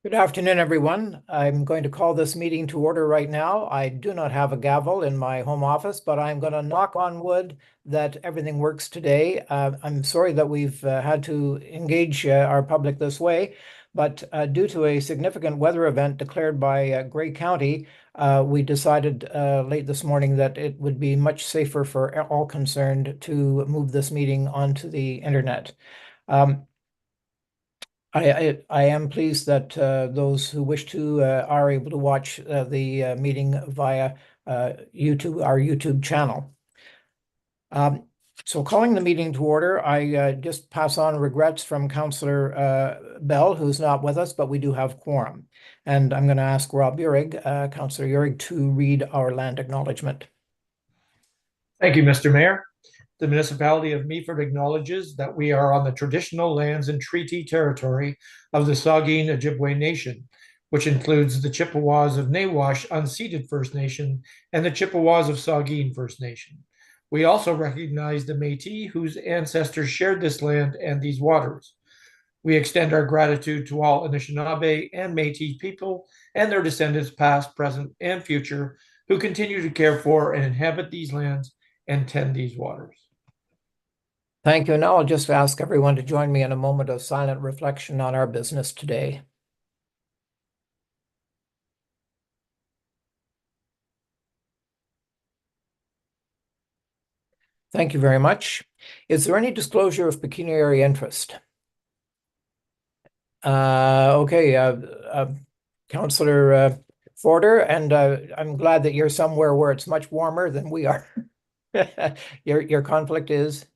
Good afternoon, everyone. I'm going to call this meeting to order right now. I do not have a gavel in my home office, but I'm going to knock on wood that everything works today. I'm sorry that we've had to engage our public this way, but due to a significant weather event declared by Grey County, we decided late this morning that it would be much safer for all concerned to move this meeting onto the internet. Um, I am pleased that those who wish to are able to watch the meeting via YouTube, our YouTube channel. So calling the meeting to order, I just pass on regrets from Councillor Bell, who's not with us, but we do have quorum. And I'm going to ask Rob Uhrig, Councillor Uhrig, to read our land acknowledgement. Thank you, Mr. Mayor. The municipality of Meaford acknowledges that we are on the traditional lands and treaty territory of the Saugeen Ojibwe Nation, which includes the Chippewas of Nawash Unceded First Nation and the Chippewas of Saugeen First Nation. We also recognize the Métis whose ancestors shared this land and these waters. We extend our gratitude to all Anishinaabe and Métis people and their descendants, past, present, and future, who continue to care for and inhabit these lands and tend these waters. Thank you. Now I'll just ask everyone to join me in a moment of silent reflection on our business today. Thank you very much. Is there any disclosure of pecuniary interest? Okay, Councillor Forder, and I'm glad that you're somewhere where it's much warmer than we are. Your conflict is?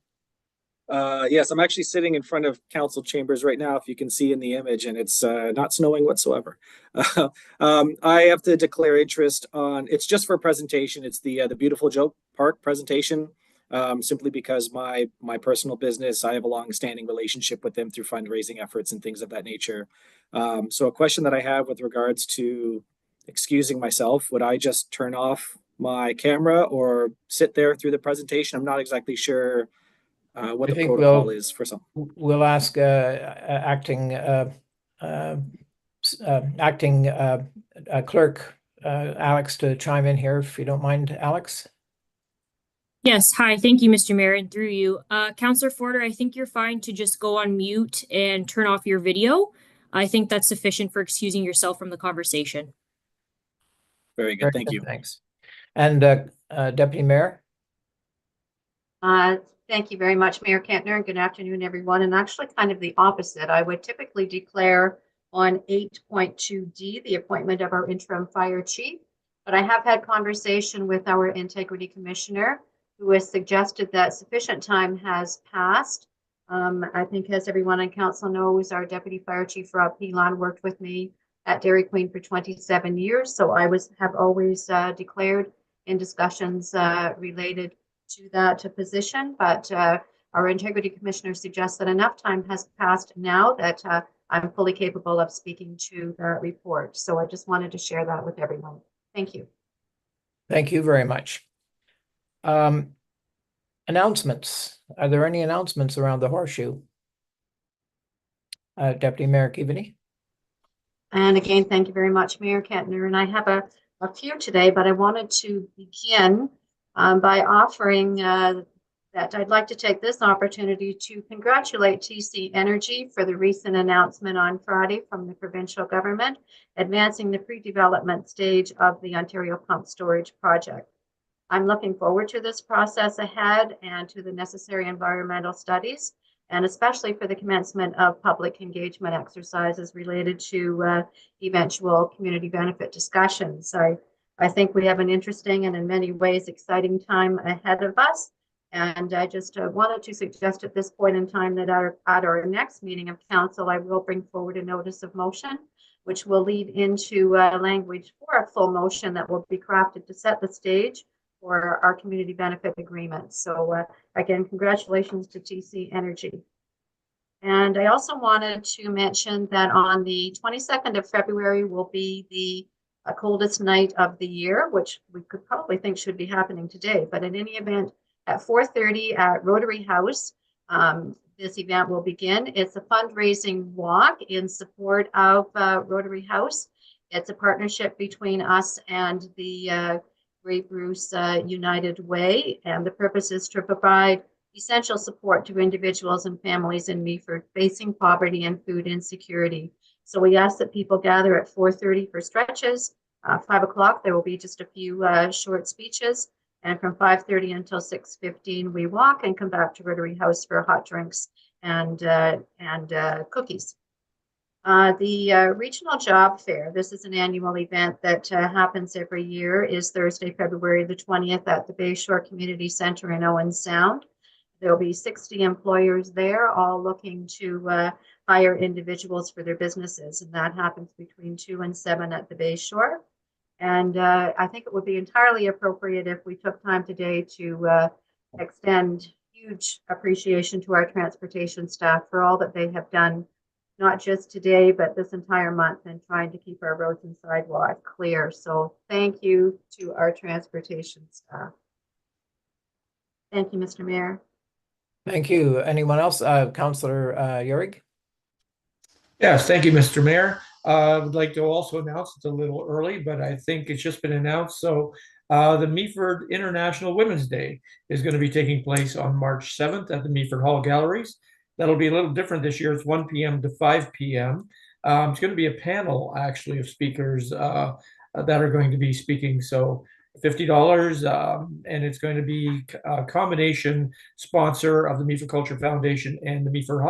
Yes, I'm actually sitting in front of council chambers right now, if you can see in the image, and it's not snowing whatsoever. I have to declare interest on, it's just for a presentation. It's the Beautiful Joe Park presentation, simply because my personal business, I have a long-standing relationship with them through fundraising efforts and things of that nature. So a question that I have with regards to excusing myself, would I just turn off my camera or sit there through the presentation? I'm not exactly sure what I the think protocol is for some. we'll ask acting clerk Alex to chime in here, if you don't mind, Alex. Yes, hi, thank you, Mr. Mayor, and through you. Councillor Forder, I think you're fine to just go on mute and turn off your video. I think that's sufficient for excusing yourself from the conversation. Very good, thank you. Thanks. And Deputy Mayor? Thank you very much, Mayor Kentner, and good afternoon, everyone. And actually kind of the opposite. I would typically declare on 8.2D the appointment of our interim fire chief, but I have had conversation with our integrity commissioner, who has suggested that sufficient time has passed. I think, as everyone on council knows, our deputy fire chief, Rob Pilon, worked with me at Dairy Queen for 27 years. So I have always declared in discussions related to that position, but our integrity commissioner suggests that enough time has passed now that I'm fully capable of speaking to the report. So I just wanted to share that with everyone. Thank you. Thank you very much. Announcements. Are there any announcements around the horseshoe? Deputy Mayor Keaveney. And again, thank you very much, Mayor Kentner. And I have a few today, but I wanted to begin by offering that I'd like to take this opportunity to congratulate TC Energy for the recent announcement on Friday from the provincial government advancing the pre-development stage of the Ontario Pump Storage Project. I'm looking forward to this process ahead and to the necessary environmental studies, and especially for the commencement of public engagement exercises related to eventual community benefit discussions. I think we have an interesting and in many ways exciting time ahead of us. And I just wanted to suggest at this point in time that at our next meeting of council, I will bring forward a notice of motion, which will lead into language for a full motion that will be crafted to set the stage for our community benefit agreement. So again, congratulations to TC Energy. And I also wanted to mention that on the 22nd of February will be the coldest night of the year, which we could probably think should be happening today. But in any event, at 4:30 at Rotary House, this event will begin. It's a fundraising walk in support of Rotary House. It's a partnership between us and the Grey Bruce United Way, and the purpose is to provide essential support to individuals and families in Meaford facing poverty and food insecurity. So we ask that people gather at 4:30 for stretches. 5 o'clock, there will be just a few short speeches. And from 5:30 until 6:15, we walk and come back to Rotary House for hot drinks and cookies. The Regional Job Fair, this is an annual event that happens every year, is Thursday, February the 20th at the Bayshore Community Center in Owen Sound. There'll be 60 employers there, all looking to hire individuals for their businesses, and that happens between 2 and 7 at the Bayshore. And I think it would be entirely appropriate if we took time today to extend huge appreciation to our transportation staff for all that they have done, not just today, but this entire month, in trying to keep our roads and sidewalks clear. So thank you to our transportation staff. Thank you, Mr. Mayor. Thank you. Anyone else? Councillor Uhrig? Yes, thank you, Mr. Mayor. I would like to also announce, it's a little early, but I think it's just been announced. So the Meaford International Women's Day is going to be taking place on March 7th at the Meaford Hall Galleries. That'll be a little different this year. It's 1 p.m. to 5 p.m. It's going to be a panel, actually, of speakers that are going to be speaking. So $50, and it's going to be a combination sponsor of the Meaford Culture Foundation and the Meaford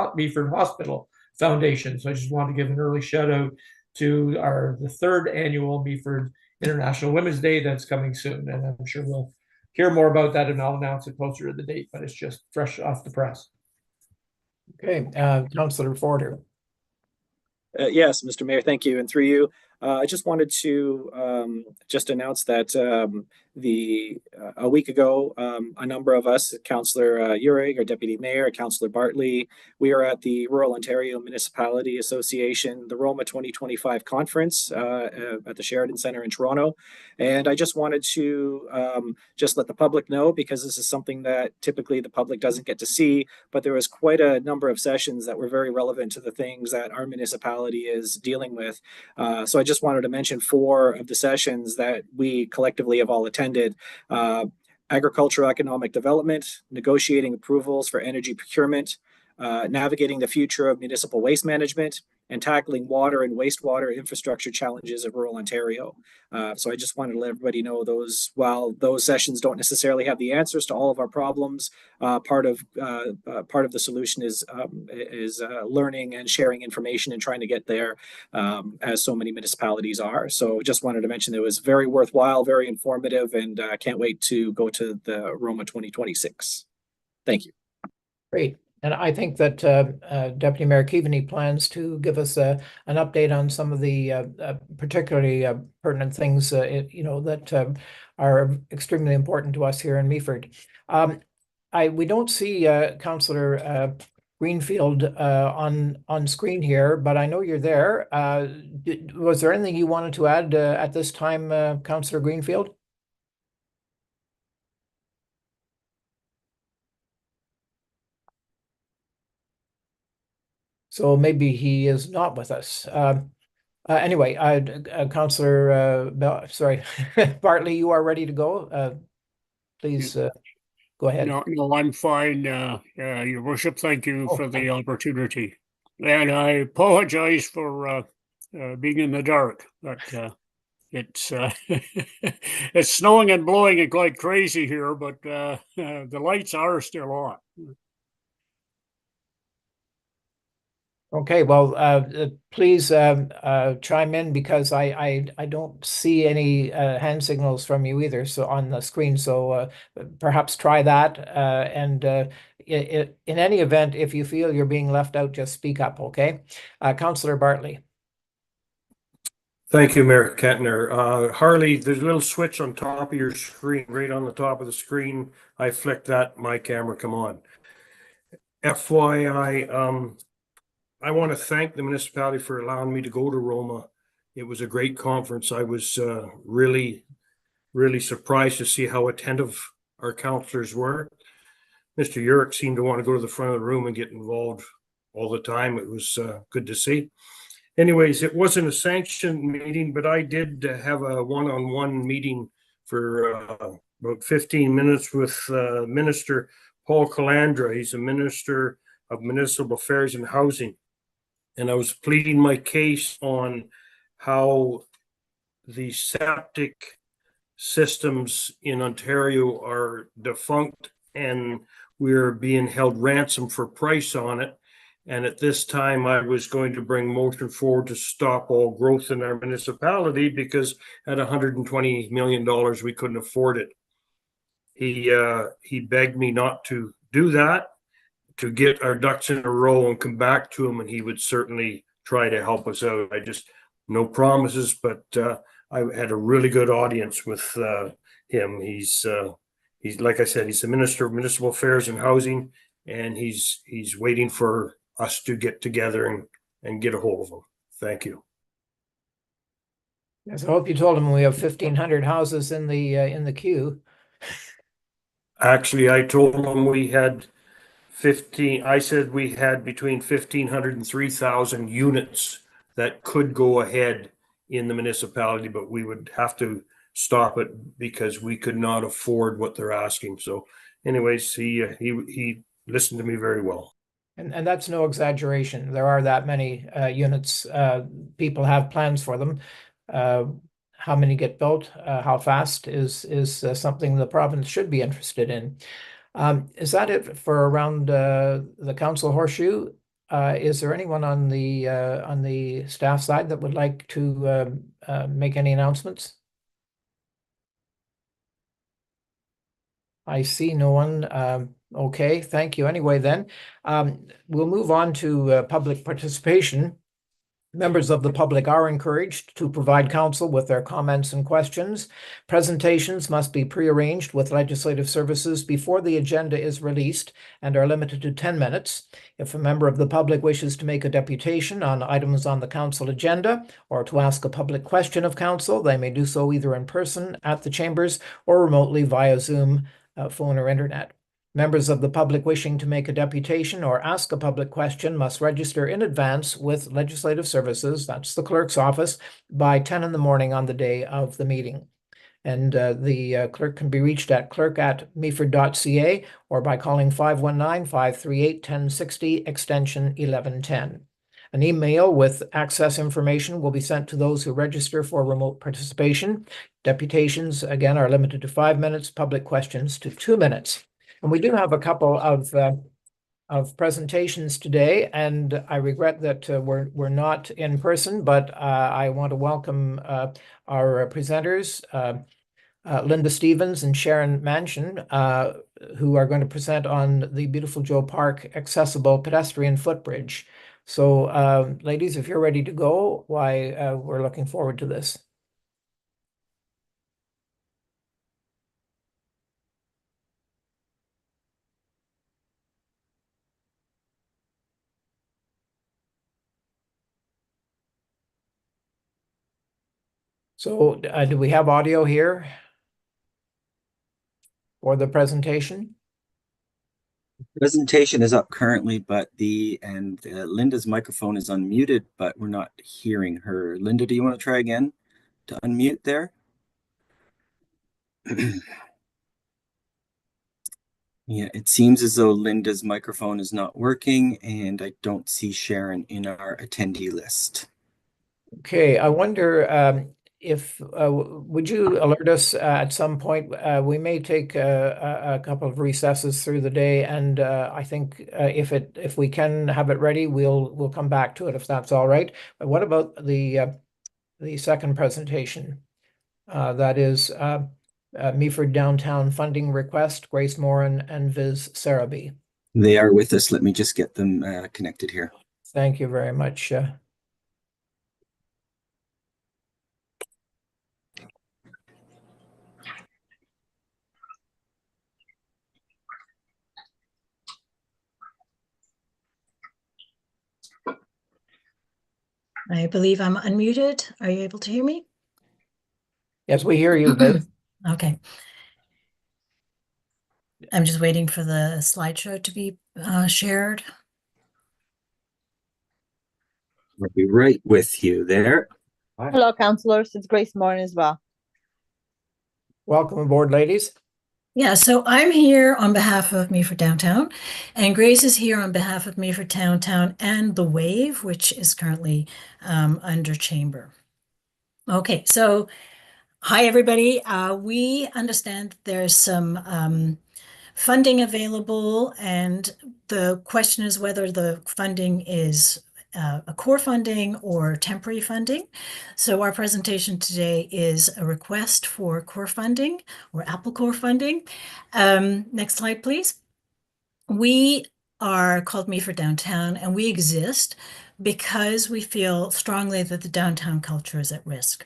Hospital Foundation. So I just wanted to give an early shout out to the third annual Meaford International Women's Day that's coming soon. And I'm sure we'll hear more about that, and I'll announce it closer to the date, but it's just fresh off the press. Okay, Councillor Forder. Yes, Mr. Mayor, thank you. And through you, I just wanted to just announce that a week ago, a number of us, Councillor Uhrig, our Deputy Mayor, Councillor Bartley, we are at the Rural Ontario Municipality Association, the Roma 2025 conference at the Sheridan Centre in Toronto. And I just wanted to just let the public know, because this is something that typically the public doesn't get to see, but there was quite a number of sessions that were very relevant to the things that our municipality is dealing with. So I just wanted to mention 4 of the sessions that we collectively have all attended. Agricultural economic development, negotiating approvals for energy procurement, navigating the future of municipal waste management, and tackling water and wastewater infrastructure challenges of rural Ontario. So I just wanted to let everybody know those, while those sessions don't necessarily have the answers to all of our problems, part of the solution is learning and sharing information and trying to get there, as so many municipalities are. So just wanted to mention it was very worthwhile, very informative, and can't wait to go to the Roma 2026. Thank you. Great. And I think that Deputy Mayor Keaveney plans to give us an update on some of the particularly pertinent things, that are extremely important to us here in Meaford. We don't see Councillor Greenfield on screen here, but I know you're there. Was there anything you wanted to add at this time, Councillor Greenfield? So maybe he is not with us. Anyway, Councillor Bartley, you are ready to go. Please go ahead. No, I'm fine. Your worship, thank you for the opportunity. And I apologize for being in the dark, but it's it's snowing and blowing it like crazy here, but the lights are still on. Okay, well, please chime in, because I don't see any hand signals from you either, so on the screen. So perhaps try that. And in any event, if you feel you're being left out, just speak up. Okay, Councillor Bartley. Thank you, Mayor Kettner. Harley, there's a little switch on top of your screen, right on the top of the screen. I flicked that, my camera come on. FYI, I want to thank the municipality for allowing me to go to Roma. It was a great conference. I was really surprised to see how attentive our councillors were. Mr. Yurick seemed to want to go to the front of the room and get involved all the time. It was good to see. Anyways, it wasn't a sanctioned meeting, but I did have a one-on-one meeting for about 15 minutes with Minister Paul Calandra. He's a Minister of Municipal Affairs and Housing. And I was pleading my case on how the septic systems in Ontario are defunct and we're being held ransom for price on it. And at this time, I was going to bring motion forward to stop all growth in our municipality because at $120 million, we couldn't afford it. He begged me not to do that, to get our ducks in a row and come back to him, and he would certainly try to help us out. No promises, but I had a really good audience with him. He's like I said, he's the Minister of Municipal Affairs and Housing, and he's waiting for us to get together and get a hold of him. Thank you. Yes, I hope you told him we have 1,500 houses in the queue. Actually, I told him we had 15. I said we had between 1,500 and 3,000 units that could go ahead in the municipality, but we would have to stop it because we could not afford what they're asking. So, anyways, he listened to me very well. And that's no exaggeration. There are that many units. People have plans for them. How many get built, how fast is something the province should be interested in. Is that it for around the council horseshoe? Is there anyone on the staff side that would like to make any announcements? I see no one. Okay, thank you. Anyway, then we'll move on to public participation. Members of the public are encouraged to provide council with their comments and questions. Presentations must be prearranged with legislative services before the agenda is released and are limited to 10 minutes. If a member of the public wishes to make a deputation on items on the council agenda or to ask a public question of council, they may do so either in person at the chambers or remotely via Zoom, phone or internet. Members of the public wishing to make a deputation or ask a public question must register in advance with Legislative Services, that's the clerk's office, by 10 in the morning on the day of the meeting. And the clerk can be reached at clerk@meaford.ca or by calling 519-538-1060, extension 1110. An email with access information will be sent to those who register for remote participation. Deputations, again, are limited to 5 minutes, public questions to 2 minutes. And we do have a couple of presentations today, and I regret that we're not in person, but I want to welcome our presenters, Linda Stevens and Sharon Manchin, who are going to present on the Beautiful Joe Park accessible pedestrian footbridge. So, ladies, if you're ready to go, why we're looking forward to this. So do we have audio here for the presentation? Presentation is up currently, but Linda's microphone is unmuted, but we're not hearing her. Linda, do you want to try again to unmute there? Yeah, it seems as though Linda's microphone is not working, and I don't see Sharon in our attendee list. Okay, I wonder if would you alert us at some point? We may take a couple of recesses through the day, and I think if we can have it ready, we'll come back to it if that's all right. But what about the second presentation? That is Meaford Downtown Funding Request, Grace Morin and Viz Sarabi. They are with us. Let me just get them connected here. Thank you very much. I believe I'm unmuted. Are you able to hear me? Yes, we hear you, Viz. Okay. I'm just waiting for the slideshow to be shared. I'll be right with you there. Hello, councillors. It's Grace Morin as well. Welcome aboard, ladies. Yeah, so I'm here on behalf of Meaford Downtown, and Grace is here on behalf of Meaford Downtown and The Wave, which is currently under chamber. Okay, so hi, everybody. We understand there's some funding available, and the question is whether the funding is a core funding or temporary funding. So our presentation today is a request for core funding or Apple core funding. Next slide, please. We are called Meaford Downtown, and we exist because we feel strongly that the downtown culture is at risk.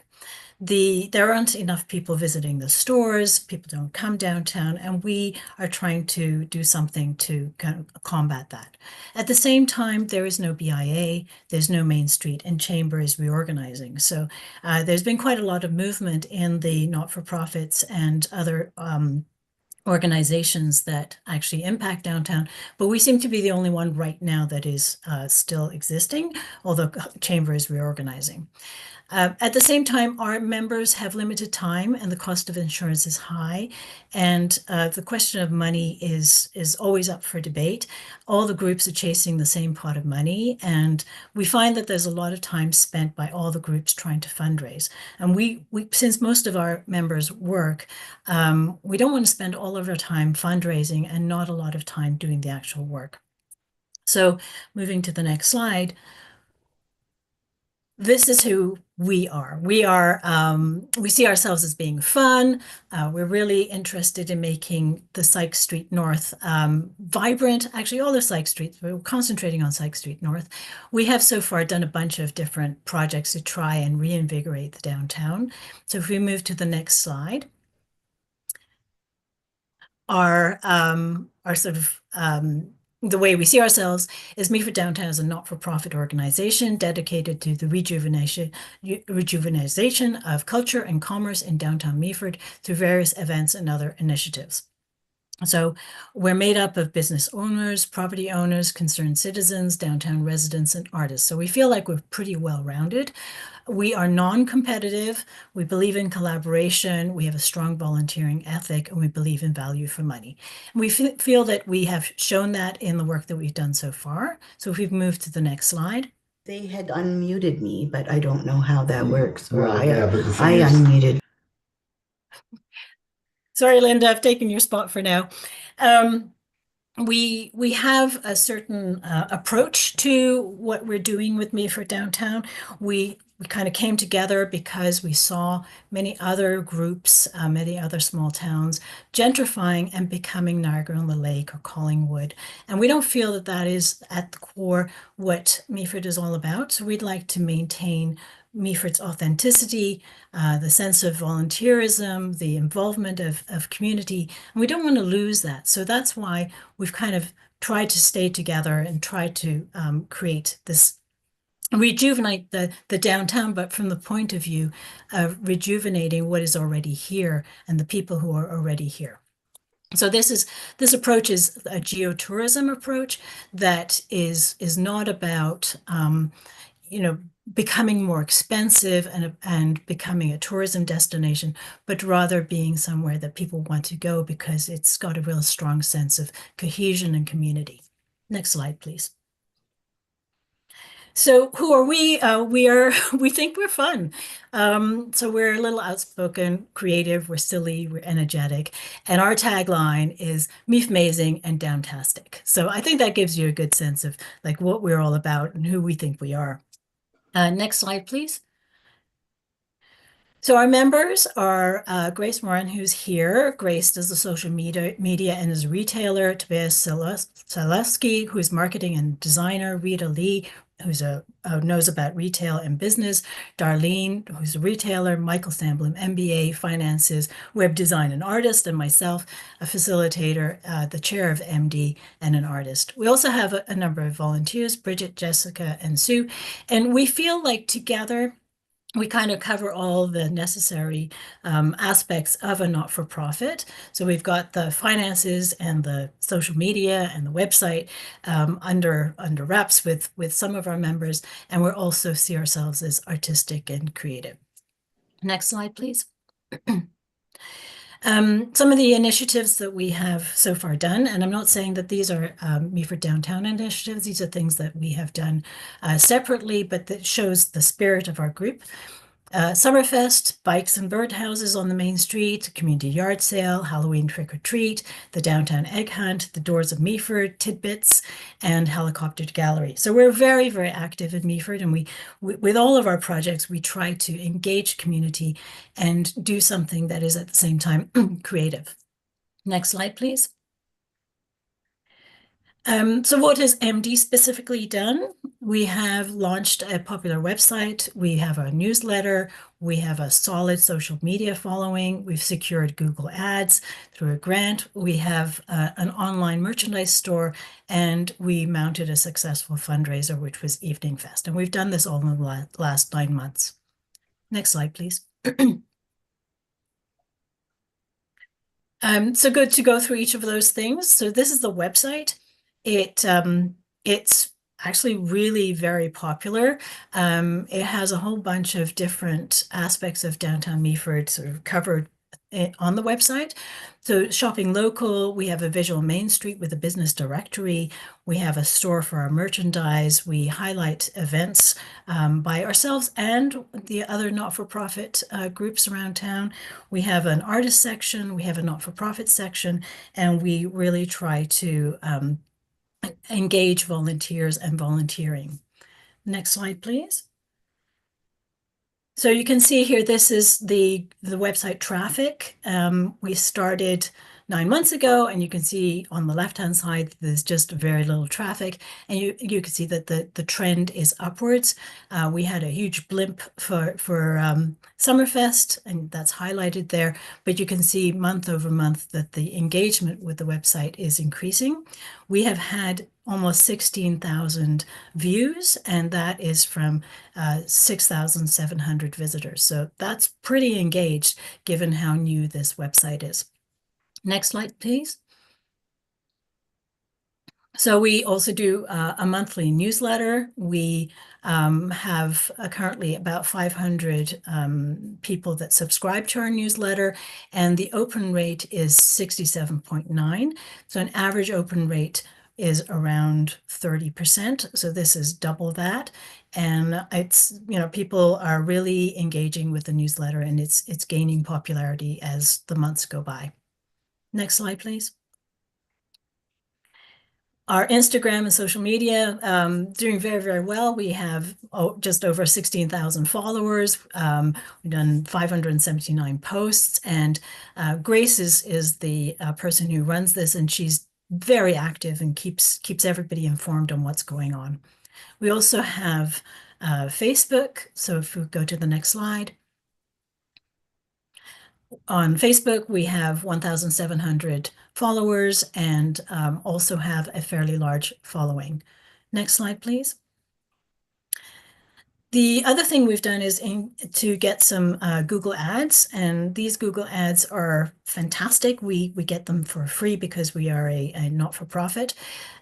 There aren't enough people visiting the stores, people don't come downtown, and we are trying to do something to kind of combat that. At the same time, there is no BIA, there's no Main Street, and Chamber is reorganizing. So there's been quite a lot of movement in the not-for-profits and other organizations that actually impact downtown, but we seem to be the only one right now that is still existing, although Chamber is reorganizing. At the same time, our members have limited time and the cost of insurance is high. And the question of money is always up for debate. All the groups are chasing the same pot of money. And we find that there's a lot of time spent by all the groups trying to fundraise. And we since most of our members work, we don't want to spend all of our time fundraising and not a lot of time doing the actual work. So moving to the next slide. This is who we are. We see ourselves as being fun. We're really interested in making the Sykes Street North vibrant. Actually, all the Sykes Streets, we're concentrating on Sykes Street North. We have so far done a bunch of different projects to try and reinvigorate the downtown. So if we move to the next slide. Our sort of the way we see ourselves is Meaford Downtown is a not-for-profit organization dedicated to the rejuvenation of culture and commerce in downtown Meaford through various events and other initiatives. So we're made up of business owners, property owners, concerned citizens, downtown residents, and artists. So we feel like we're pretty well-rounded. We are non-competitive. We believe in collaboration. We have a strong volunteering ethic, and we believe in value for money. And we feel that we have shown that in the work that we've done so far. So if we've moved to the next slide. They had unmuted me, but I don't know how that works. Or Well, I yeah, but the thing is- unmuted. Sorry, Linda, I've taken your spot for now. We have a certain approach to what we're doing with Meaford Downtown. We kind of came together because we saw many other groups, many other small towns gentrifying and becoming Niagara-on-the-Lake or Collingwood. And we don't feel that that is at the core what Meaford is all about. So we'd like to maintain Meaford's authenticity, the sense of volunteerism, the involvement of community, and we don't want to lose that. So that's why we've kind of tried to stay together and try to create this, rejuvenate the downtown, but from the point of view of rejuvenating what is already here and the people who are already here. So this approach is a geotourism approach that is not about becoming more expensive and becoming a tourism destination, but rather being somewhere that people want to go because it's got a real strong sense of cohesion and community. Next slide, please. So who are we? We think we're fun. So we're a little outspoken, creative, we're silly, we're energetic. And our tagline is Meaf-mazing and Downtastic. So I think that gives you a good sense of like what we're all about and who we think we are. Next slide, please. So our members are Grace Morin, who's here. Grace does the social media and is a retailer. Tobias Selewski, who's marketing and designer. Rita Lee, who's knows about retail and business. Darlene, who's a retailer. Michael Sandblom, MBA, finances, web design and artist. And myself, a facilitator, the chair of MD and an artist. We also have a number of volunteers, Bridget, Jessica, and Sue. And we feel like together, we kind of cover all the necessary aspects of a not-for-profit. So we've got the finances and the social media and the website under wraps with some of our members, and we also see ourselves as artistic and creative. Next slide, please. Some of the initiatives that we have so far done, and I'm not saying that these are Meaford Downtown initiatives, these are things that we have done separately, but that shows the spirit of our group. Summerfest, bikes and birdhouses on the main street, community yard sale, Halloween trick-or-treat, the downtown egg hunt, the doors of Meaford, tidbits, and helicopter gallery. So we're very, very active in Meaford, and we with all of our projects, we try to engage community and do something that is at the same time creative. Next slide, please. So what has MD specifically done? We have launched a popular website. We have a newsletter. We have a solid social media following. We've secured Google Ads through a grant. We have an online merchandise store, and we mounted a successful fundraiser, which was Evening Fest. And we've done this all in the last 9 months. Next slide, please. So good to go through each of those things. So this is the website. It's actually really very popular. It has a whole bunch of different aspects of downtown Meaford sort of covered on the website. So shopping local, we have a visual main street with a business directory. We have a store for our merchandise. We highlight events by ourselves and the other not-for-profit groups around town. We have an artist section, we have a not-for-profit section, and we really try to engage volunteers and volunteering. Next slide, please. So you can see here, this is the website traffic. We started 9 months ago, and you can see on the left-hand side, there's just very little traffic, and you can see that the trend is upwards. We had a huge blimp for Summerfest, and that's highlighted there, but you can see month over month that the engagement with the website is increasing. We have had almost 16,000 views, and that is from 6,700 visitors. So that's pretty engaged given how new this website is. Next slide, please. So we also do a monthly newsletter. We have currently about 500 people that subscribe to our newsletter, and the open rate is 67.9. So an average open rate is around 30%. So this is double that. And it's, people are really engaging with the newsletter, and it's gaining popularity as the months go by. Next slide, please. Our Instagram and social media doing very, very well. We have just over 16,000 followers. We've done 579 posts, and Grace is the person who runs this, and she's very active and keeps everybody informed on what's going on. We also have Facebook. So if we go to the next slide. On Facebook, we have 1,700 followers and also have a fairly large following. Next slide, please. The other thing we've done is to get some Google Ads, and these Google Ads are fantastic. We get them for free because we are a not-for-profit.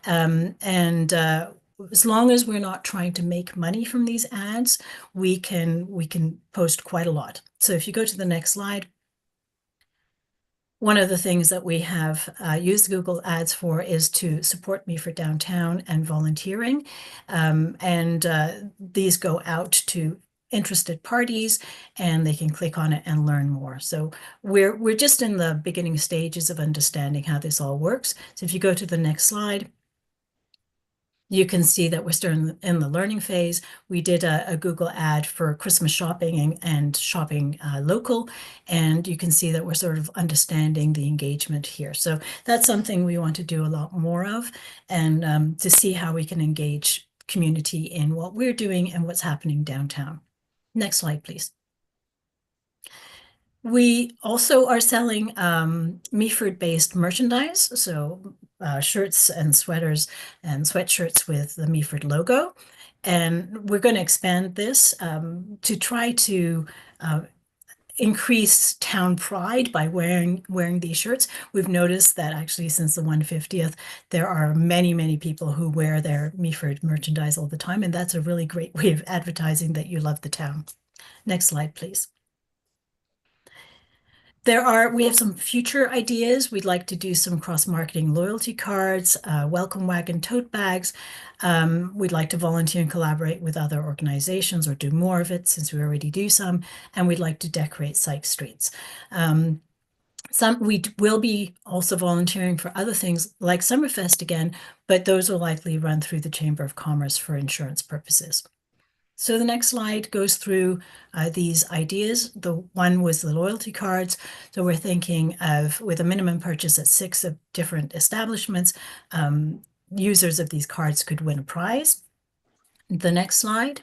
As long as we're not trying to make money from these ads, we can post quite a lot. So if you go to the next slide, one of the things that we have used Google Ads for is to support Meaford Downtown and volunteering. These go out to interested parties, and they can click on it and learn more. So we're just in the beginning stages of understanding how this all works. So if you go to the next slide, you can see that we're still in the learning phase. We did a Google ad for Christmas shopping and shopping local, and you can see that we're sort of understanding the engagement here. So that's something we want to do a lot more of, and to see how we can engage community in what we're doing and what's happening downtown. Next slide, please. We also are selling Meaford-based merchandise, so shirts and sweaters and sweatshirts with the Meaford logo. And we're going to expand this to try to increase town pride by wearing these shirts. We've noticed that actually since the 150th, there are many people who wear their Meaford merchandise all the time, and that's a really great way of advertising that you love the town. Next slide, please. We have some future ideas. We'd like to do some cross-marketing loyalty cards, welcome wagon tote bags. We'd like to volunteer and collaborate with other organizations or do more of it since we already do some. And we'd like to decorate Sykes streets. We will be also volunteering for other things like Summerfest again, but those will likely run through the Chamber of Commerce for insurance purposes. So the next slide goes through these ideas. The one was the loyalty cards. So we're thinking of, with a minimum purchase at 6 of different establishments, users of these cards could win a prize. The next slide.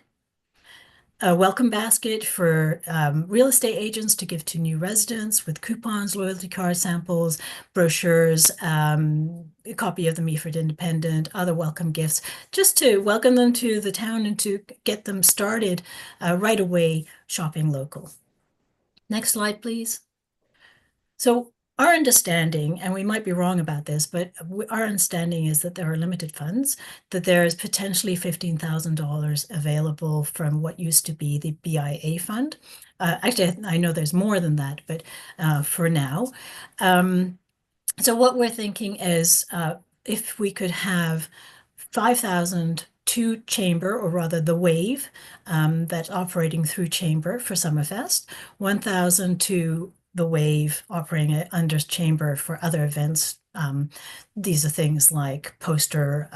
A welcome basket for real estate agents to give to new residents with coupons, loyalty card samples, brochures, a copy of the Meaford Independent, other welcome gifts, just to welcome them to the town and to get them started right away shopping local. Next slide, please. So our understanding, and we might be wrong about this, but our understanding is that there are limited funds, that there is potentially $15,000 available from what used to be the BIA fund. Actually, I know there's more than that, but for now. So what we're thinking is if we could have 5,000 to Chamber, or rather the Wave, that's operating through Chamber for Summerfest, 1,000 to the Wave operating under Chamber for other events. These are things like poster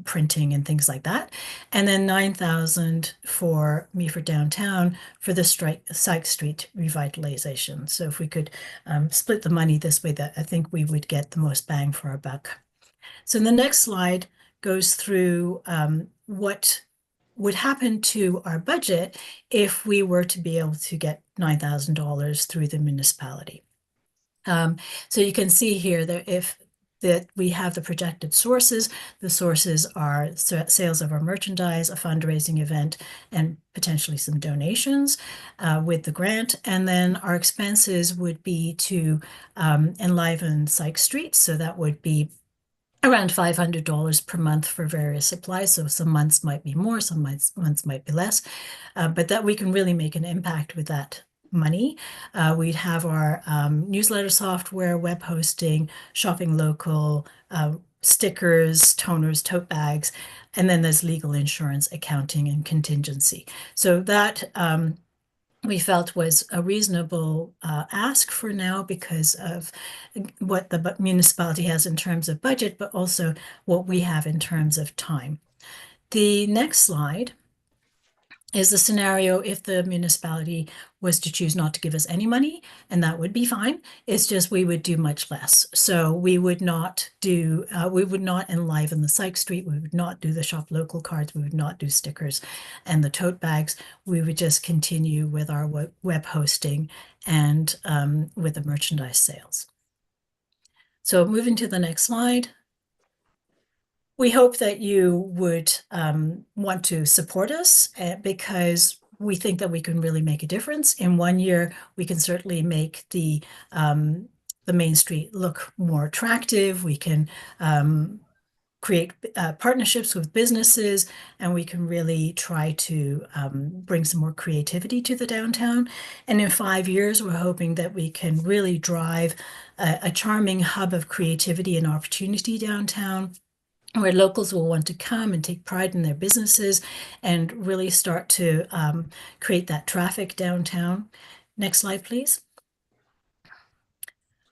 printing and things like that. And then 9,000 for Meaford Downtown for the Sykes Street revitalization. So if we could split the money this way, that I think we would get the most bang for our buck. So the next slide goes through what would happen to our budget if we were to be able to get $9,000 through the municipality. So you can see here that we have the projected sources. The sources are sales of our merchandise, a fundraising event, and potentially some donations with the grant. And then our expenses would be to enliven Sykes Street. So that would be around $500 per month for various supplies. So some months might be more, some months might be less, but that we can really make an impact with that money. We'd have our newsletter software, web hosting, shopping local, stickers, toners, tote bags, and then there's legal insurance, accounting, and contingency. So that we felt was a reasonable ask for now because of what the municipality has in terms of budget, but also what we have in terms of time. The next slide is the scenario if the municipality was to choose not to give us any money, and that would be fine. It's just we would do much less. So we would not enliven the Sykes Street, we would not do the shop local cards, we would not do stickers and the tote bags. We would just continue with our web hosting and with the merchandise sales. So moving to the next slide. We hope that you would want to support us because we think that we can really make a difference. In 1 year, we can certainly make the Main Street look more attractive. We can create partnerships with businesses, and we can really try to bring some more creativity to the downtown. And in 5 years, we're hoping that we can really drive a charming hub of creativity and opportunity downtown, where locals will want to come and take pride in their businesses and really start to create that traffic downtown. Next slide, please.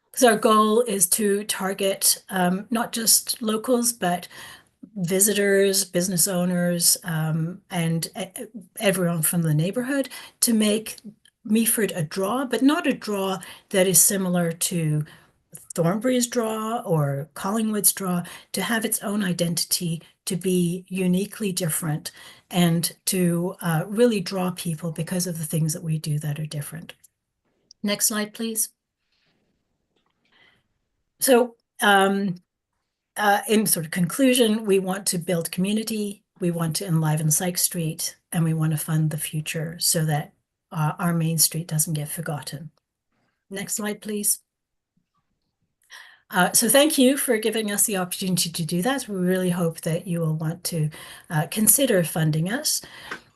Because our goal is to target not just locals, but visitors, business owners, and everyone from the neighborhood to make Meaford a draw, but not a draw that is similar to Thornbury's draw or Collingwood's draw, to have its own identity, to be uniquely different, and to really draw people because of the things that we do that are different. Next slide, please. So in sort of conclusion, we want to build community. we want to enliven Sykes Street, and we want to fund the future so that our Main Street doesn't get forgotten. Next slide, please. So thank you for giving us the opportunity to do that. We really hope that you will want to consider funding us.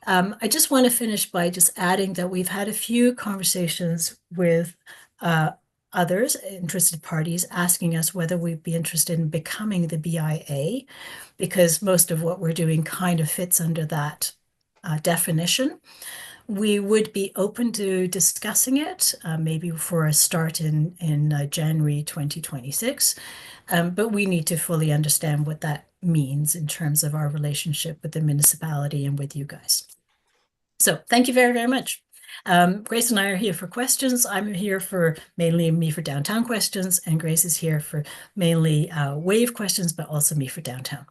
I just want to finish by just adding that we've had a few conversations with others, interested parties, asking us whether we'd be interested in becoming the BIA, because most of what we're doing kind of fits under that definition. We would be open to discussing it, maybe for a start in January 2026, but we need to fully understand what that means in terms of our relationship with the municipality and with you guys. So thank you very, very much. Grace and I are here for questions. I'm here for mainly Meaford Downtown questions, and Grace is here for mainly WAVE questions, but also Meaford Downtown.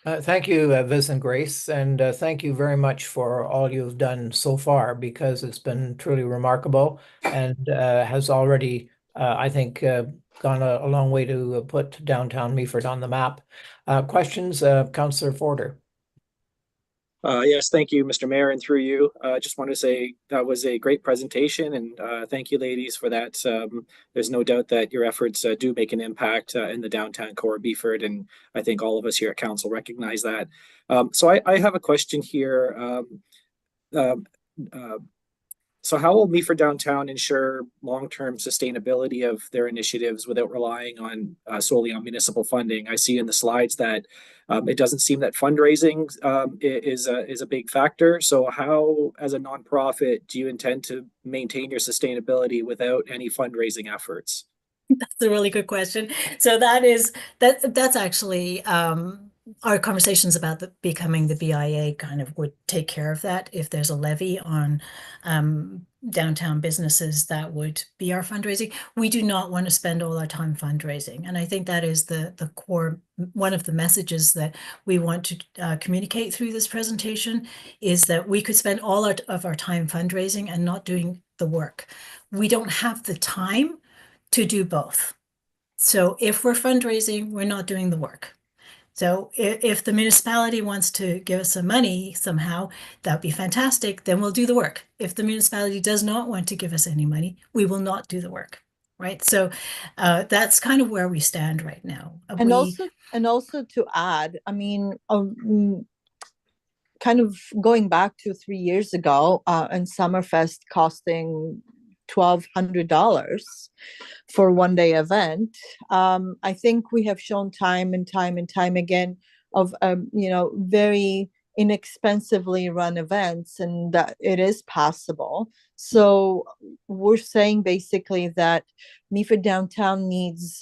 Thank you, Viz and Grace, and thank you very much for all you've done so far, because it's been truly remarkable and has already, I think, gone a long way to put downtown Meaford on the map. Questions, Councillor Forder? Yes, thank you, Mr. Mayor, and through you. I just want to say that was a great presentation, and thank you, ladies, for that. There's no doubt that your efforts do make an impact in the downtown core of Meaford, and I think all of us here at Council recognize that. So I have a question here. So how will Meaford Downtown ensure long-term sustainability of their initiatives without relying on solely on municipal funding? I see in the slides that it doesn't seem that fundraising is a big factor. So how, as a nonprofit, do you intend to maintain your sustainability without any fundraising efforts? That's a really good question. So that's actually our conversations about becoming the BIA kind of would take care of that. If there's a levy on downtown businesses, that would be our fundraising. We do not want to spend all our time fundraising. And I think that is the core, one of the messages that we want to communicate through this presentation, is that we could spend all of our time fundraising and not doing the work. We don't have the time to do both. So if we're fundraising, we're not doing the work. So if the municipality wants to give us some money somehow, that'd be fantastic. Then we'll do the work. If the municipality does not want to give us any money, we will not do the work, right? So that's kind of where we stand right now. And also to add, I mean, kind of going back 2-3 years ago, and Summerfest costing $1,200 for a one-day event. I think we have shown time and time again of very inexpensively run events, and that it is possible. So we're saying basically that Meaford Downtown needs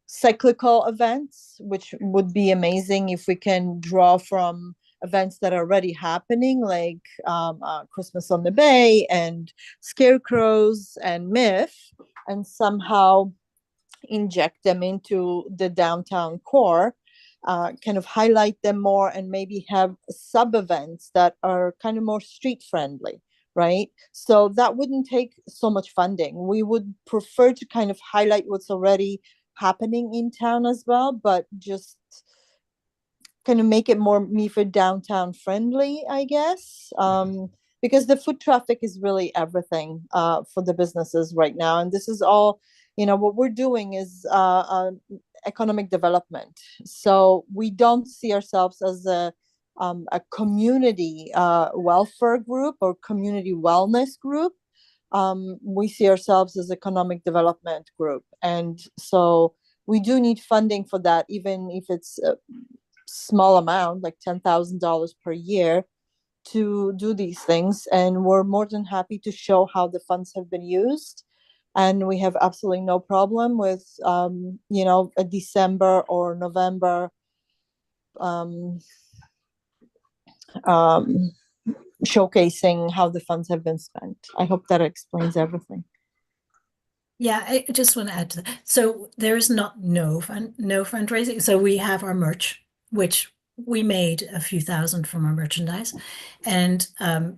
cyclical events, which would be amazing if we can draw from events that are already happening, like Christmas on the Bay and Scarecrows and Myth, and somehow inject them into the downtown core, kind of highlight them more, and maybe have sub-events that are kind of more street friendly, right? So that wouldn't take so much funding. We would prefer to kind of highlight what's already happening in town as well, but just kind of make it more Meaford Downtown friendly, I guess, because the foot traffic is really everything for the businesses right now. And this is all, what we're doing is economic development. So we don't see ourselves as a community welfare group or community wellness group. We see ourselves as economic development group. And so we do need funding for that, even if it's small amount, like $10,000 per year, to do these things. And we're more than happy to show how the funds have been used. And we have absolutely no problem with, a December or November showcasing how the funds have been spent. I hope that explains everything. Yeah, I just want to add to that. So there is no fundraising. So we have our merch, which we made a few thousand from our merchandise. And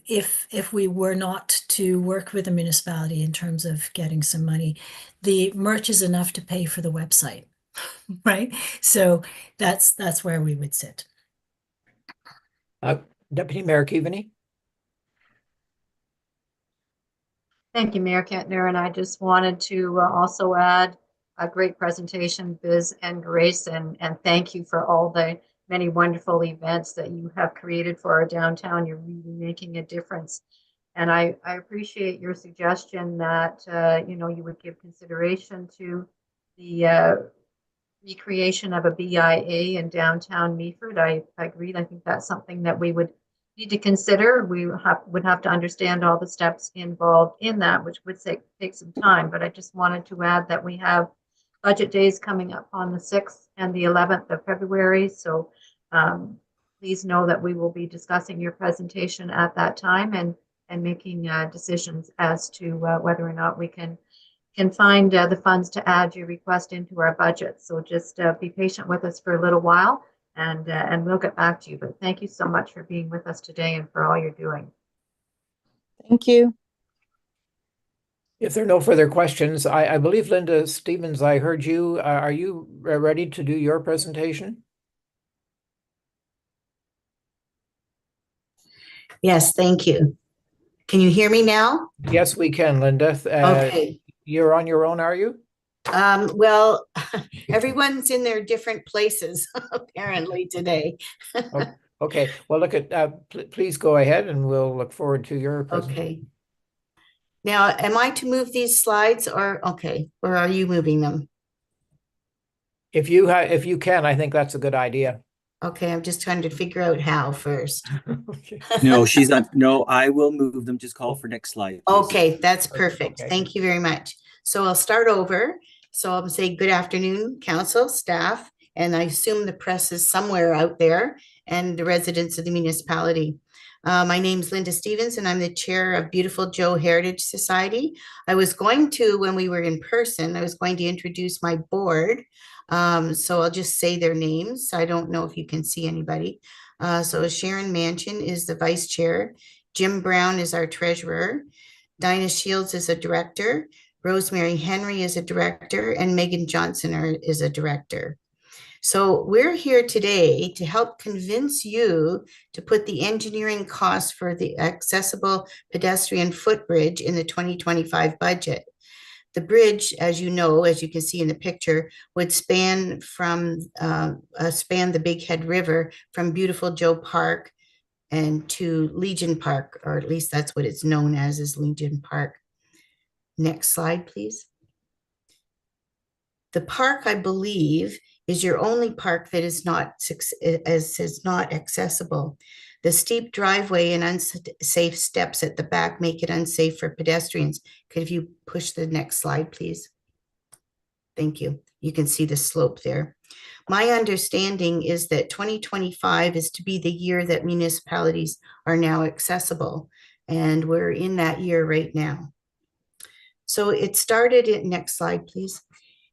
if we were not to work with the municipality in terms of getting some money, the merch is enough to pay for the website, right? So that's where we would sit. Deputy Mayor Keaveney? Thank you, Mayor Kentner. And I just wanted to also add a great presentation, Biz and Grace, and thank you for all the many wonderful events that you have created for our downtown. You're really making a difference. And I appreciate your suggestion that, you know, you would give consideration to the recreation of a BIA in downtown Meaford. I agree. I think that's something that we would need to consider. We would have to understand all the steps involved in that, which would take some time. But I just wanted to add that we have budget days coming up on the 6th and the 11th of February. So please know that we will be discussing your presentation at that time and making decisions as to whether or not we can find the funds to add your request into our budget. So just be patient with us for a little while, and we'll get back to you. But thank you so much for being with us today and for all you're doing. Thank you. If there are no further questions, I believe Linda Stevens, I heard you. Are you ready to do your presentation? Yes, thank you. Can you hear me now? Yes, we can, Linda. Okay. You're on your own, are you? Well, everyone's in their different places apparently today. Okay. Well, look at. Please go ahead, and we'll look forward to your presentation. Okay. Now, am I to move these slides, or okay, or are you moving them? If you can, I think that's a good idea. Okay, I'm just trying to figure out how first. Okay. No, she's not. No, I will move them. Just call for next slide, please. Okay, that's perfect. Okay. Thank you very much. So I'll start over. So I'll say good afternoon, council, staff, and I assume the press is somewhere out there, and the residents of the municipality. My name is Linda Stevens, and I'm the chair of Beautiful Joe Heritage Society. I was going to, when we were in person, I was going to introduce my board. So I'll just say their names. I don't know if you can see anybody. So Sharon Manchin is the vice chair. Jim Brown is our treasurer. Dinah Shields is a director. Rosemary Henry is a director, and Megan Johnson is a director. So we're here today to help convince you to put the engineering costs for the accessible pedestrian footbridge in the 2025 budget. The bridge, as you know, as you can see in the picture, would span the Big Head River from Beautiful Joe Park and to Legion Park, or at least that's what it's known as Legion Park. Next slide, please. The park, I believe, is your only park that is not accessible. The steep driveway and unsafe steps at the back make it unsafe for pedestrians. Could you push the next slide, please? Thank you. You can see the slope there. My understanding is that 2025 is to be the year that municipalities are now accessible, and we're in that year right now. So it started in, next slide, please.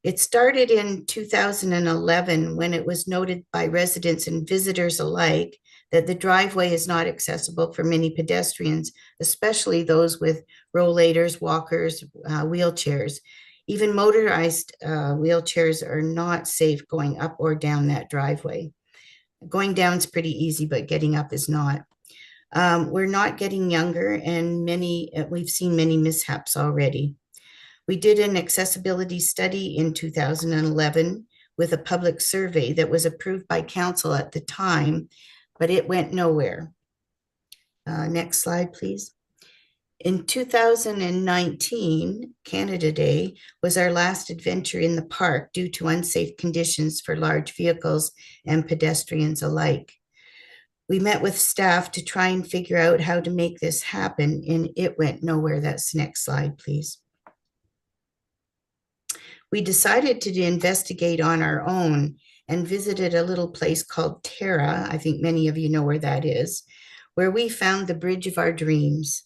It started in 2011 when it was noted by residents and visitors alike that the driveway is not accessible for many pedestrians, especially those with rollators, walkers, wheelchairs. Even motorized wheelchairs are not safe going up or down that driveway. Going down is pretty easy, but getting up is not. We're not getting younger, and we've seen many mishaps already. We did an accessibility study in 2011 with a public survey that was approved by council at the time, but it went nowhere. Next slide, please. In 2019, Canada Day was our last adventure in the park due to unsafe conditions for large vehicles and pedestrians alike. We met with staff to try and figure out how to make this happen, and it went nowhere. That's the next slide, please. We decided to investigate on our own and visited a little place called Terra. I think many of you know where that is, where we found the bridge of our dreams.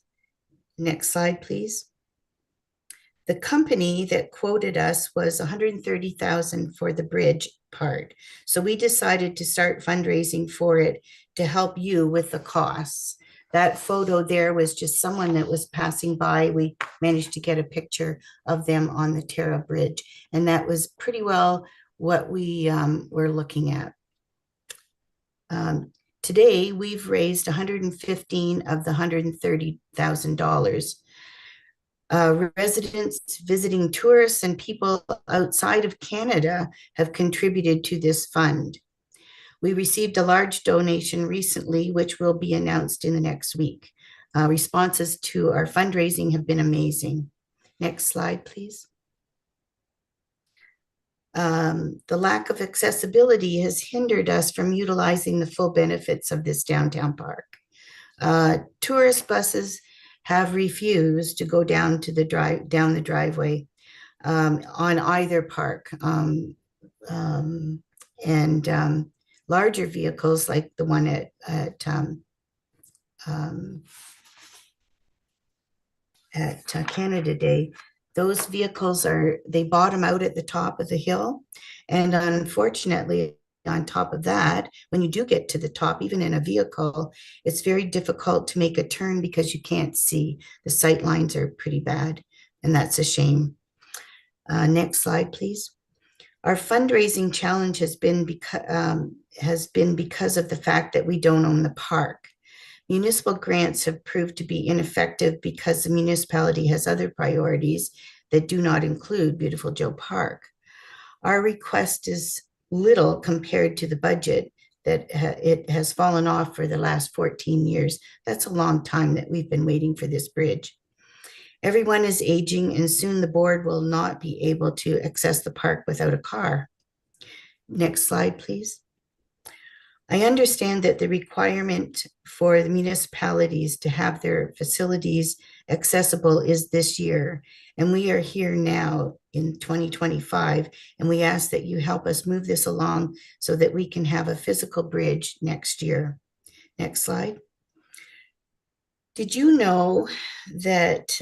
Next slide, please. The company that quoted us was $130,000 for the bridge part. So we decided to start fundraising for it to help you with the costs. That photo there was just someone that was passing by. We managed to get a picture of them on the Terra Bridge, and that was pretty well what we were looking at. Today, we've raised $115 of the $130,000. Residents, visiting tourists, and people outside of Canada have contributed to this fund. We received a large donation recently, which will be announced in the next week. Responses to our fundraising have been amazing. Next slide, please. The lack of accessibility has hindered us from utilizing the full benefits of this downtown park. Tourist buses have refused to go down the driveway on either park, and larger vehicles like the one at Canada Day. Those vehicles they bottom out at the top of the hill, and unfortunately, on top of that, when you do get to the top, even in a vehicle, it's very difficult to make a turn because you can't see. The sight lines are pretty bad, and that's a shame. Next slide, please. Our fundraising challenge has been because of the fact that we don't own the park. Municipal grants have proved to be ineffective because the municipality has other priorities that do not include Beautiful Joe Park. Our request is little compared to the budget that it has fallen off for the last 14 years. That's a long time that we've been waiting for this bridge. Everyone is aging, and soon the board will not be able to access the park without a car. Next slide, please. I understand that the requirement for the municipalities to have their facilities accessible is this year, and we are here now in 2025, and we ask that you help us move this along so that we can have a physical bridge next year. Next slide. Did you know that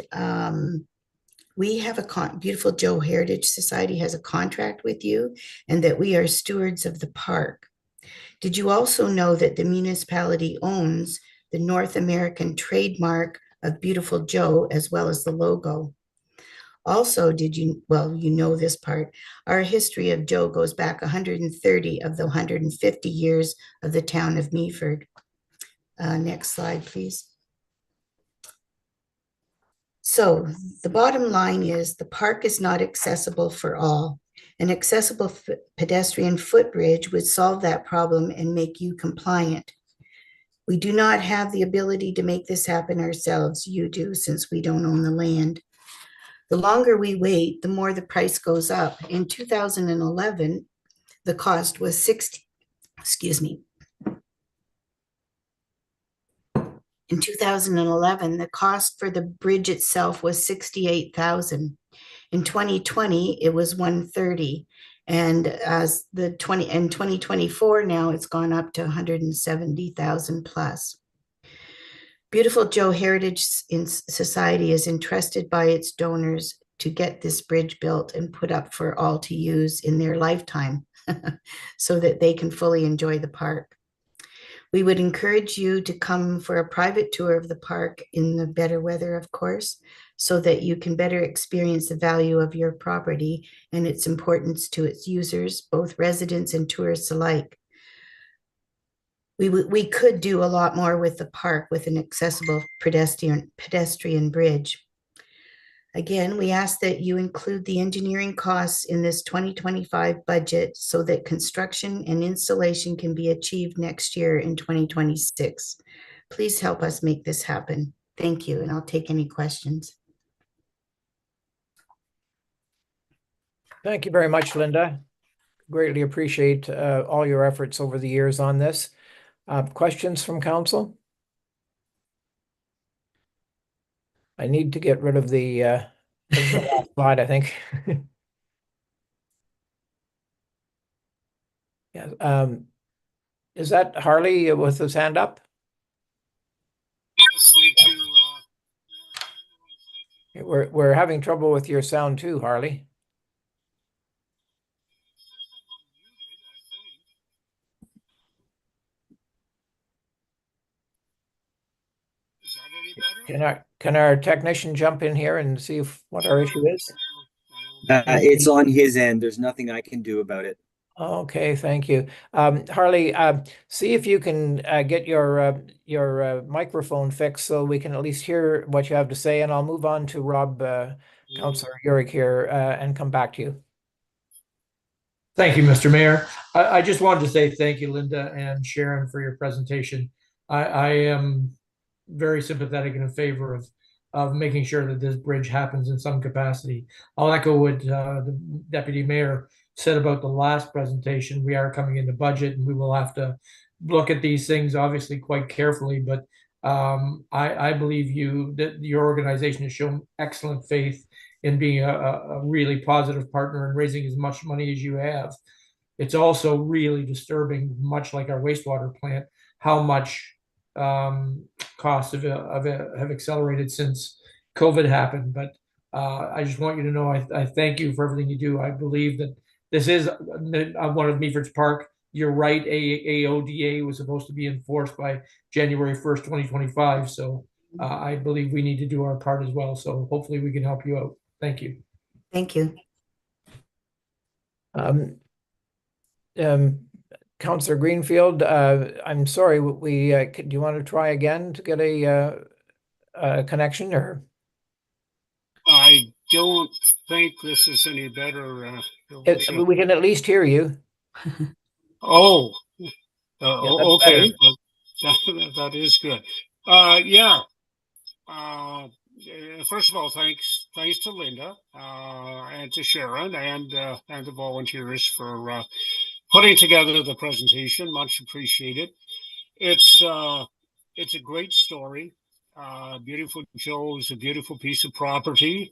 we have Beautiful Joe Heritage Society has a contract with you, and that we are stewards of the park? Did you also know that the municipality owns the North American trademark of Beautiful Joe as well as the logo? Also, you know this part, our history of Joe goes back 130 of the 150 years of the town of Meaford. Next slide, please. So the bottom line is the park is not accessible for all. An accessible pedestrian footbridge would solve that problem and make you compliant. We do not have the ability to make this happen ourselves. You do, since we don't own the land. The longer we wait, the more the price goes up. In 2011, the cost was In 2011, the cost for the bridge itself was $68,000. In 2020, it was $130,000, and as in 2024 now, it's gone up to $170,000 plus. Beautiful Joe Heritage Society is entrusted by its donors to get this bridge built and put up for all to use in their lifetime, so that they can fully enjoy the park. We would encourage you to come for a private tour of the park in the better weather, of course, so that you can better experience the value of your property and its importance to its users, both residents and tourists alike. We could do a lot more with the park with an accessible pedestrian bridge. Again, we ask that you include the engineering costs in this 2025 budget so that construction and installation can be achieved next year in 2026. Please help us make this happen. Thank you, and I'll take any questions. Thank you very much, Linda. Greatly appreciate all your efforts over the years on this. Questions from council? I need to get rid of the last slide, I think. Yeah. Is that Harley with his hand up? Yes, thank you. We're having trouble with your sound too, Harley. Is that any better? Can our technician jump in here and see what our issue is? It's on his end. There's nothing I can do about it. Okay, thank you. Harley, see if you can get your microphone fixed so we can at least hear what you have to say, and I'll move on to Rob, Councillor Urick here, and come back to you. Thank you, Mr. Mayor. I just wanted to say thank you, Linda and Sharon, for your presentation. I am very sympathetic and in favor of making sure that this bridge happens in some capacity. I'll echo what the Deputy Mayor said about the last presentation. We are coming into budget and we will have to look at these things obviously quite carefully, but I believe that your organization has shown excellent faith in being a really positive partner and raising as much money as you have. It's also really disturbing, much like our wastewater plant, how much costs have accelerated since COVID happened. But I just want you to know I thank you for everything you do. I believe that this is one of Meaford's Park. You're right, AODA was supposed to be enforced by January 1st, 2025. So I believe we need to do our part as well. So hopefully we can help you out. Thank you. Thank you. Councillor Greenfield, I'm sorry, do you want to try again to get a connection, or? I don't think this is any better. We can at least hear you. Oh, okay. That is good. Yeah. First of all, thanks to Linda and to Sharon and the volunteers for putting together the presentation. Much appreciated. It's a great story. Beautiful Joe is a beautiful piece of property,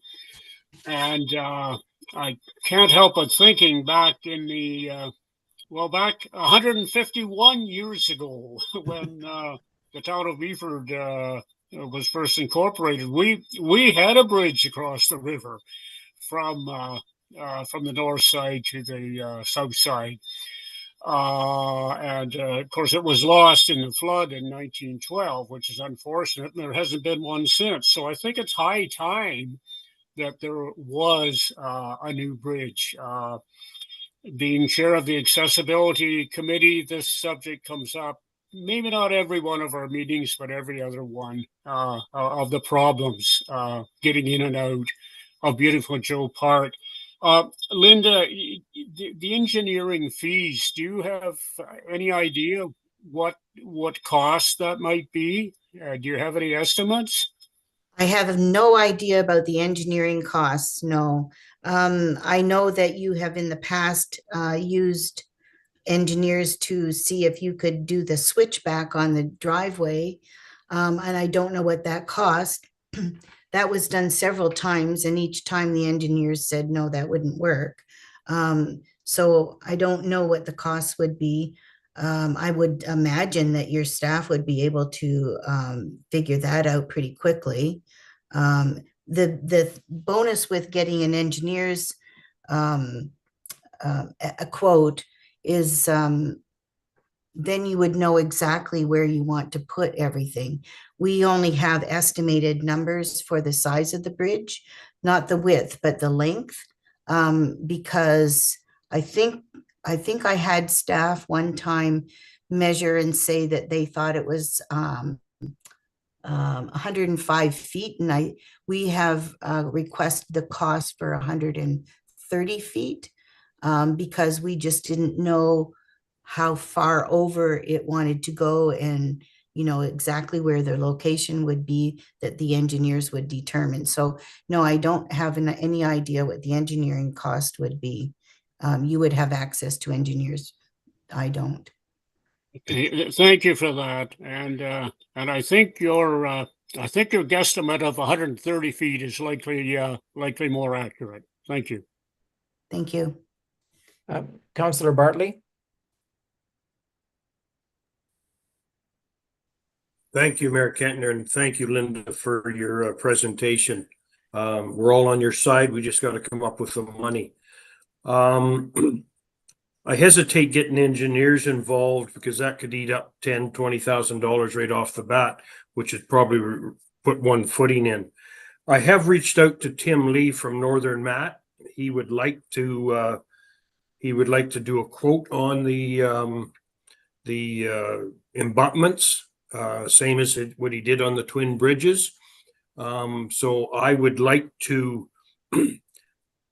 and I can't help but thinking back in the back 151 years ago when the town of Meaford was first incorporated. We had a bridge across the river from the north side to the south side. And of course, it was lost in the flood in 1912, which is unfortunate, and there hasn't been one since. So I think it's high time that there was a new bridge. Being chair of the accessibility committee, this subject comes up, maybe not every one of our meetings, but every other one of the problems getting in and out of beautiful Joe Park. Linda, the engineering fees, do you have any idea what cost that might be? Do you have any estimates? I have no idea about the engineering costs, no. I know that you have in the past used engineers to see if you could do the switchback on the driveway, and I don't know what that cost. That was done several times, and each time the engineers said, no, that wouldn't work. So I don't know what the cost would be. I would imagine that your staff would be able to figure that out pretty quickly. The bonus with getting an engineer's a quote is then you would know exactly where you want to put everything. We only have estimated numbers for the size of the bridge, not the width, but the length, because I think I had staff one time measure and say that they thought it was 105 feet, and we have requested the cost for 130 feet because we just didn't know how far over it wanted to go, and exactly where their location would be that the engineers would determine. So no, I don't have any idea what the engineering cost would be. You would have access to engineers. I don't. Thank you for that, and I think your guesstimate of 130 feet is likely more accurate. Thank you. Thank you. Councillor Bartley. Thank you, Mayor Kentner, and thank you, Linda, for your presentation. We're all on your side. We just got to come up with some money. I hesitate getting engineers involved because that could eat up $10,000, $20,000 right off the bat, which would probably put one footing in. I have reached out to Tim Lee from Northern Mat. He would like to he would like to do a quote on the embutments, same as what he did on the twin bridges. So I would like to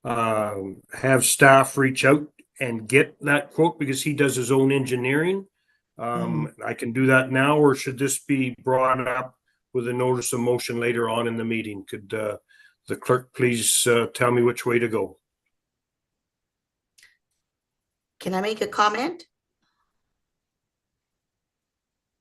have staff reach out and get that quote because he does his own engineering. I can do that now, or should this be brought up with a notice of motion later on in the meeting? Could the clerk please tell me which way to go? Can I make a comment?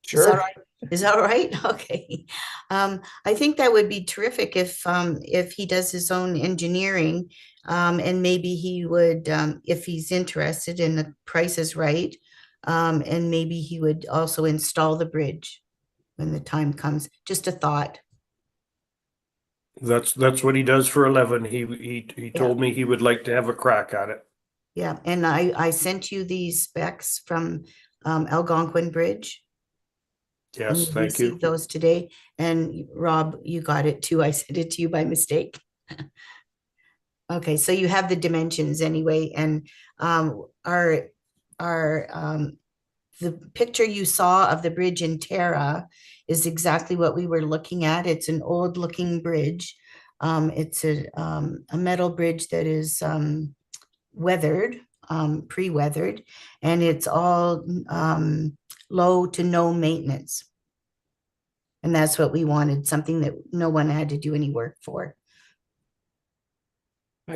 Sure. Is that right? Is that all right? Okay. I think that would be terrific if he does his own engineering, and maybe he would, if he's interested and the price is right, and maybe he would also install the bridge when the time comes. Just a thought. That's what he does for 11. He told me he would like to have a crack at it. Yeah, and I sent you these specs from Algonquin Bridge. And Yes, you thank you. received those today. And Rob, you got it too. I sent it to you by mistake. Okay, so you have the dimensions anyway, and our the picture you saw of the bridge in Tara is exactly what we were looking at. It's an old looking bridge. It's a metal bridge that is weathered, pre-weathered, and it's all low to no maintenance. And that's what we wanted, something that no one had to do any work for.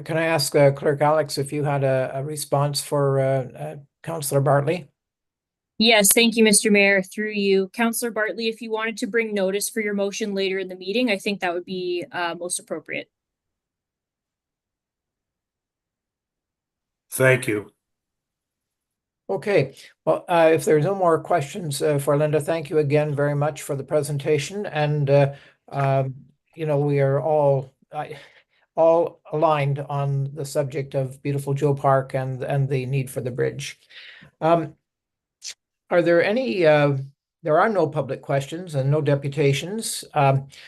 Can I ask Clerk Alex if you had a response for Councillor Bartley? Yes, thank you, Mr. Mayor. Through you, Councillor Bartley, if you wanted to bring notice for your motion later in the meeting, I think that would be most appropriate. Thank you. Okay, well, if there's no more questions for Linda, thank you again very much for the presentation. And, you know, we are all aligned on the subject of beautiful Joe Park and the need for the bridge. Are there any, there are no public questions and no deputations.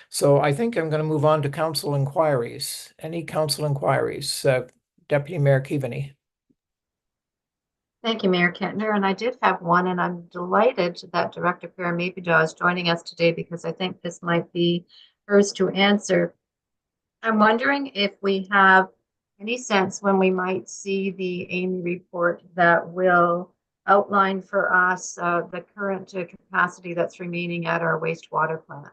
So I think I'm going to move on to council inquiries. Any council inquiries? Deputy Mayor Keaveney. Thank you, Mayor Kentner. And I did have one, and I'm delighted that Director Meaford is joining us today because I think this might be hers to answer. I'm wondering if we have any sense when we might see the Amy report that will outline for us the current capacity that's remaining at our wastewater plant.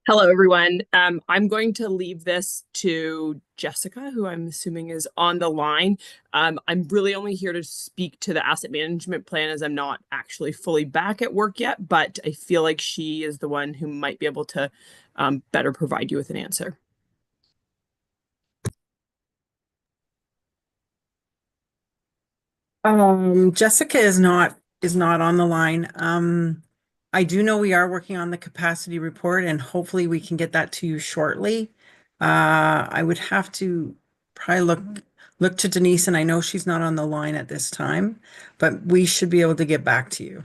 Hello, everyone. I'm going to leave this to Jessica, who I'm assuming is on the line. I'm really only here to speak to the asset management plan as I'm not actually fully back at work yet, but I feel like she is the one who might be able to better provide you with an answer. Jessica is not on the line. I do know we are working on the capacity report and hopefully we can get that to you shortly. I would have to probably look to Denise, and I know she's not on the line at this time, but we should be able to get back to you.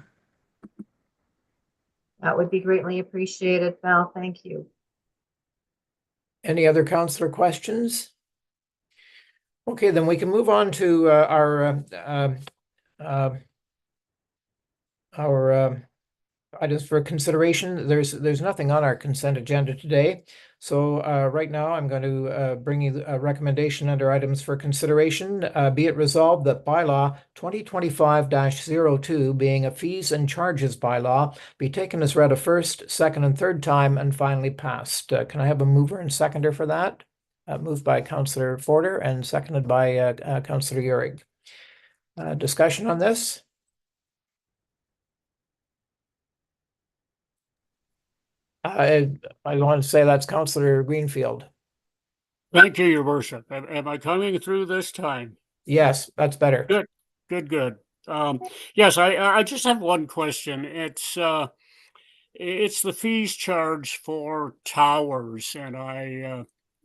That would be greatly appreciated, Val. Thank you. Any other councillor questions? Okay, then we can move on to our items for consideration. There's nothing on our consent agenda today. So right now I'm going to bring you a recommendation under items for consideration. Be it resolved that bylaw 2025-02, being a fees and charges bylaw, be taken as read a first, second, and third time and finally passed. Can I have a mover and seconder for that? Moved by Councillor Forder and seconded by Councillor Uhrig. Discussion on this? I want to say that's Councillor Greenfield. Thank you, Your Worship. Am I coming through this time? Yes, that's better. Good. Yes, I just have one question. It's the fees charged for towers, and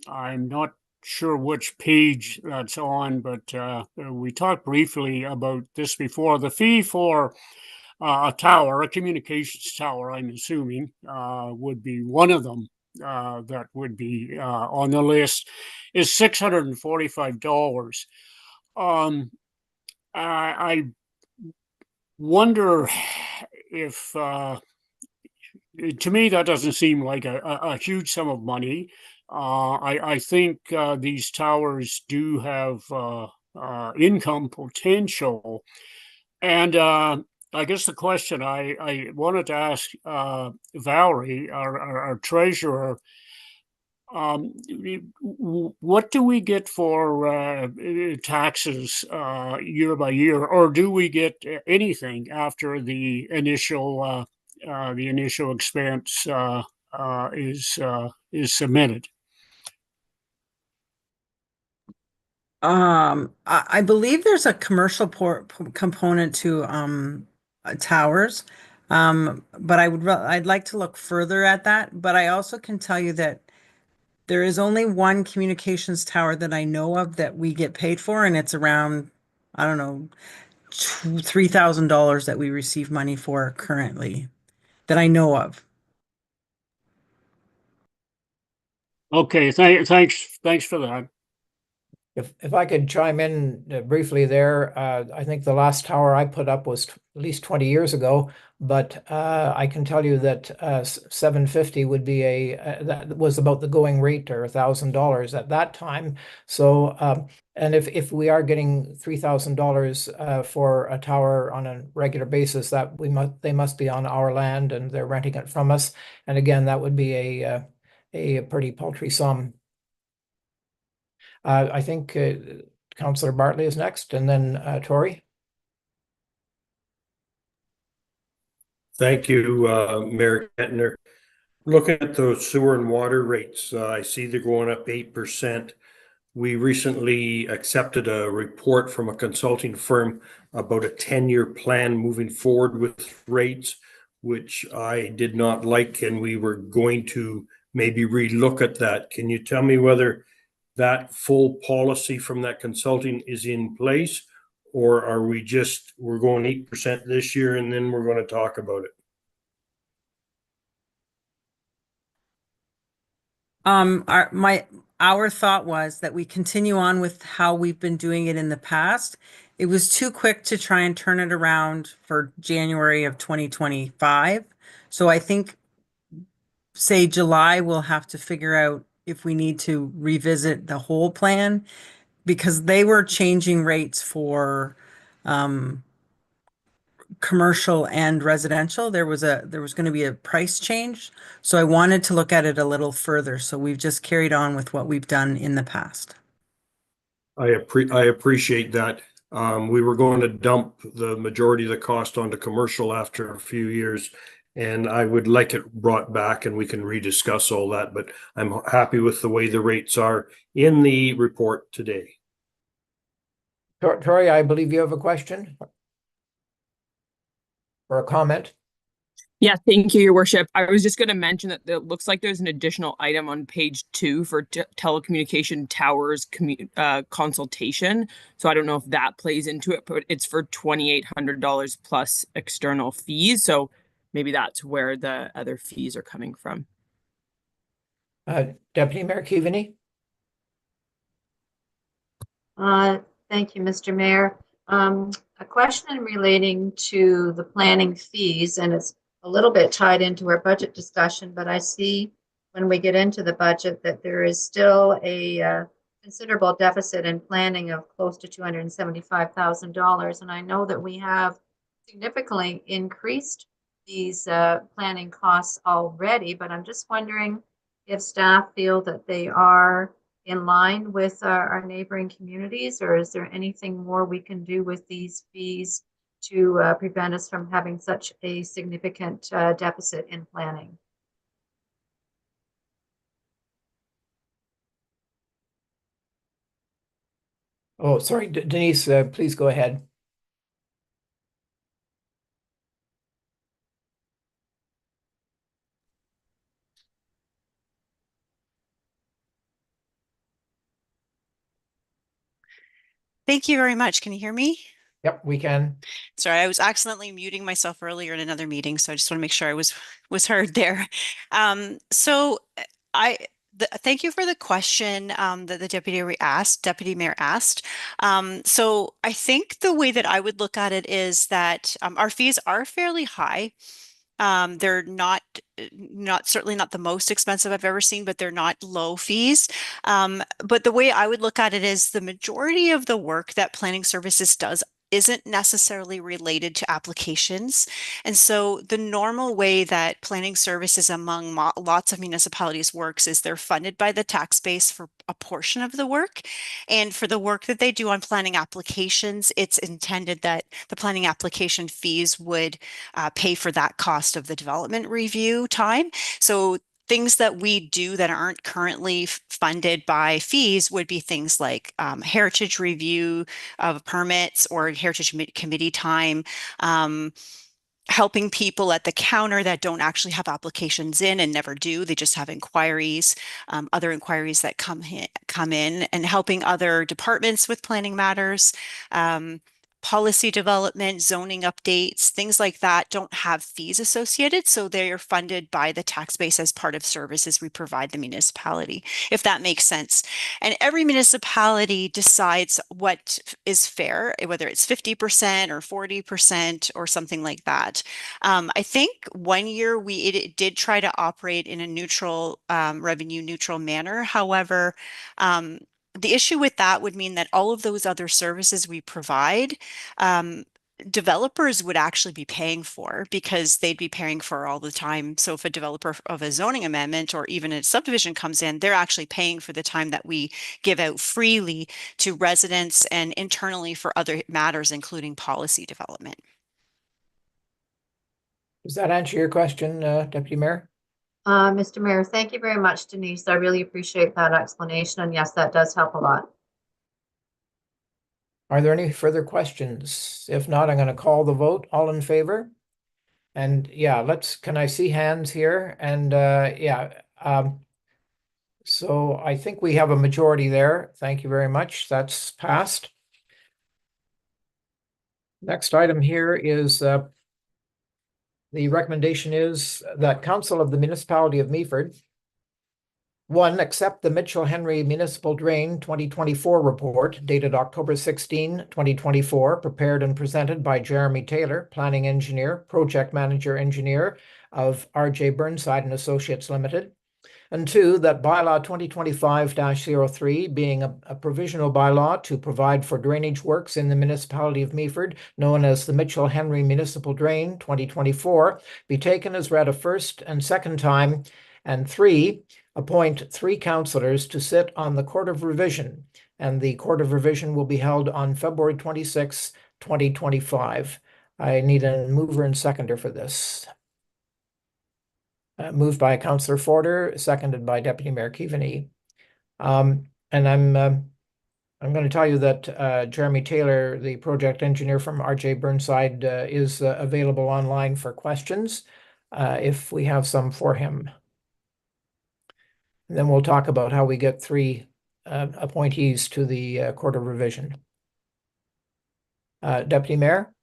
I'm not sure which page that's on, but we talked briefly about this before. The fee for a tower, a communications tower, I'm assuming, would be one of them. that would be on the list is $645. I wonder if to me that doesn't seem like a huge sum of money. I think these towers do have income potential, and I guess the question I wanted to ask Valerie, our treasurer, what do we get for taxes year by year, or do we get anything after the initial expense is submitted? I believe there's a commercial component to towers. But I'd like to look further at that. But I also can tell you that there is only one communications tower that I know of that we get paid for, and it's around, I don't know, $3,000 that we receive money for currently that I know of. Okay, thanks for that. If I could chime in briefly there, I think the last tower I put up was at least 20 years ago, but I can tell you that 750 would be that was about the going rate, or $1,000 at that time. So and if we are getting $3,000 for a tower on a regular basis, that they must be on our land and they're renting it from us. And again, that would be a pretty paltry sum. I think Councillor Bartley is next, and then Tori. Thank you, Mayor Kettner. Looking at those sewer and water rates, I see they're going up 8%. We recently accepted a report from a consulting firm about a 10-year plan moving forward with rates, which I did not like, and we were going to maybe relook at that. Can you tell me whether that full policy from that consulting is in place, or are we're going 8% this year and then we're going to talk about it? Our thought was that we continue on with how we've been doing it in the past. It was too quick to try and turn it around for January of 2025. So I think, say July, we'll have to figure out if we need to revisit the whole plan, because they were changing rates for commercial and residential. There was going to be a price change. So I wanted to look at it a little further. So we've just carried on with what we've done in the past. I appreciate that. We were going to dump the majority of the cost onto commercial after a few years, and I would like it brought back and we can rediscuss all that, but I'm happy with the way the rates are in the report today. Tori, I believe you have a question or a comment. Yeah, thank you, Your Worship. I was just going to mention that it looks like there's an additional item on page 2 for telecommunication towers consultation. So I don't know if that plays into it, but it's for $2,800 plus external fees. So maybe that's where the other fees are coming from. Deputy Mayor Keaveney. Thank you, Mr. Mayor. A question relating to the planning fees, and it's a little bit tied into our budget discussion, but I see when we get into the budget that there is still a considerable deficit in planning of close to $275,000. And I know that we have significantly increased these planning costs already, but I'm just wondering if staff feel that they are in line with our neighboring communities, or is there anything more we can do with these fees to prevent us from having such a significant deficit in planning? Oh, sorry, Denise, please go ahead. Thank you very much. Can you hear me? Yep, we can. Sorry, I was accidentally muting myself earlier in another meeting, so I just want to make sure I was heard there. So Thank you for the question that the deputy mayor asked. So I think the way that I would look at it is that our fees are fairly high. They're not certainly not the most expensive I've ever seen, but they're not low fees. But the way I would look at it is the majority of the work that planning services does isn't necessarily related to applications. And so the normal way that planning services among lots of municipalities works is they're funded by the tax base for a portion of the work. And for the work that they do on planning applications, it's intended that the planning application fees would pay for that cost of the development review time. So things that we do that aren't currently funded by fees would be things like heritage review of permits or heritage committee time, helping people at the counter that don't actually have applications in and never do. They just have inquiries, other inquiries that come in, and helping other departments with planning matters. Policy development, zoning updates, things like that don't have fees associated. So they are funded by the tax base as part of services we provide the municipality, if that makes sense. And every municipality decides what is fair, whether it's 50% or 40% or something like that. I think one year it did try to operate in a neutral, revenue neutral manner. However, the issue with that would mean that all of those other services we provide, developers would actually be paying for because they'd be paying for all the time. So if a developer of a zoning amendment or even a subdivision comes in, they're actually paying for the time that we give out freely to residents and internally for other matters, including policy development. Does that answer your question, Deputy Mayor? Mr. Mayor, thank you very much, Denise. I really appreciate that explanation. And yes, that does help a lot. Are there any further questions? If not, I'm going to call the vote. All in favor? And yeah, can I see hands here? And so I think we have a majority there. Thank you very much. That's passed. Next item here is the recommendation is that Council of the Municipality of Meaford, 1, accept the Mitchell-Henry Municipal Drain 2024 report dated October 16, 2024, prepared and presented by Jeremy Taylor, Planning Engineer, Project Manager Engineer of R.J. Burnside and Associates Limited. And 2, that bylaw 2025-03, being a provisional bylaw to provide for drainage works in the municipality of Meaford, known as the Mitchell-Henry Municipal Drain 2024, be taken as read a first and second time. And 3, appoint 3 councillors to sit on the Court of Revision. And the Court of Revision will be held on February 26, 2025. I need a mover and seconder for this. Moved by Councillor Forder, seconded by Deputy Mayor Keaveney. And I'm going to tell you that Jeremy Taylor, the project engineer from R.J. Burnside, is available online for questions if we have some for him. And then we'll talk about how we get 3 appointees to the Court of Revision. Deputy Mayor?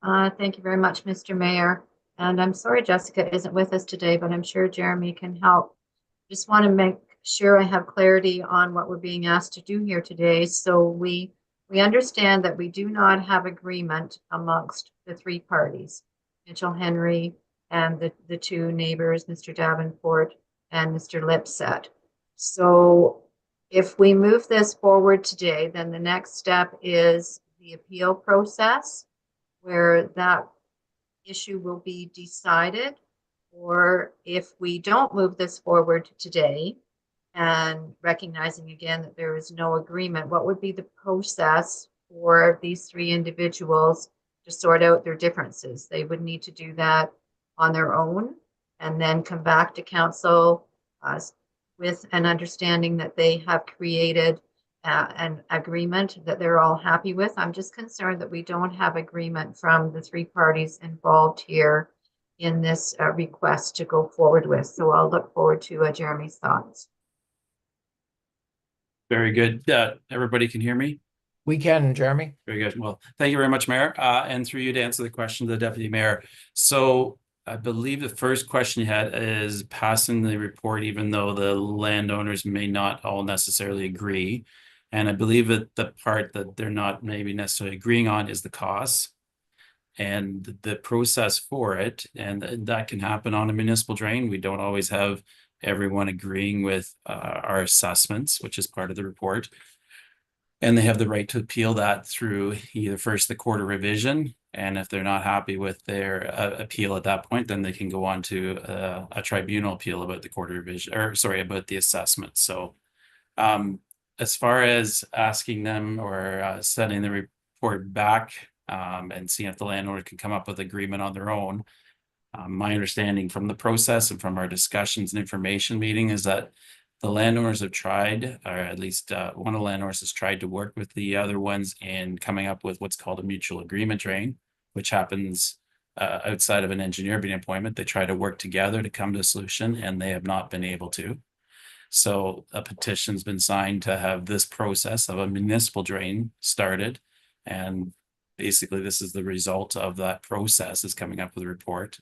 Thank you very much, Mr. Mayor. And I'm sorry Jessica isn't with us today, but I'm sure Jeremy can help. Just want to make sure I have clarity on what we're being asked to do here today. So we understand that we do not have agreement amongst the 3 parties, Mitchell-Henry and the 2 neighbors, Mr. Davenport and Mr. Lipset. So if we move this forward today, then the next step is the appeal process, where that issue will be decided. Or if we don't move this forward today, and recognizing again that there is no agreement, what would be the process for these 3 individuals to sort out their differences? They would need to do that on their own and then come back to council with an understanding that they have created an agreement that they're all happy with. I'm just concerned that we don't have agreement from the 3 parties involved here in this request to go forward with. So I'll look forward to Jeremy's thoughts. Very good. Everybody can hear me? We can, Jeremy. Very good. Well, thank you very much, Mayor. And through you to answer the question to the Deputy Mayor. So I believe the first question you had is passing the report, even though the landowners may not all necessarily agree. And I believe that the part that they're not maybe necessarily agreeing on is the costs and the process for it. And that can happen on a municipal drain. We don't always have everyone agreeing with our assessments, which is part of the report. And they have the right to appeal that through either first the court of revision, and if they're not happy with their appeal at that point, then they can go on to a tribunal appeal about the court of revision, or sorry, about the assessment. So as far as asking them or sending the report back and seeing if the landowner can come up with agreement on their own, my understanding from the process and from our discussions and information meeting is that the landowners have tried, or at least one of the landowners has tried to work with the other ones in coming up with what's called a mutual agreement drain, which happens outside of an engineer being appointment. They try to work together to come to a solution, and they have not been able to. So a petition's been signed to have this process of a municipal drain started. And basically this is the result of that process, is coming up with a report.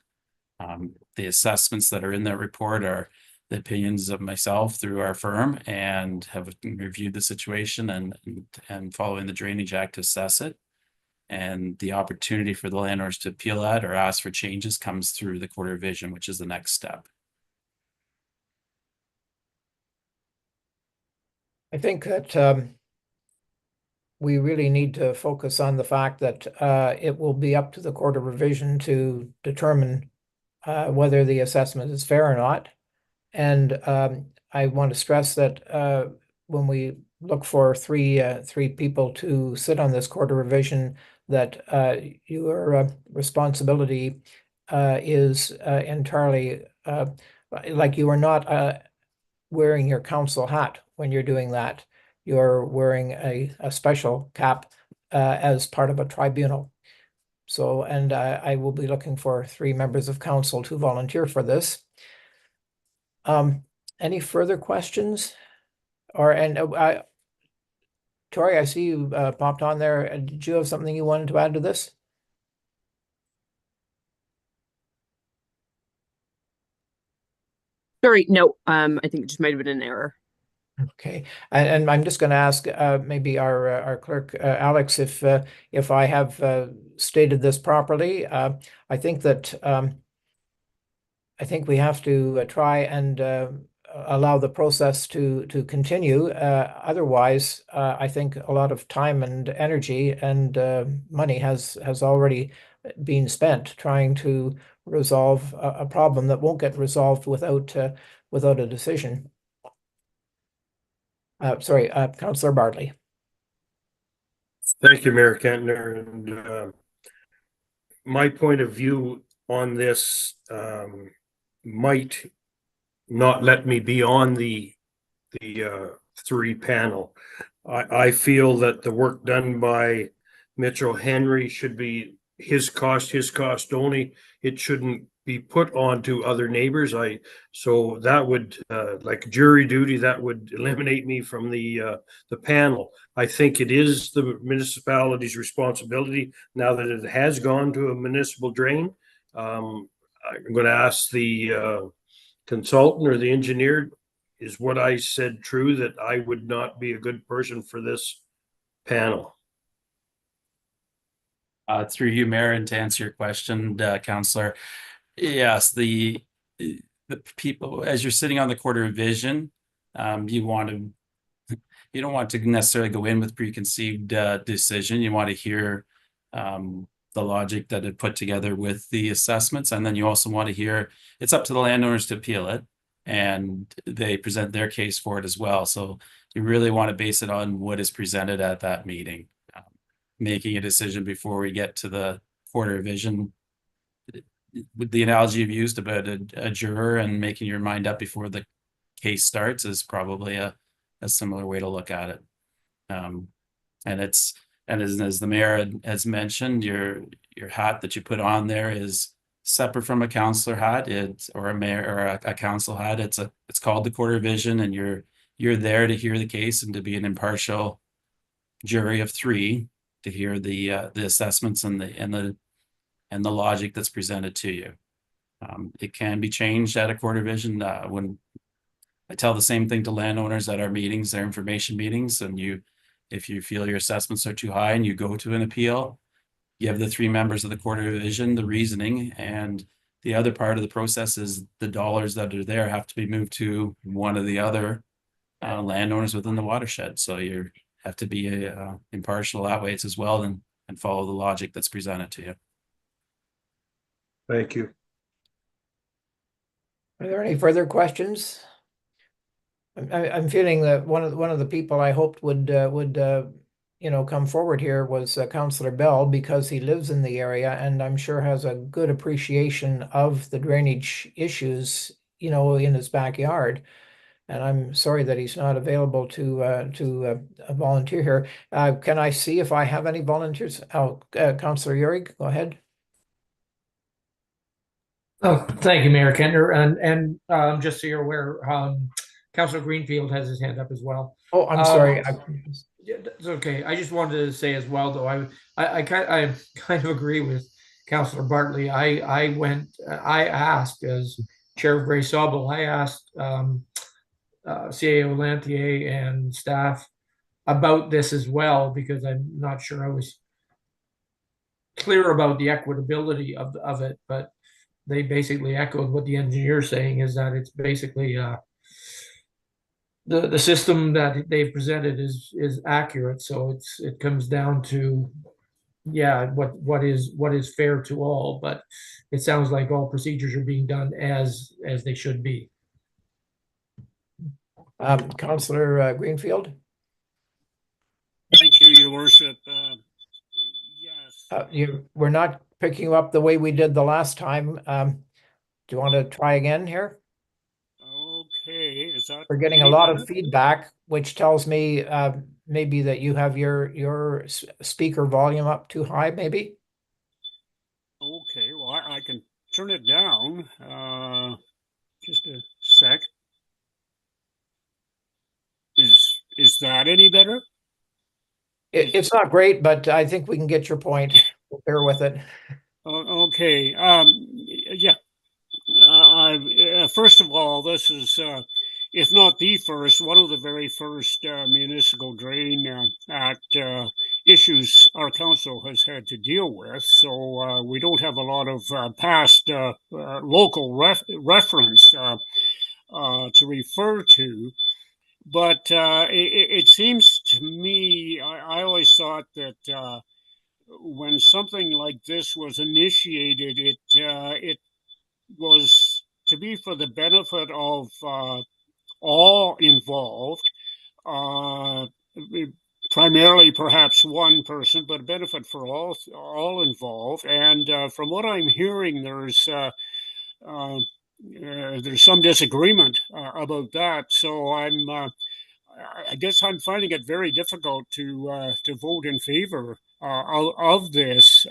The assessments that are in that report are the opinions of myself through our firm, and have reviewed the situation and following the Drainage Act to assess it. And the opportunity for the landowners to appeal that or ask for changes comes through the court of revision, which is the next step. I think that we really need to focus on the fact that it will be up to the court of revision to determine whether the assessment is fair or not. And I want to stress that when we look for three people to sit on this court of revision, that your responsibility is entirely like you are not wearing your council hat when you're doing that. You're wearing a special cap as part of a tribunal. So, and I will be looking for 3 members of council to volunteer for this. Any further questions? Tori, I see you popped on there. Did you have something you wanted to add to this? Sorry, no, I think it just might have been an error. Okay, and I'm just going to ask maybe our clerk Alex if I have stated this properly. I think that I think we have to try and allow the process to continue. Otherwise, I think a lot of time and energy and money has already been spent trying to resolve a problem that won't get resolved without a decision. Sorry, Councillor Bartley. Thank you, Mayor Kentner. And my point of view on this might not let me be on the 3 panel. I feel that the work done by Mitchell Henry should be his cost only. It shouldn't be put on to other neighbors. So that would like jury duty, that would eliminate me from the panel. I think it is the municipality's responsibility now that it has gone to a municipal drain. I'm going to ask the consultant or the engineer, is what I said true, that I would not be a good person for this panel? Through you, Mayor, and to answer your question, Councillor, yes, the people, as you're sitting on the court of revision, you don't want to necessarily go in with preconceived decision. You want to hear the logic that it put together with the assessments, and then you also want to hear it's up to the landowners to appeal it, and they present their case for it as well. So you really want to base it on what is presented at that meeting. Making a decision before we get to the court of revision, with the analogy you've used about a juror and making your mind up before the case starts, is probably a similar way to look at it. And as the mayor has mentioned, your hat that you put on there is separate from a councillor hat. Or a mayor or a council hat. It's called the court of revision, and you're there to hear the case and to be an impartial jury of 3 to hear the assessments and the logic that's presented to you. It can be changed at a court revision. When I tell the same thing to landowners at our meetings, their information meetings, and if you feel your assessments are too high and you go to an appeal, give the 3 members of the court of revision the reasoning, and the other part of the process is the dollars that are there have to be moved to one of the other landowners within the watershed. So you have to be impartial that way as well, and follow the logic that's presented to you. Thank you. Are there any further questions? I'm feeling that one of the people I hoped would come forward here was Councillor Bell, because he lives in the area and I'm sure has a good appreciation of the drainage issues, in his backyard. And I'm sorry that he's not available to volunteer here. Can I see if I have any volunteers? Oh, Councillor Urick, go ahead. Oh, thank you, Mayor Kentner. And just so you're aware, Councillor Greenfield has his hand up as well. Oh, I'm sorry. Yeah, that's okay. I just wanted to say as well, though, I kind of agree with Councillor Bartley. I asked as chair of Grey Sauble, I asked CAO Lantier and staff about this as well, because I'm not sure I was clear about the equitability of it, but they basically echoed what the engineer's saying, is that it's basically the system that they've presented is accurate. So it comes down to, yeah, what is fair to all, but it sounds like all procedures are being done as they should be. Councillor Greenfield? Thank you, Your Worship. Yes. We're not picking you up the way we did the last time. Do you want to try again here? Okay, is that? We're getting a lot of feedback, which tells me maybe that you have your speaker volume up too high, maybe? Okay, well, I can turn it down. Just a sec. Is that any better? It's not great, but I think we can get your point. We'll bear with it. Okay. Yeah. First of all, this is, if not the first, one of the very first Municipal Drain Act issues our council has had to deal with. So we don't have a lot of past local reference to refer to. But it seems to me, I always thought that when something like this was initiated, it was to be for the benefit of all involved, primarily perhaps one person, but benefit for all involved. And from what I'm hearing, there's some disagreement about that. So I guess I'm finding it very difficult to vote in favor of this.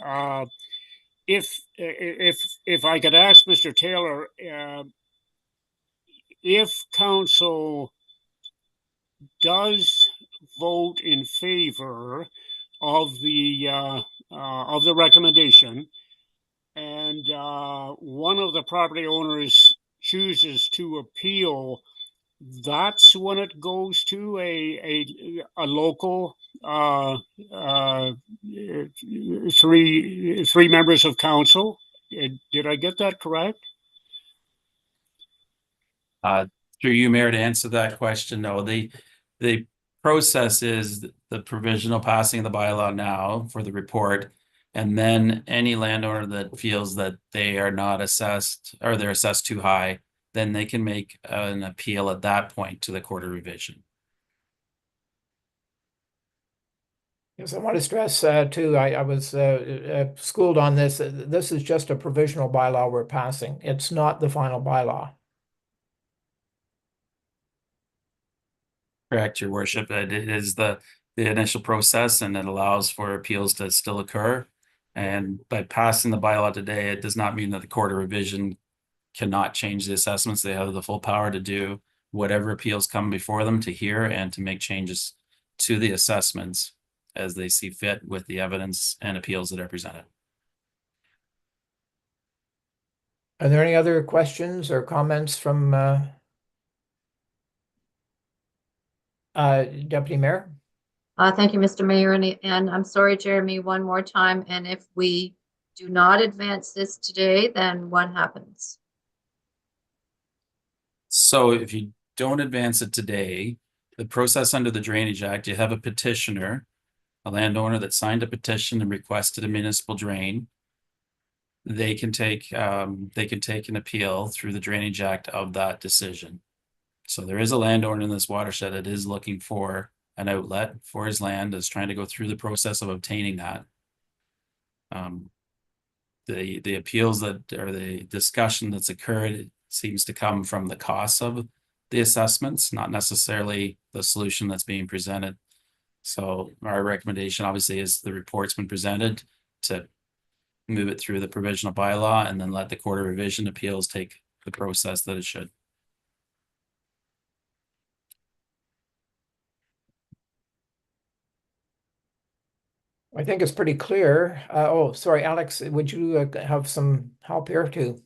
If I could ask Mr. Taylor, if council does vote in favor of the recommendation, and one of the property owners chooses to appeal, that's when it goes to a local three members of council. Did I get that correct? Through you, Mayor, to answer that question, no. The process is the provisional passing of the bylaw now for the report, and then any landowner that feels that they are not assessed or they're assessed too high, then they can make an appeal at that point to the Court of Revision. Yes, I want to stress too, I was schooled on this. This is just a provisional bylaw we're passing. It's not the final bylaw. Correct, Your Worship. It is the initial process, and it allows for appeals to still occur. And by passing the bylaw today, it does not mean that the Court of Revision cannot change the assessments. They have the full power to do whatever appeals come before them to hear and to make changes to the assessments as they see fit with the evidence and appeals that are presented. Are there any other questions or comments from Deputy Mayor? Thank you, Mr. Mayor, and I'm sorry, Jeremy, one more time. And if we do not advance this today, then what happens? So if you don't advance it today, the process under the Drainage Act, you have a petitioner, a landowner that signed a petition and requested a municipal drain. They can take an appeal through the Drainage Act of that decision. So there is a landowner in this watershed that is looking for an outlet for his land, is trying to go through the process of obtaining that. The appeals that, or the discussion that's occurred seems to come from the costs of the assessments, not necessarily the solution that's being presented. So our recommendation obviously is the report's been presented to move it through the provisional bylaw and then let the Court of Revision appeals take the process that it should. I think it's pretty clear. Oh, sorry, Alex, would you have some help here too?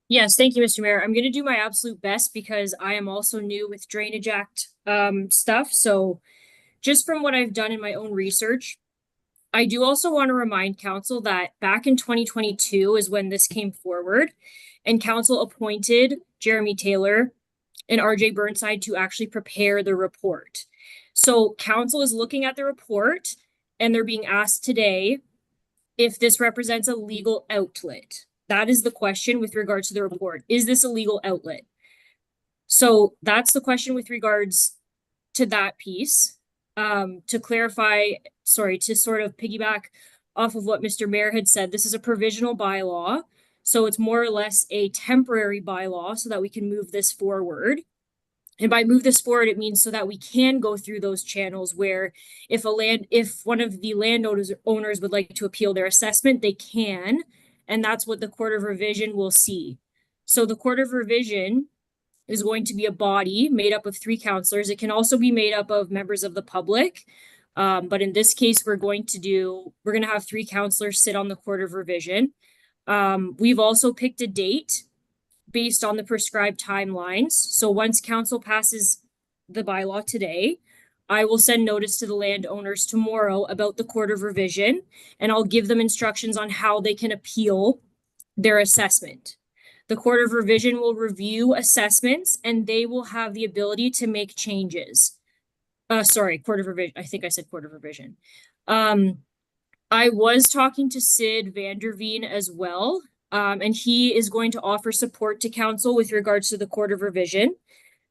Yes, thank you, Mr. Mayor. I'm going to do my absolute best because I am also new with Drainage Act stuff. So just from what I've done in my own research, I do also want to remind council that back in 2022 is when this came forward, and council appointed Jeremy Taylor and RJ Burnside to actually prepare the report. So council is looking at the report and they're being asked today if this represents a legal outlet. That is the question with regards to the report. Is this a legal outlet? So that's the question with regards to that piece. To clarify, to sort of piggyback off of what Mr. Mayor had said, this is a provisional bylaw. So it's more or less a temporary bylaw so that we can move this forward. And by move this forward, it means so that we can go through those channels where if one of the landowners would like to appeal their assessment, they can. And that's what the Court of Revision will see. So the Court of Revision is going to be a body made up of 3 counselors. It can also be made up of members of the public. But in this case, we're going to have 3 counselors sit on the Court of Revision. We've also picked a date based on the prescribed timelines. So once council passes the bylaw today, I will send notice to the landowners tomorrow about the Court of Revision, and I'll give them instructions on how they can appeal their assessment. The Court of Revision will review assessments and they will have the ability to make changes. Court of Revision. I think I said Court of Revision. I was talking to Sid Vanderveen as well. And he is going to offer support to council with regards to the Court of Revision.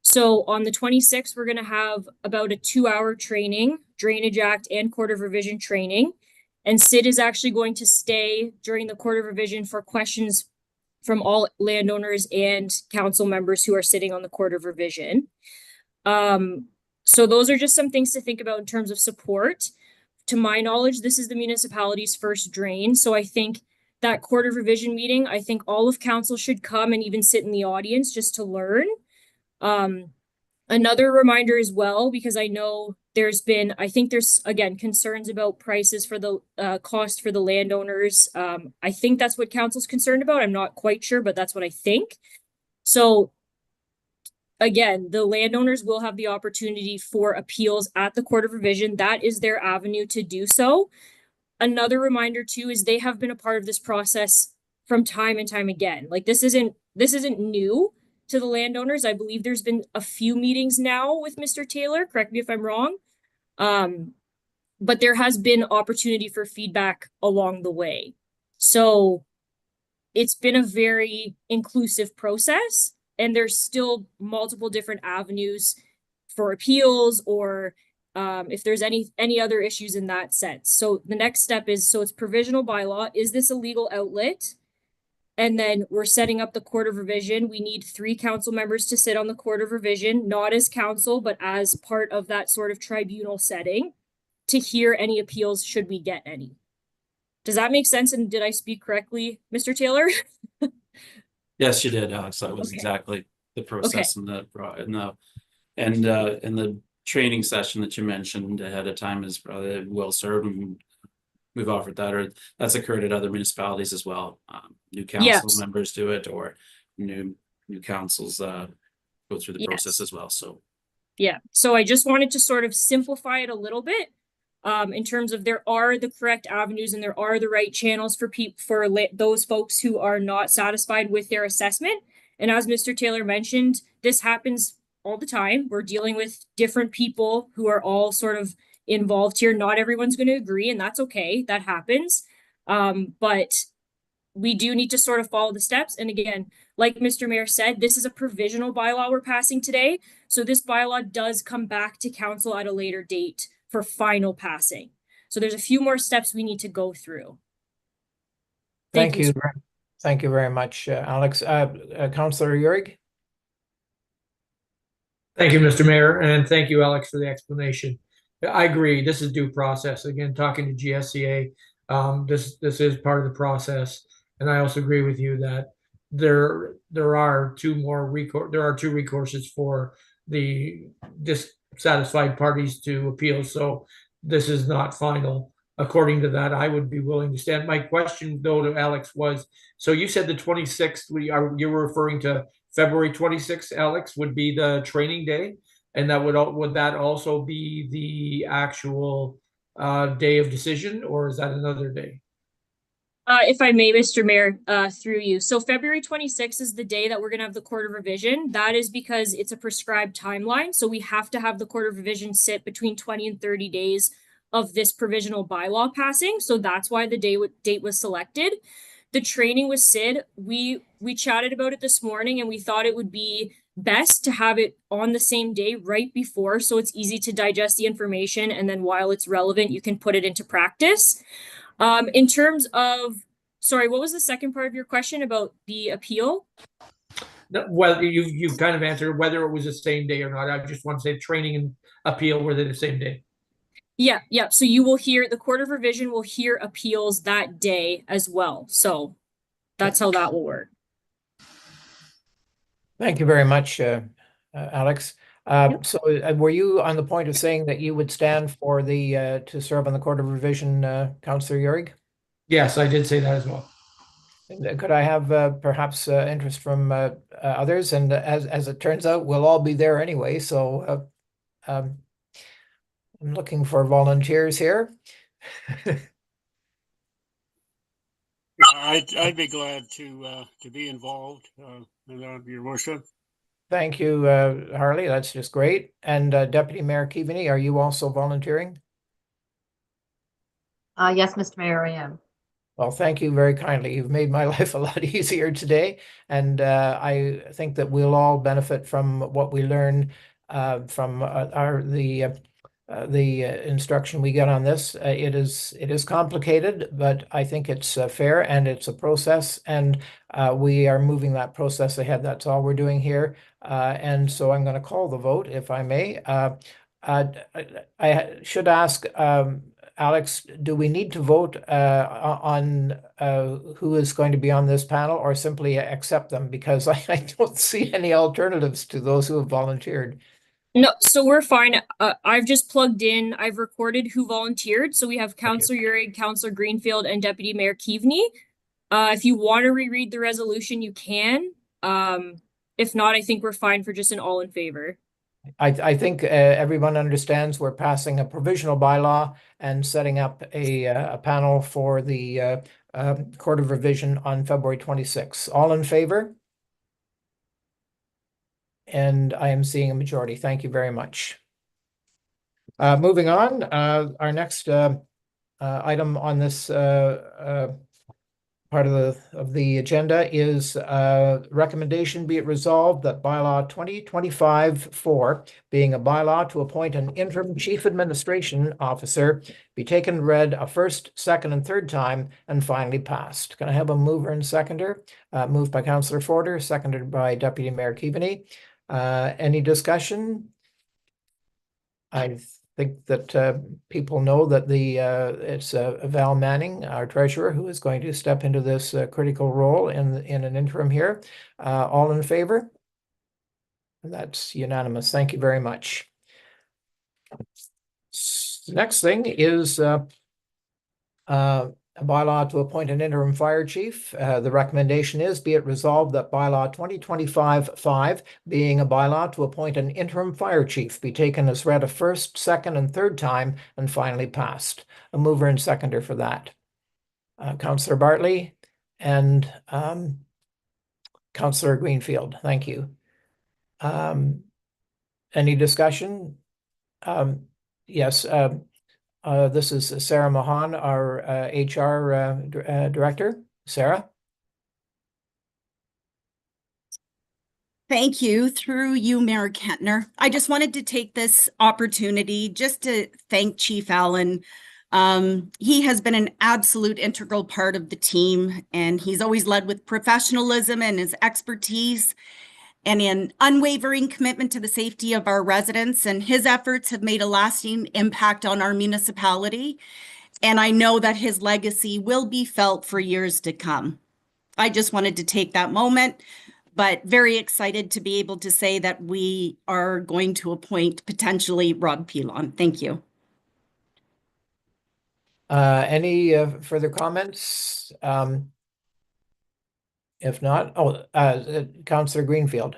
So on the 26th, we're going to have about a 2-hour training, Drainage Act and Court of Revision training. And Sid is actually going to stay during the Court of Revision for questions from all landowners and council members who are sitting on the Court of Revision. So those are just some things to think about in terms of support. To my knowledge, this is the municipality's first drain. So I think that Court of Revision meeting, I think all of council should come and even sit in the audience just to learn. Another reminder as well, because I know there's again concerns about prices for the cost for the landowners. I think that's what council's concerned about. I'm not quite sure, but that's what I think. So again, the landowners will have the opportunity for appeals at the Court of Revision. That is their avenue to do so. Another reminder too is they have been a part of this process from time and time again. Like this isn't new to the landowners. I believe there's been a few meetings now with Mr. Taylor. Correct me if I'm wrong. But there has been opportunity for feedback along the way. So it's been a very inclusive process, and there's still multiple different avenues for appeals or if there's any other issues in that sense. So the next step is, so it's provisional bylaw. Is this a legal outlet? And then we're setting up the Court of Revision. We need 3 council members to sit on the Court of Revision, not as council, but as part of that sort of tribunal setting to hear any appeals should we get any. Does that make sense? And did I speak correctly, Mr. Taylor? Yes, you did, Alex. That was exactly the process in the training session that you mentioned ahead of time is probably well served. And we've offered that, or that's occurred at other municipalities as well. New council Yes. members do it, or new councils go through the process Yes. as well. So Yeah, so I just wanted to sort of simplify it a little bit, in terms of there are the correct avenues and there are the right channels for those folks who are not satisfied with their assessment. And as Mr. Taylor mentioned, this happens all the time. We're dealing with different people who are all sort of involved here. Not everyone's going to agree, and that's okay. That happens. But we do need to sort of follow the steps. And again, like Mr. Mayor said, this is a provisional bylaw we're passing today. So this bylaw does come back to council at a later date for final passing. So there's a few more steps we need to go through. Thank you. Thank you very much, Alex. Councillor Urick? Thank you, Mr. Mayor, and thank you, Alex, for the explanation. I agree. This is due process. Again, talking to GSCA, this is part of the process, and I also agree with you that there are two recourses for the dissatisfied parties to appeal. So this is not final. According to that, I would be willing to stand. My question, though, to Alex was: so you said the 26th. You were referring to February 26th, Alex, would be the training day, and that would that also be the actual day of decision, or is that another day? If I may, Mr. Mayor, through you. So February 26th is the day that we're going to have the Court of Revision. That is because it's a prescribed timeline. So we have to have the Court of Revision sit between 20 and 30 days of this provisional bylaw passing. So that's why the date was selected. The training with Sid, we chatted about it this morning, and we thought it would be best to have it on the same day right before, so it's easy to digest the information, and then while it's relevant, you can put it into practice. In terms of, sorry, what was the second part of your question about the appeal? No, well, you've kind of answered whether it was the same day or not. I just want to say training and appeal, were they the same day? Yeah. So you will hear, the Court of Revision will hear appeals that day as well. So that's how that will work. Thank you very much, Alex. So were you on the point of saying that you would stand for to serve on the Court of Revision, Councillor Urick? Yes, I did say that as well. Could I have perhaps interest from others? And as it turns out, we'll all be there anyway. So I'm looking for volunteers here. I'd be glad to be involved, Your Worship. Thank you, Harley. That's just great. And Deputy Mayor Keaveney, are you also volunteering? Yes, Mr. Mayor, I am. Well, thank you very kindly. You've made my life a lot easier today, and I think that we'll all benefit from what we learn from the instruction we get on this. It is complicated, but I think it's fair, and it's a process, and we are moving that process ahead. That's all we're doing here, and so I'm going to call the vote, if I may. I should ask. Alex, do we need to vote on who is going to be on this panel, or simply accept them? Because I don't see any alternatives to those who have volunteered. No, so we're fine. I've just plugged in, I've recorded who volunteered. So we have Councillor Urick, Councillor Greenfield, and Deputy Mayor Keaveney. If you want to reread the resolution, you can. If not, I think we're fine for just an all in favor. I think everyone understands we're passing a provisional bylaw and setting up a panel for the Court of Revision on February 26th. All in favor? And I am seeing a majority. Thank you very much. Moving on, our next item on this part of the agenda is recommendation be it resolved that bylaw 2025-4, being a bylaw to appoint an interim chief administration officer, be taken read a first, second, and third time and finally passed. Can I have a mover and seconder? Moved by Councillor Forder, seconded by Deputy Mayor Keaveney. Any discussion? I think that people know that it's Val Manning, our treasurer, who is going to step into this critical role in an interim here. All in favor? That's unanimous. Thank you very much. The next thing is A bylaw to appoint an interim fire chief. The recommendation is, be it resolved that bylaw 2025-5, being a bylaw to appoint an interim fire chief, be taken as read a first, second, and third time and finally passed. A mover and seconder for that. Councillor Bartley and Councillor Greenfield. Thank you. Any discussion? Yes. This is Sarah Mahan, our HR director. Sarah? Thank you. Through you, Mayor Kentner. I just wanted to take this opportunity just to thank Chief Allen. He has been an absolute integral part of the team, and he's always led with professionalism and his expertise and an unwavering commitment to the safety of our residents. And his efforts have made a lasting impact on our municipality. And I know that his legacy will be felt for years to come. I just wanted to take that moment, but very excited to be able to say that we are going to appoint potentially Rob Pilon. Thank you. Any further comments? If not, Councillor Greenfield.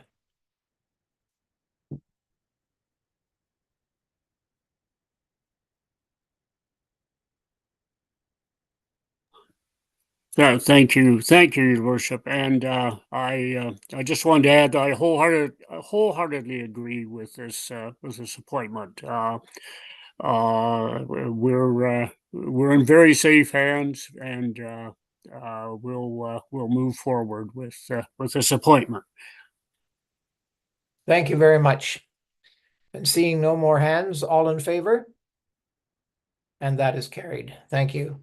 Yeah, thank you, Your Worship. And I just wanted to add that I wholeheartedly agree with this appointment. We're in very safe hands, and we'll move forward with this appointment. Thank you very much. And seeing no more hands, all in favor? And that is carried. Thank you.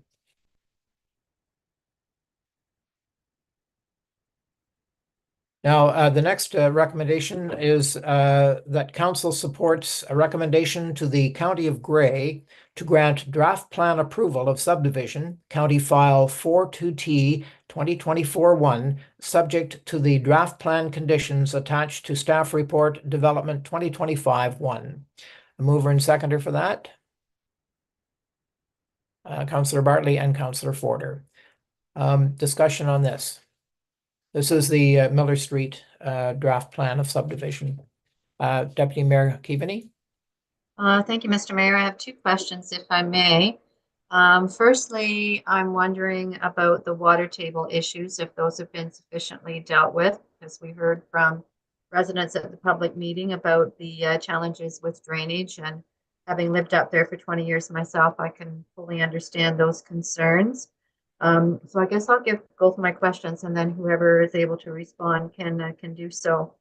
Now, the next recommendation is that council supports a recommendation to the County of Grey to grant draft plan approval of subdivision, County File 42T 2024-1, subject to the draft plan conditions attached to Staff Report Development 2025-1. A mover and seconder for that? Councillor Bartley and Councillor Forder. Discussion on this. This is the Miller Street draft plan of subdivision. Deputy Mayor Keaveney. Thank you, Mr. Mayor. I have two questions, if I may. Firstly, I'm wondering about the water table issues, if those have been sufficiently dealt with, because we heard from residents at the public meeting about the challenges with drainage, and having lived up there for 20 years myself, I can fully understand those concerns. So I guess I'll give both my questions, and then whoever is able to respond can do so.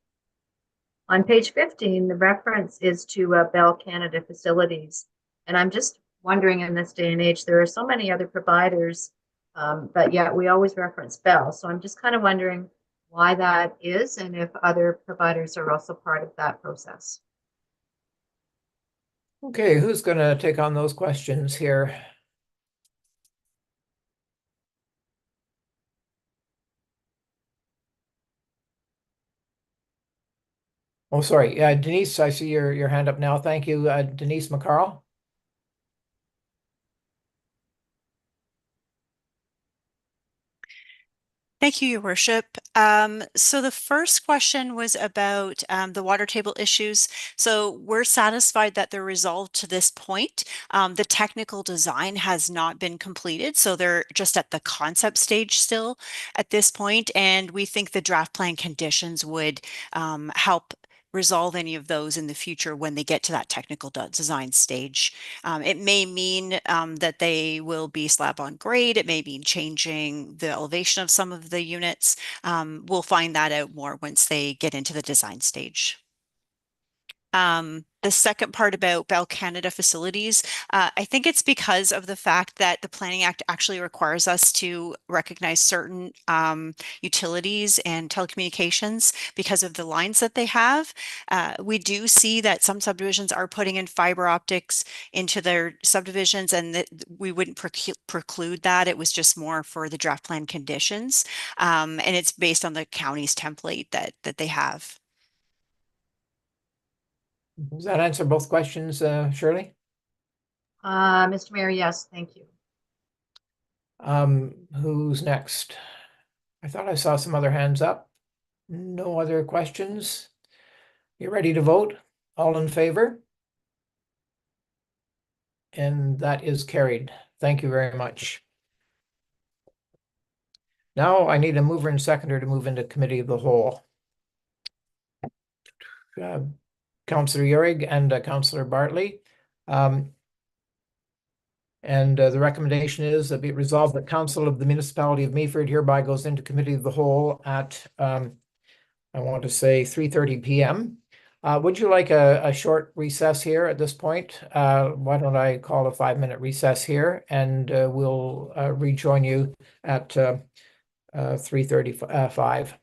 On page 15, the reference is to Bell Canada facilities. And I'm just wondering, in this day and age, there are so many other providers, but yet we always reference Bell. So I'm just kind of wondering why that is, and if other providers are also part of that process. Okay, who's going to take on those questions here? Oh, sorry. Denise, I see your hand up now. Thank you. Denise McCarl. Thank you, Your Worship. So the first question was about the water table issues. So we're satisfied that they're resolved to this point. The technical design has not been completed, so they're just at the concept stage still at this point, and we think the draft plan conditions would help resolve any of those in the future when they get to that technical design stage. It may mean that they will be slab on grade. It may mean changing the elevation of some of the units. We'll find that out more once they get into the design stage. The second part about Bell Canada facilities, I think it's because of the fact that the Planning Act actually requires us to recognize certain utilities and telecommunications because of the lines that they have. We do see that some subdivisions are putting in fiber optics into their subdivisions, and that we wouldn't preclude that. It was just more for the draft plan conditions, and it's based on the county's template that they have. Does that answer both questions, Shirley? Mr. Mayor, yes, thank you. Who's next? I thought I saw some other hands up. No other questions? You ready to vote? All in favor? And that is carried. Thank you very much. Now I need a mover and seconder to move into committee of the whole. Councillor Yurig and Councillor Bartley. The recommendation is that be it resolved that Council of the Municipality of Meaford hereby goes into committee of the whole at, I want to say 3:30 p.m. Would you like a short recess here at this point? Why don't I call a 5-minute recess here and we'll rejoin you at 3:35.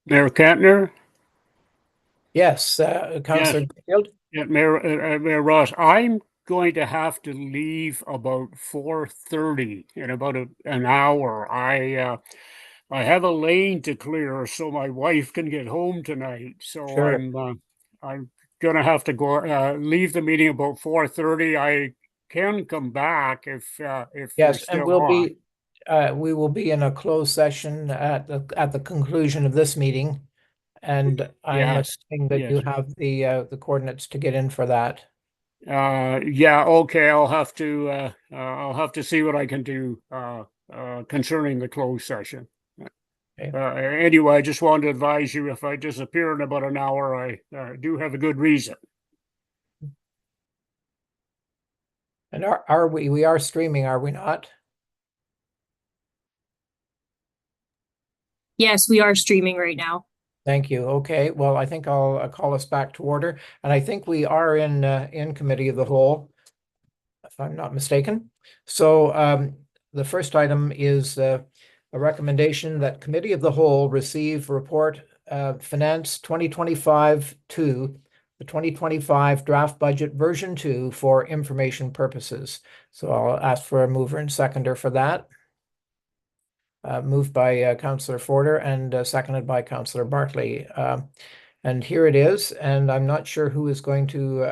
Mayor Kantner? Yes, Councillor Field. Yeah, Mayor Ross, I'm going to have to leave about 4:30 in about an hour. I have a lane to clear so my wife can get home tonight. So Sure. I'm gonna have to go leave the meeting about 4:30. I can come back if you're Yes, and still on. we will be in a closed session at the conclusion of this meeting. And I'm Yes, assuming that you yes. have the coordinates to get in for that. Yeah, okay. I'll have to see what I can do concerning the closed session. Okay. Anyway, I just wanted to advise you if I disappear in about an hour, I do have a good reason. And are we are streaming, are we not? Yes, we are streaming right now. Thank you. Okay, well, I think I'll call us back to order, and I think we are in committee of the whole, if I'm not mistaken. So the first item is a recommendation that committee of the whole receive report finance 2025 to the 2025 draft budget version 2 for information purposes. So I'll ask for a mover and seconder for that. Moved by Councillor Forder and seconded by Councillor Bartley. And here it is, and I'm not sure who is going to,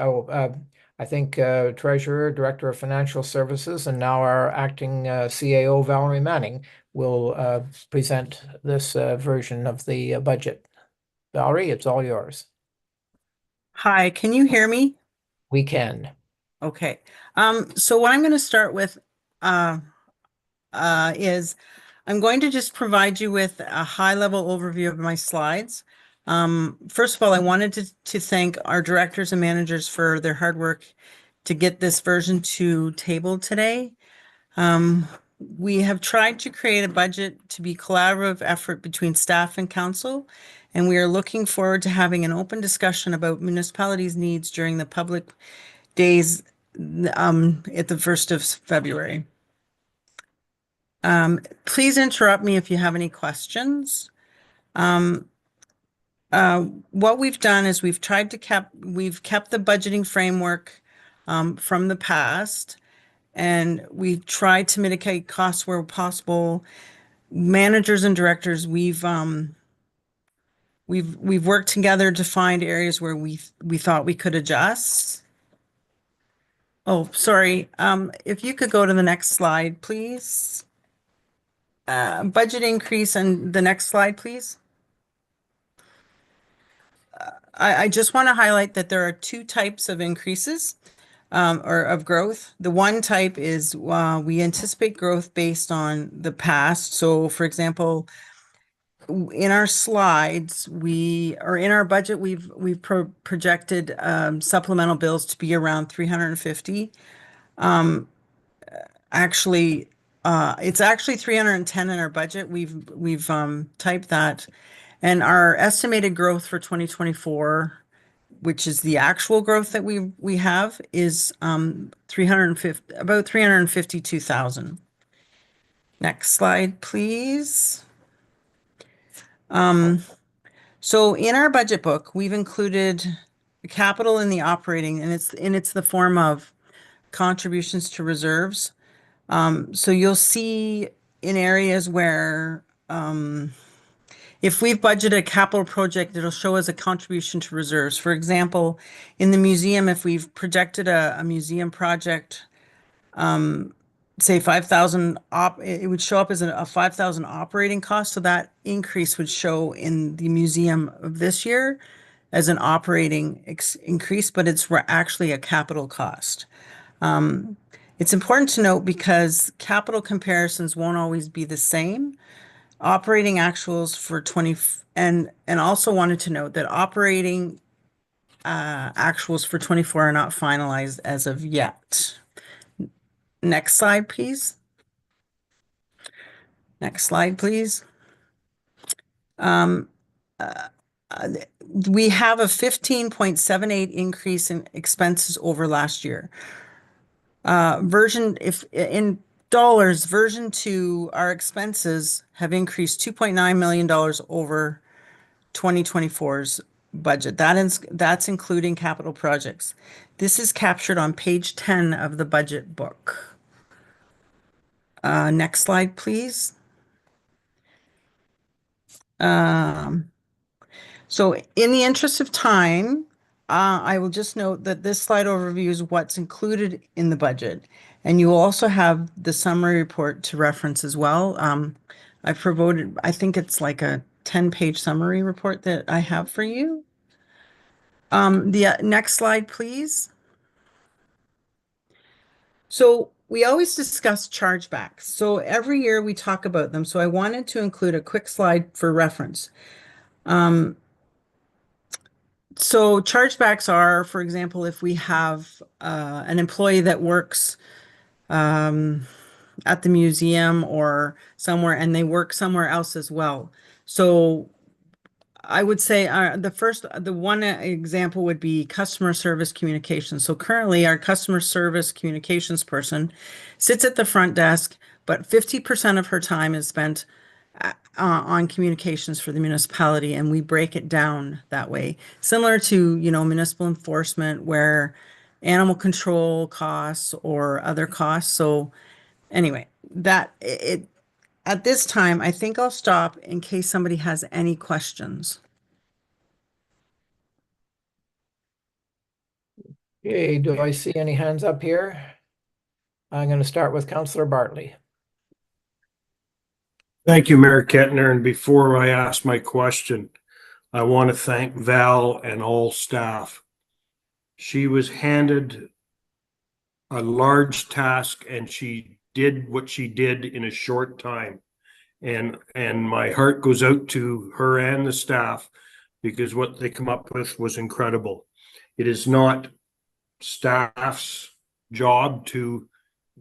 I think Treasurer, Director of Financial Services, and now our acting CAO, Valerie Manning, will present this version of the budget. Valerie, it's all yours. Hi, can you hear me? We can. Okay. So what I'm going to start with is I'm going to just provide you with a high-level overview of my slides. First of all, I wanted to thank our directors and managers for their hard work to get this version 2 tabled today. We have tried to create a budget to be collaborative effort between staff and council, and we are looking forward to having an open discussion about municipalities' needs during the public days at the 1st of February. Please interrupt me if you have any questions. What we've done is we've kept the budgeting framework from the past, and we've tried to mitigate costs where possible. Managers and directors, we've worked together to find areas where we thought we could adjust. Oh, sorry. If you could go to the next slide, please. Budget increase, and the next slide, please. I just want to highlight that there are 2 types of increases or of growth. The one type is we anticipate growth based on the past. So, for example, in our slides, in our budget, we've projected supplemental bills to be around 350. Actually, it's actually 310 in our budget. We've typed that, and our estimated growth for 2024, which is the actual growth that we have, is about 352,000. Next slide, please. So in our budget book, we've included capital in the operating, and it's the form of contributions to reserves. So you'll see in areas where if we've budgeted a capital project, it'll show as a contribution to reserves. For example, in the museum, if we've projected a museum project, say 5,000 it would show up as a 5,000 operating cost. So that increase would show in the museum of this year as an operating increase, but it's actually a capital cost. It's important to note because capital comparisons won't always be the same. Operating actuals for and also wanted to note that operating actuals for 24 are not finalized as of yet. Next slide, please. Next slide, please. We have a 15.78 increase in expenses over last year. In dollars, version 2, our expenses have increased $2.9 million over 2024's budget. That's including capital projects. This is captured on page 10 of the budget book. Next slide, please. So in the interest of time, I will just note that this slide overviews what's included in the budget. And you will also have the summary report to reference as well. I promoted, I think it's like a 10-page summary report that I have for you. The next slide, please. So we always discuss chargebacks. So every year we talk about them. So I wanted to include a quick slide for reference. So chargebacks are, for example, if we have an employee that works at the museum or somewhere and they work somewhere else as well. So I would say the one example would be customer service communications. So currently our customer service communications person sits at the front desk, but 50% of her time is spent on communications for the municipality, and we break it down that way. Similar to, municipal enforcement where animal control costs or other costs. So anyway, at this time, I think I'll stop in case somebody has any questions. Okay, do I see any hands up here? I'm going to start with Councillor Bartley. Thank you, Mayor Kettner. And before I ask my question, I want to thank Val and all staff. She was handed a large task and she did what she did in a short time. And my heart goes out to her and the staff because what they come up with was incredible. It is not staff's job to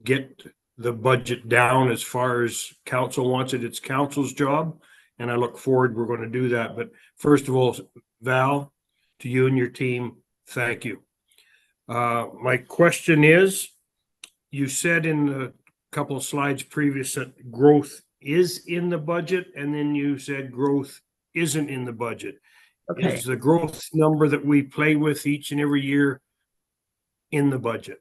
get the budget down as far as council wants it. It's council's job. And I look forward, we're going to do that. But first of all, Val, to you and your team, thank you. My question is, you said in a couple of slides previous that growth is in the budget, and then you said growth isn't in the budget. Okay. Is the growth number that we play with each and every year in the budget?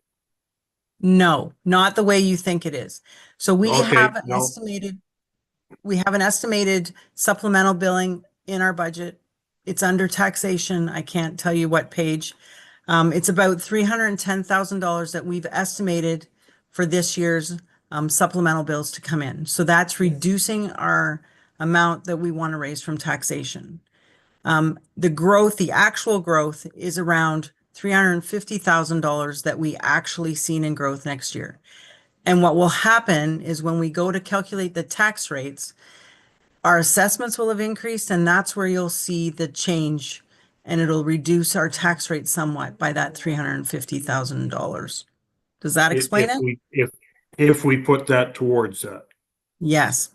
No, not the way you think it is. So we Okay, have an no. estimated supplemental billing in our budget. It's under taxation. I can't tell you what page. It's about $310,000 that we've estimated for this year's supplemental bills to come in. So that's reducing our amount that we want to raise from taxation. The actual growth is around $350,000 that we actually seen in growth next year. And what will happen is when we go to calculate the tax rates, our assessments will have increased, and that's where you'll see the change, and it'll reduce our tax rate somewhat by that $350,000. Does that explain it? If we put that towards that. Yes.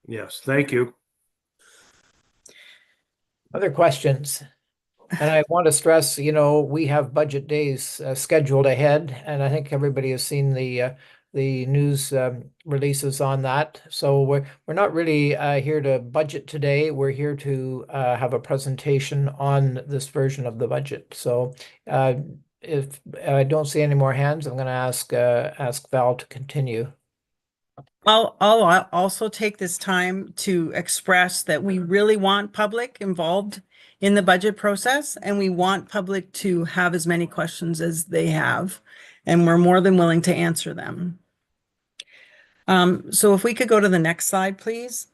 Yes, thank you. Other questions? And I want to stress, we have budget days scheduled ahead, and I think everybody has seen the news releases on that. So we're not really here to budget today. We're here to have a presentation on this version of the budget. So if I don't see any more hands, I'm going to ask Val to continue. I'll also take this time to express that we really want public involved in the budget process, and we want public to have as many questions as they have, and we're more than willing to answer them. So if we could go to the next slide, please.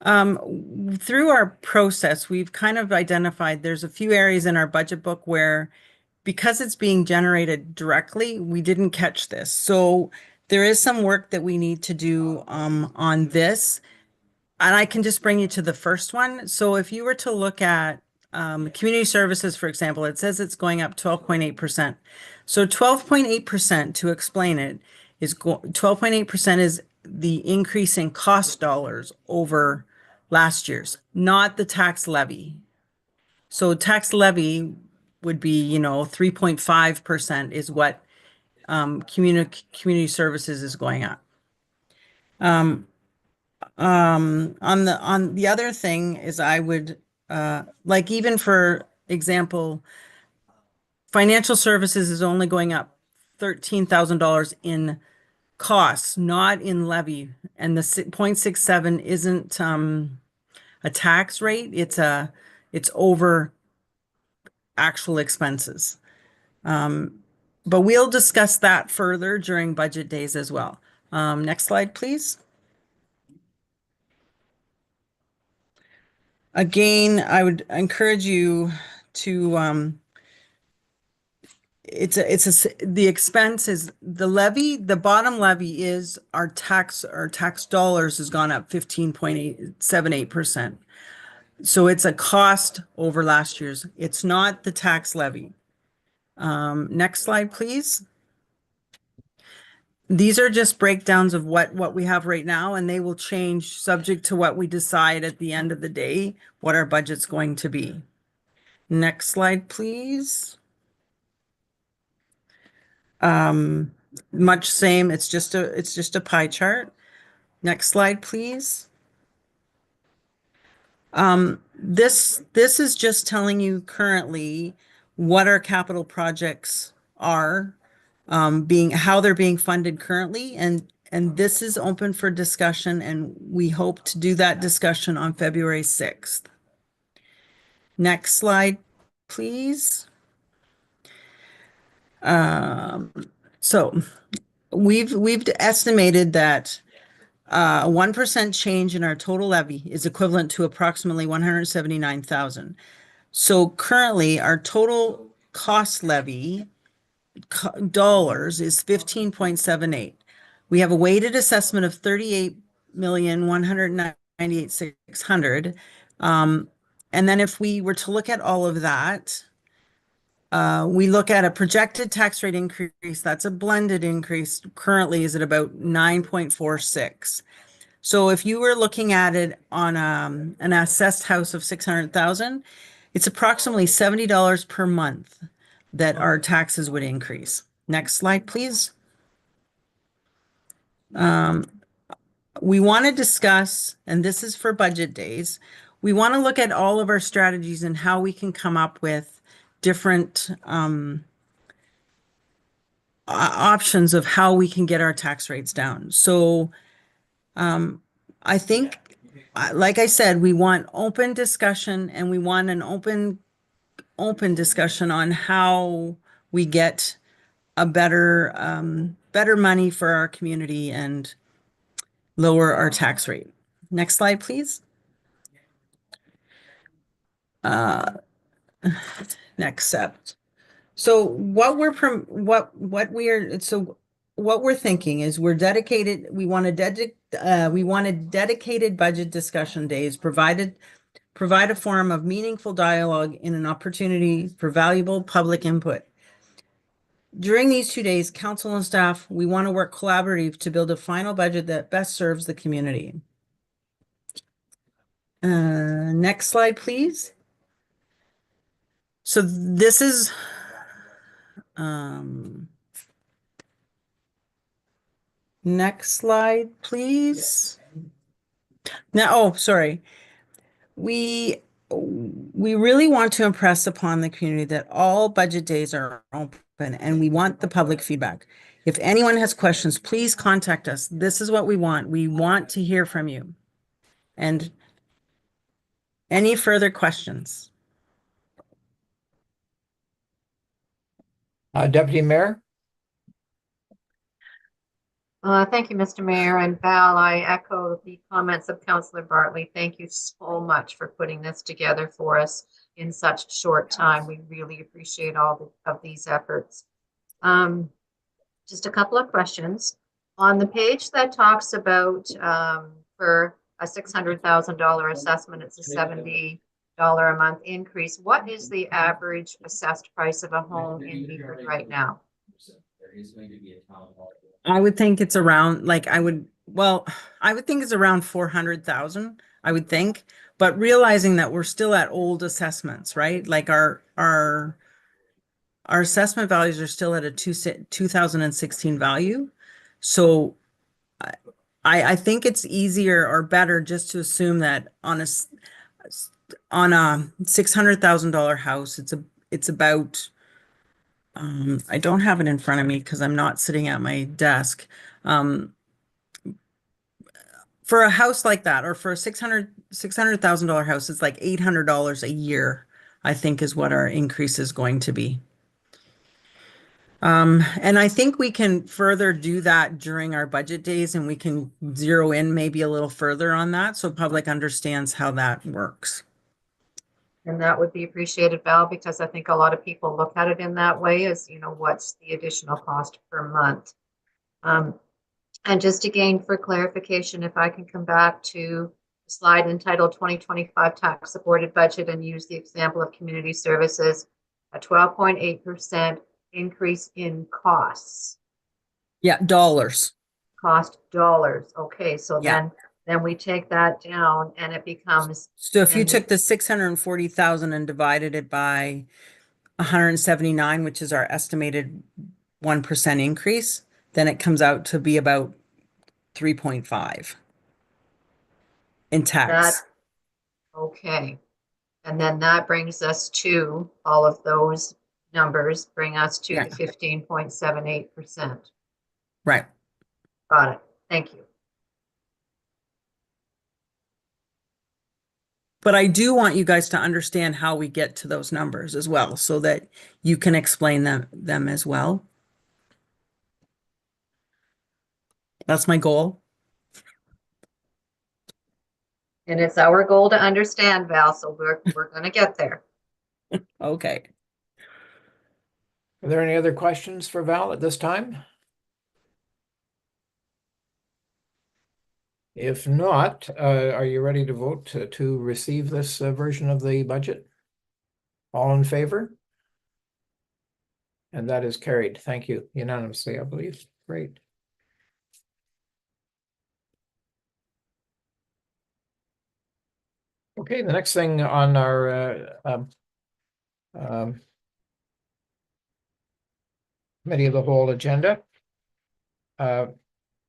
Through our process, we've kind of identified there's a few areas in our budget book where, because it's being generated directly, we didn't catch this. So there is some work that we need to do on this. And I can just bring you to the first one. So if you were to look at community services, for example, it says it's going up 12.8%. So 12.8%, to explain it, is 12.8% is the increase in cost dollars over last year's, not the tax levy. So tax levy would be, 3.5% is what community services is going up. On the other thing is I would, like, even for example, financial services is only going up $13,000 in costs, not in levy. And the 0.67 isn't a tax rate. It's over actual expenses. But we'll discuss that further during budget days as well. Next slide, please. Again, I would encourage you to, the expense is the levy, the bottom levy is our tax dollars has gone up 15.878%. So it's a cost over last year's. It's not the tax levy. Next slide, please. These are just breakdowns of what we have right now, and they will change subject to what we decide at the end of the day, what our budget's going to be. Next slide, please. Much same, it's just a pie chart. Next slide, please. This is just telling you currently what our capital projects are, how they're being funded currently, and this is open for discussion, and we hope to do that discussion on February 6th. Next slide, please. So we've estimated that a 1% change in our total levy is equivalent to approximately 179,000. So currently our total cost levy dollars is 15.78. We have a weighted assessment of 38,198,600. And then if we were to look at all of that, we look at a projected tax rate increase. That's a blended increase. Currently is at about 9.46. So if you were looking at it on an assessed house of 600,000, it's approximately $70 per month that our taxes would increase. Next slide, please. We want to discuss, and this is for budget days, we want to look at all of our strategies and how we can come up with different options of how we can get our tax rates down. So I think, like I said, we want open discussion, and we want an open discussion on how we get a better money for our community and lower our tax rate. Next slide, please. Next step. So what we're thinking is we're dedicated. We want a dedicated budget discussion days, provide a forum of meaningful dialogue and an opportunity for valuable public input. During these 2 days, council and staff, we want to work collaboratively to build a final budget that best serves the community. Next slide, please. So this is next slide, please. Now, oh, sorry. We really want to impress upon the community that all budget days are open, and we want the public feedback. If anyone has questions, please contact us. This is what we want. We want to hear from you. And any further questions? Deputy Mayor? Thank you, Mr. Mayor. And Val, I echo the comments of Councillor Bartley. Thank you so much for putting this together for us in such a short time. We really appreciate all of these efforts. Just a couple of questions. On the page that talks about for a $600,000 assessment, it's a $70 a month increase. What is the average assessed price of a home in Meaford right now? I would think it's around, I would think it's around 400,000, I would think, but realizing that we're still at old assessments, right? Like our assessment values are still at a 2016 value. So I think it's easier or better just to assume that on a $600,000 house, it's about, I don't have it in front of me because I'm not sitting at my desk. For a house like that, or for a $600,000 house, it's like $800 a year, I think is what our increase is going to be. And I think we can further do that during our budget days, and we can zero in maybe a little further on that so public understands how that works. And that would be appreciated, Val, because I think a lot of people look at it in that way as, you know, what's the additional cost per month? And just again, for clarification, if I can come back to the slide entitled 2025 tax supported budget and use the example of community services, a 12.8% increase in costs. Yeah, dollars. Cost dollars. Okay, so Yeah. then we take that down and it becomes. So if you took the 640,000 and divided it by 179, which is our estimated 1% increase, then it comes out to be about 3.5 in tax. Okay. And then that brings us to all of those numbers, bring us to the 15.78%. Right. Got it. Thank you. But I do want you guys to understand how we get to those numbers as well, so that you can explain them as well. That's my goal. And it's our goal to understand, Val, so we're going to get there. Okay. Are there any other questions for Val at this time? If not, are you ready to vote to receive this version of the budget? All in favor? And that is carried. Thank you. Unanimously, I believe. Great. Okay, the next thing on our Committee of the Whole agenda, the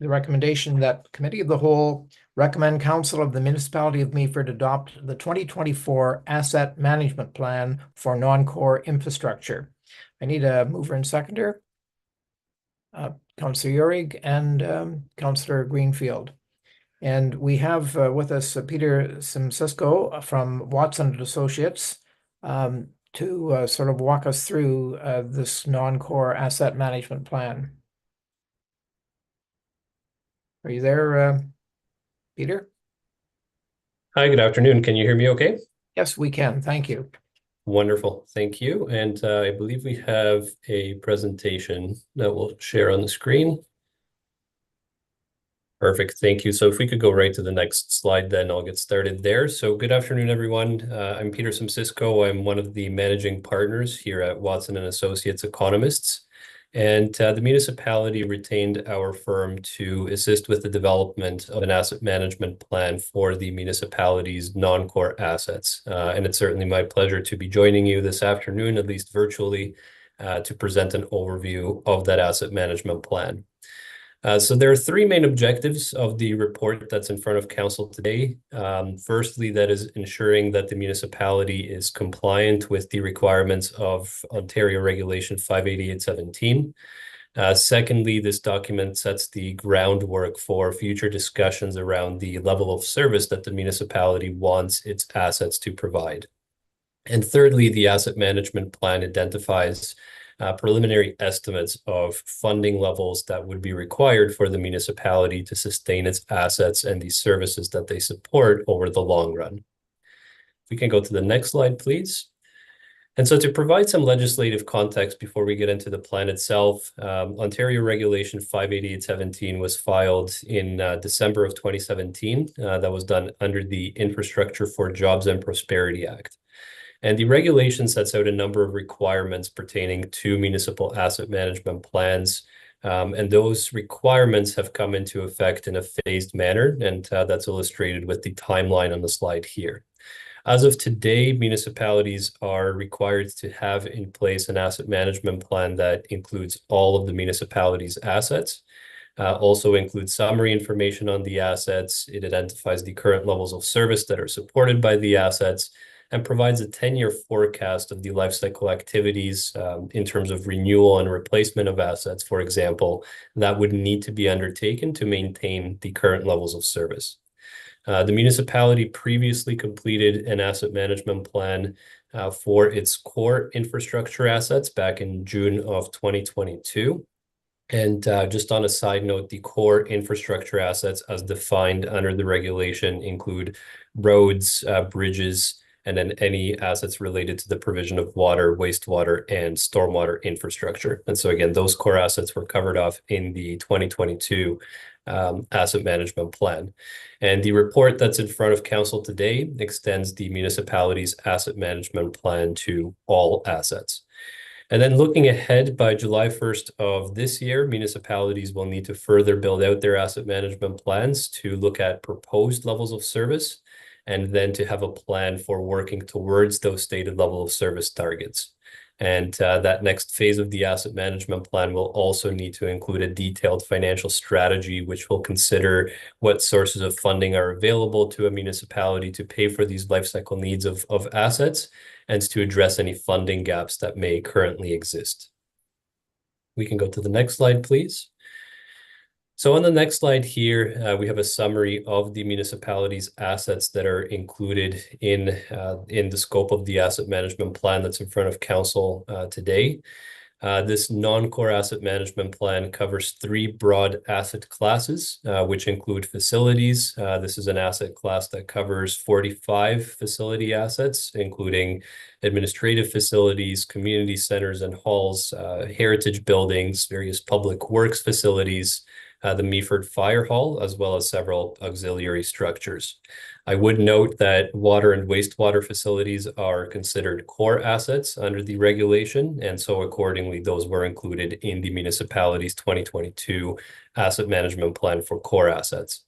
recommendation that Committee of the Whole recommend Council of the Municipality of Meaford adopt the 2024 Asset Management Plan for non-core infrastructure. I need a mover and seconder. Councillor Uhrig and Councillor Greenfield. And we have with us Peter Simcisco from Watson and Associates to sort of walk us through this non-core asset management plan. Are you there, Peter? Hi, good afternoon. Can you hear me okay? Yes, we can. Thank you. Wonderful. Thank you. And I believe we have a presentation that we'll share on the screen. Perfect. Thank you. So if we could go right to the next slide, then I'll get started there. So good afternoon, everyone. I'm Peter Simcisco. I'm one of the managing partners here at Watson and Associates Economists. And the municipality retained our firm to assist with the development of an asset management plan for the municipality's non-core assets. And it's certainly my pleasure to be joining you this afternoon, at least virtually, to present an overview of that asset management plan. So there are three main objectives of the report that's in front of council today. Firstly, that is ensuring that the municipality is compliant with the requirements of Ontario Regulation 58817. Secondly, this document sets the groundwork for future discussions around the level of service that the municipality wants its assets to provide. And thirdly, the asset management plan identifies preliminary estimates of funding levels that would be required for the municipality to sustain its assets and the services that they support over the long run. If we can go to the next slide, please. And so to provide some legislative context before we get into the plan itself, Ontario Regulation 58817 was filed in December of 2017. That was done under the Infrastructure for Jobs and Prosperity Act. And the regulation sets out a number of requirements pertaining to municipal asset management plans. And those requirements have come into effect in a phased manner, and that's illustrated with the timeline on the slide here. As of today, municipalities are required to have in place an asset management plan that includes all of the municipality's assets. Also includes summary information on the assets. It identifies the current levels of service that are supported by the assets and provides a 10-year forecast of the life cycle activities in terms of renewal and replacement of assets, for example, that would need to be undertaken to maintain the current levels of service. The municipality previously completed an asset management plan for its core infrastructure assets back in June of 2022. And just on a side note, the core infrastructure assets as defined under the regulation include roads, bridges, and then any assets related to the provision of water, wastewater, and stormwater infrastructure. And so again, those core assets were covered off in the 2022 asset management plan. And the report that's in front of council today extends the municipality's asset management plan to all assets. And then looking ahead, by July 1st of this year, municipalities will need to further build out their asset management plans to look at proposed levels of service and then to have a plan for working towards those stated level of service targets. And that next phase of the asset management plan will also need to include a detailed financial strategy, which will consider what sources of funding are available to a municipality to pay for these life cycle needs of assets and to address any funding gaps that may currently exist. We can go to the next slide, please. So on the next slide here, we have a summary of the municipality's assets that are included in the scope of the asset management plan that's in front of council today. This non-core asset management plan covers 3 broad asset classes, which include facilities. This is an asset class that covers 45 facility assets, including administrative facilities, community centers and halls, heritage buildings, various public works facilities, the Meaford Fire Hall, as well as several auxiliary structures. I would note that water and wastewater facilities are considered core assets under the regulation, and so accordingly, those were included in the municipality's 2022 asset management plan for core assets.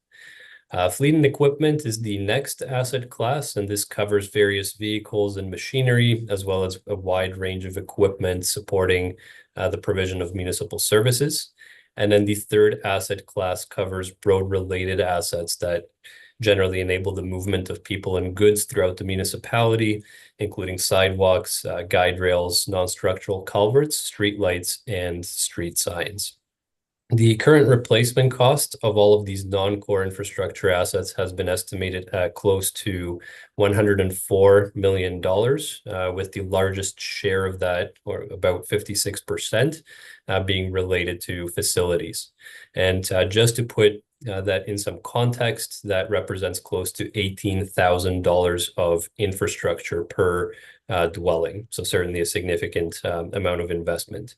Fleet and equipment is the next asset class, and this covers various vehicles and machinery, as well as a wide range of equipment supporting the provision of municipal services. And then the third asset class covers road-related assets that generally enable the movement of people and goods throughout the municipality, including sidewalks, guide rails, non-structural culverts, streetlights, and street signs. The current replacement cost of all of these non-core infrastructure assets has been estimated at close to $104 million, with the largest share of that, or about 56%, being related to facilities. And just to put that in some context, that represents close to $18,000 of infrastructure per dwelling. So certainly a significant amount of investment.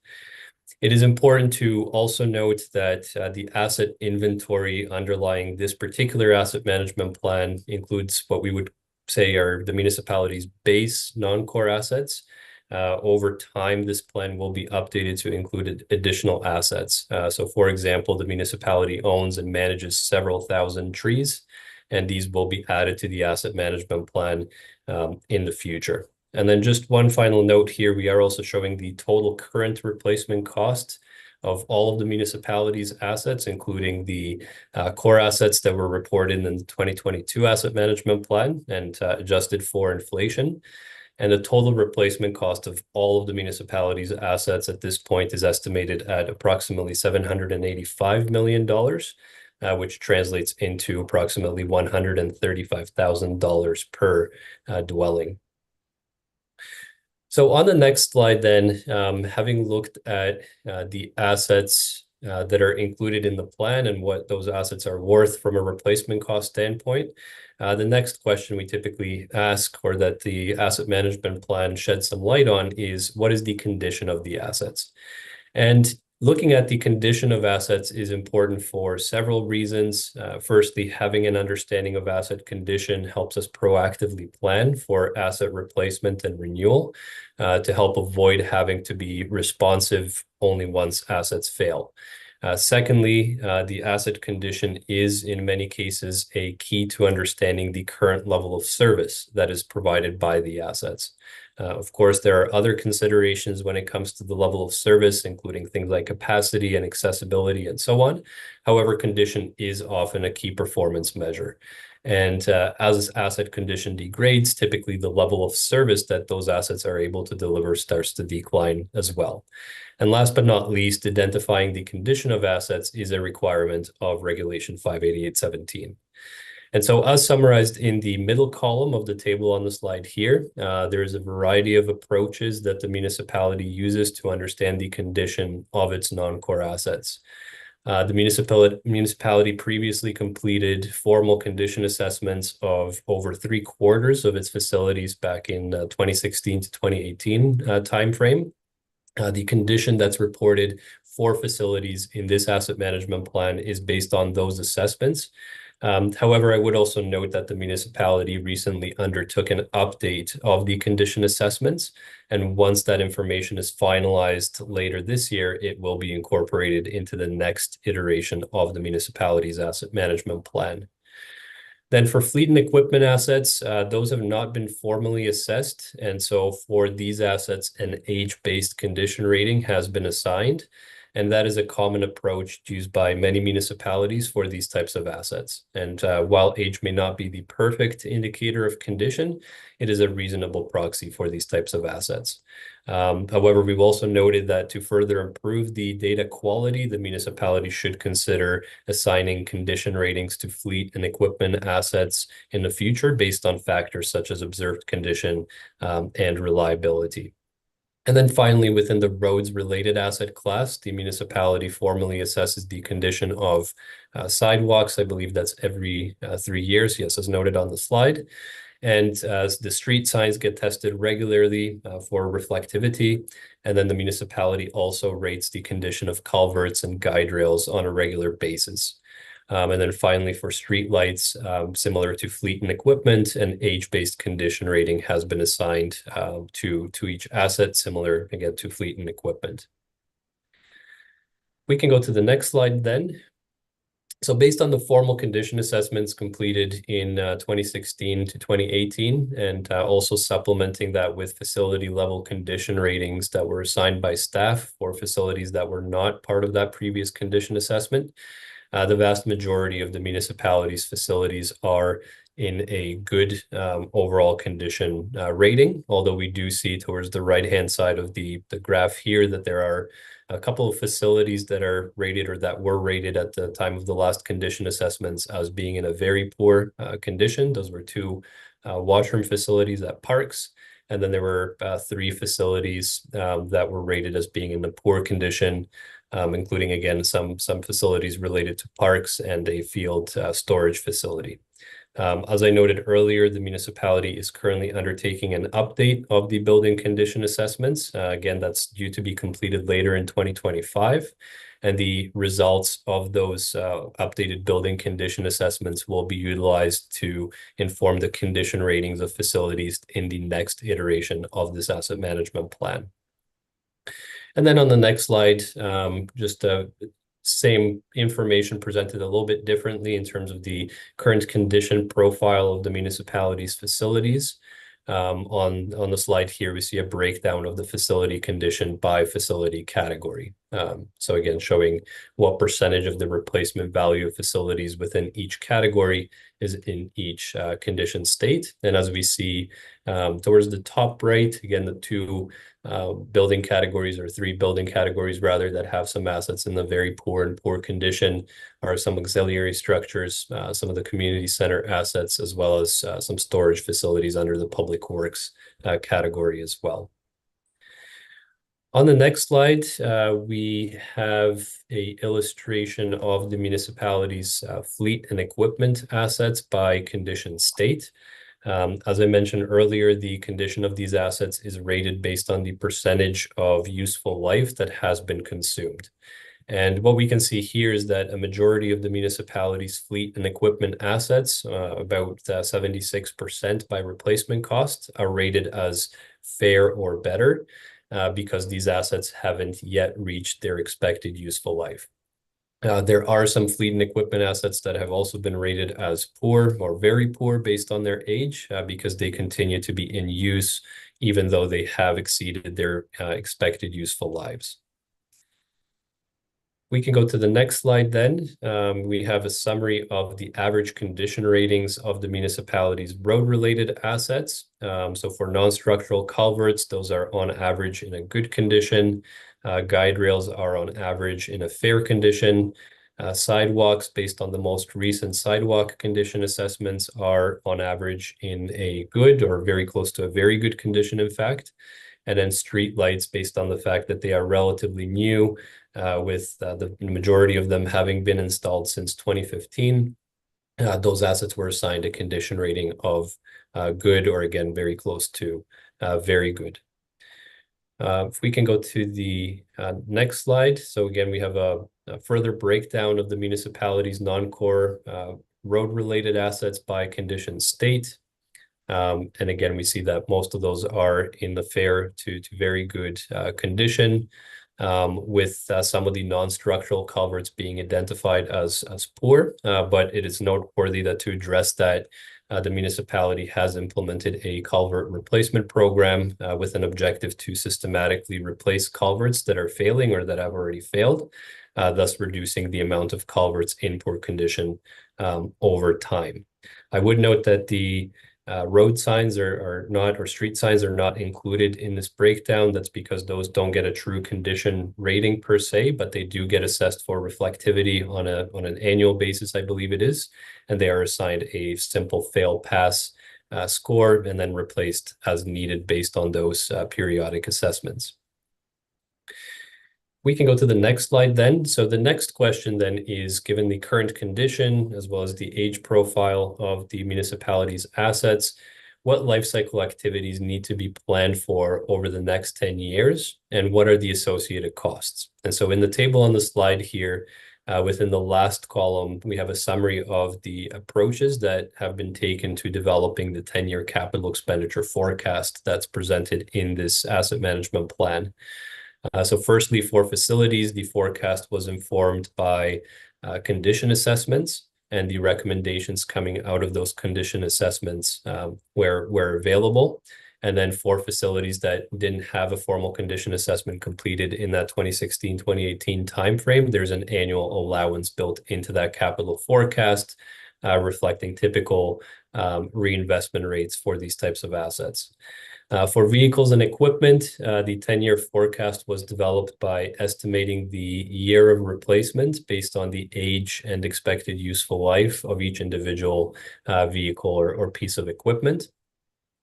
It is important to also note that the asset inventory underlying this particular asset management plan includes what we would say are the municipality's base non-core assets. Over time, this plan will be updated to include additional assets. So for example, the municipality owns and manages several thousand trees, and these will be added to the asset management plan in the future. And then just one final note here, we are also showing the total current replacement cost of all of the municipality's assets, including the core assets that were reported in the 2022 asset management plan and adjusted for inflation. And the total replacement cost of all of the municipality's assets at this point is estimated at approximately $785 million, which translates into approximately $135,000 per dwelling. So on the next slide then, having looked at the assets that are included in the plan and what those assets are worth from a replacement cost standpoint, the next question we typically ask, or that the asset management plan sheds some light on, is what is the condition of the assets? And looking at the condition of assets is important for several reasons. Firstly, having an understanding of asset condition helps us proactively plan for asset replacement and renewal to help avoid having to be responsive only once assets fail. Secondly, the asset condition is in many cases a key to understanding the current level of service that is provided by the assets. Of course, there are other considerations when it comes to the level of service, including things like capacity and accessibility and so on. However, condition is often a key performance measure. And as asset condition degrades, typically the level of service that those assets are able to deliver starts to decline as well. And last but not least, identifying the condition of assets is a requirement of Regulation 588.17. And so as summarized in the middle column of the table on the slide here, there's a variety of approaches that the municipality uses to understand the condition of its non-core assets. The municipality previously completed formal condition assessments of over 3/4 of its facilities back in 2016 to 2018 timeframe. The condition that's reported for facilities in this asset management plan is based on those assessments. However, I would also note that the municipality recently undertook an update of the condition assessments, and once that information is finalized later this year, it will be incorporated into the next iteration of the municipality's asset management plan. Then for fleet and equipment assets, those have not been formally assessed, and so for these assets, an age-based condition rating has been assigned. And that is a common approach used by many municipalities for these types of assets. And while age may not be the perfect indicator of condition, it is a reasonable proxy for these types of assets. However, we've also noted that to further improve the data quality, the municipality should consider assigning condition ratings to fleet and equipment assets in the future based on factors such as observed condition and reliability. And then finally, within the roads-related asset class, the municipality formally assesses the condition of sidewalks. I believe that's every 3 years, yes, as noted on the slide. And as the street signs get tested regularly for reflectivity, and then the municipality also rates the condition of culverts and guide rails on a regular basis. And then finally, for streetlights, similar to fleet and equipment, an age-based condition rating has been assigned to each asset, similar again to fleet and equipment. We can go to the next slide then. So based on the formal condition assessments completed in 2016 to 2018, and also supplementing that with facility level condition ratings that were assigned by staff for facilities that were not part of that previous condition assessment, the vast majority of the municipality's facilities are in a good overall condition rating, although we do see towards the right-hand side of the graph here that there are a couple of facilities that are rated or that were rated at the time of the last condition assessments as being in a very poor condition. Those were 2 washroom facilities at parks. And then there were 3 facilities that were rated as being in a poor condition, including, again, some facilities related to parks and a field storage facility. As I noted earlier, the municipality is currently undertaking an update of the building condition assessments. Again, that's due to be completed later in 2025. And the results of those updated building condition assessments will be utilized to inform the condition ratings of facilities in the next iteration of this asset management plan. And then on the next slide, just same information presented a little bit differently in terms of the current condition profile of the municipality's facilities. On the slide here, we see a breakdown of the facility condition by facility category. So again, showing what percentage of the replacement value of facilities within each category is in each condition state. And as we see towards the top right, again, the 2 building categories, or 3 building categories rather, that have some assets in the very poor condition are some auxiliary structures, some of the community center assets, as well as some storage facilities under the public works category as well. On the next slide, we have an illustration of the municipality's fleet and equipment assets by condition state. As I mentioned earlier, the condition of these assets is rated based on the percentage of useful life that has been consumed. And what we can see here is that a majority of the municipality's fleet and equipment assets, about 76% by replacement cost, are rated as fair or better because these assets haven't yet reached their expected useful life. There are some fleet and equipment assets that have also been rated as poor or very poor based on their age because they continue to be in use, even though they have exceeded their expected useful lives. We can go to the next slide then. We have a summary of the average condition ratings of the municipality's road-related assets. So for non-structural culverts, those are on average in a good condition. Guide rails are on average in a fair condition. Sidewalks, based on the most recent sidewalk condition assessments, are on average in a good or very close to a very good condition, in fact. And then street lights, based on the fact that they are relatively new, with the majority of them having been installed since 2015. Those assets were assigned a condition rating of good, or again, very close to very good. If we can go to the next slide. So again, we have a further breakdown of the municipality's non-core road-related assets by condition state. And again, we see that most of those are in the fair to very good condition, with some of the non-structural culverts being identified as poor. But it is noteworthy that to address that, the municipality has implemented a culvert replacement program with an objective to systematically replace culverts that are failing or that have already failed, thus reducing the amount of culverts in poor condition over time. I would note that the road signs are not, or street signs are not included in this breakdown. That's because those don't get a true condition rating per se, but they do get assessed for reflectivity on an annual basis, I believe it is, and they are assigned a simple fail pass score and then replaced as needed based on those periodic assessments. We can go to the next slide then. So the next question then is, given the current condition as well as the age profile of the municipality's assets, what life cycle activities need to be planned for over the next 10 years, and what are the associated costs? And so in the table on the slide here, within the last column, we have a summary of the approaches that have been taken to developing the 10-year capital expenditure forecast that's presented in this asset management plan. So firstly, for facilities, the forecast was informed by condition assessments and the recommendations coming out of those condition assessments where available. And then for facilities that didn't have a formal condition assessment completed in that 2016-2018 timeframe, there's an annual allowance built into that capital forecast, reflecting typical reinvestment rates for these types of assets. For vehicles and equipment, the 10-year forecast was developed by estimating the year of replacement based on the age and expected useful life of each individual vehicle or piece of equipment.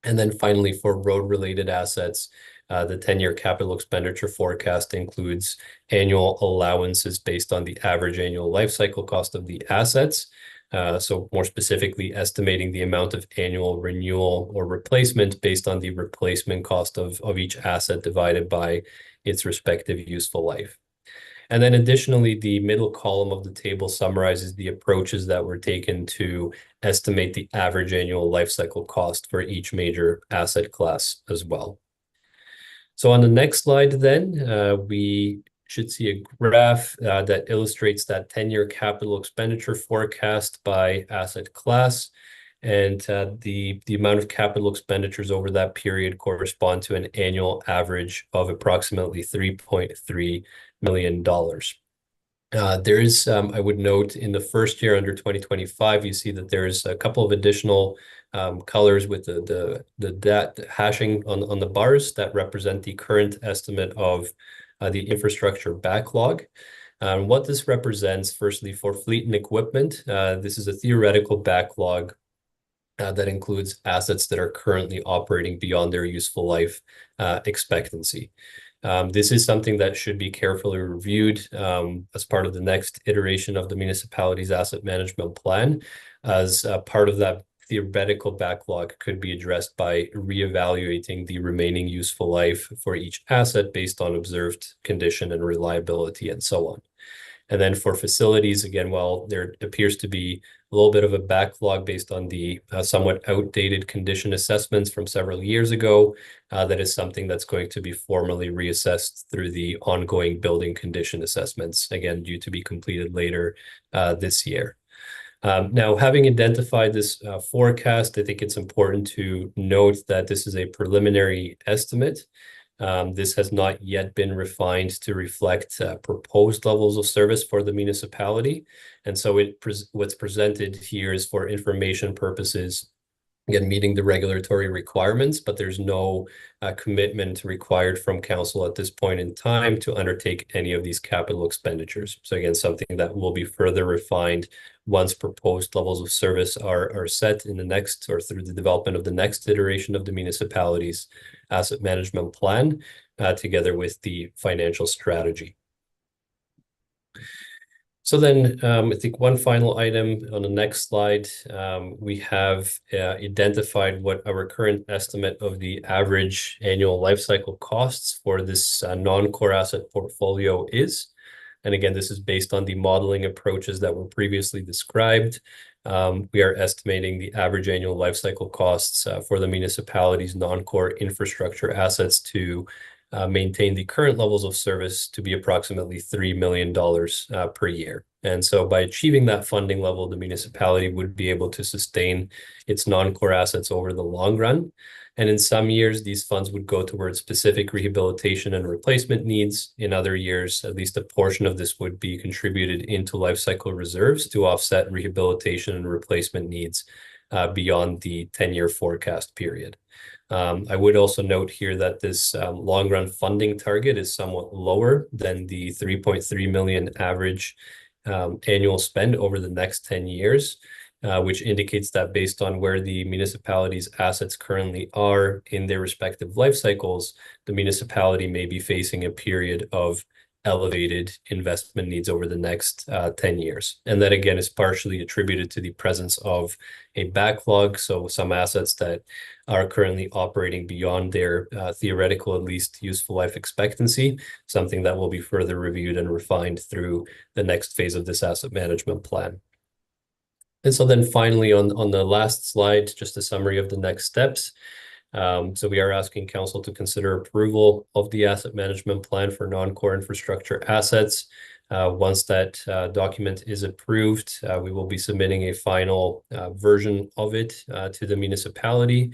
And then finally, for road-related assets, the 10-year capital expenditure forecast includes annual allowances based on the average annual life cycle cost of the assets. So more specifically, estimating the amount of annual renewal or replacement based on the replacement cost of each asset divided by its respective useful life. And then additionally, the middle column of the table summarizes the approaches that were taken to estimate the average annual life cycle cost for each major asset class as well. So on the next slide then, we should see a graph that illustrates that 10-year capital expenditure forecast by asset class. And the amount of capital expenditures over that period correspond to an annual average of approximately $3.3 million. There is, I would note, in the first year under 2025, you see that there's a couple of additional colors with the hashing on the bars that represent the current estimate of the infrastructure backlog. What this represents, firstly, for fleet and equipment, this is a theoretical backlog that includes assets that are currently operating beyond their useful life expectancy. This is something that should be carefully reviewed as part of the next iteration of the municipality's asset management plan, as part of that theoretical backlog could be addressed by reevaluating the remaining useful life for each asset based on observed condition and reliability and so on. And then for facilities, again, while there appears to be a little bit of a backlog based on the somewhat outdated condition assessments from several years ago, that is something that's going to be formally reassessed through the ongoing building condition assessments, again, due to be completed later this year. Now, having identified this forecast, I think it's important to note that this is a preliminary estimate. This has not yet been refined to reflect proposed levels of service for the municipality. And so what's presented here is for information purposes, again, meeting the regulatory requirements, but there's no commitment required from council at this point in time to undertake any of these capital expenditures. So again, something that will be further refined once proposed levels of service are set in the next, or through the development of the next iteration of the municipality's asset management plan, together with the financial strategy. So then I think one final item on the next slide, we have identified what our current estimate of the average annual life cycle costs for this non-core asset portfolio is. And again, this is based on the modeling approaches that were previously described. We are estimating the average annual life cycle costs for the municipality's non-core infrastructure assets to maintain the current levels of service to be approximately $3 million per year. And so by achieving that funding level, the municipality would be able to sustain its non-core assets over the long run. And in some years, these funds would go towards specific rehabilitation and replacement needs. In other years, at least a portion of this would be contributed into life cycle reserves to offset rehabilitation and replacement needs beyond the 10-year forecast period. I would also note here that this long-run funding target is somewhat lower than the 3.3 million average annual spend over the next 10 years, which indicates that based on where the municipality's assets currently are in their respective life cycles, the municipality may be facing a period of elevated investment needs over the next 10 years. And that again is partially attributed to the presence of a backlog. So some assets that are currently operating beyond their theoretical, at least useful life expectancy, something that will be further reviewed and refined through the next phase of this asset management plan. And so then finally on the last slide, just a summary of the next steps. So we are asking council to consider approval of the asset management plan for non-core infrastructure assets. Once that document is approved, we will be submitting a final version of it to the municipality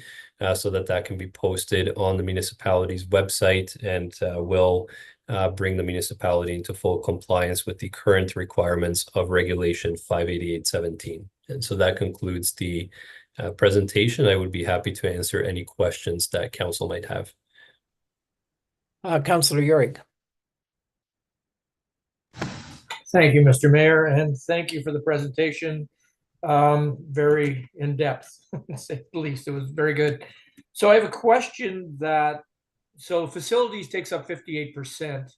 so that that can be posted on the municipality's website and will bring the municipality into full compliance with the current requirements of Regulation 58817. And so that concludes the presentation. I would be happy to answer any questions that council might have. Councillor Yorick. Thank you, Mr. Mayor, and thank you for the presentation. Very in-depth, to say the least. It was very good. So I have a question that, so facilities takes up 58%.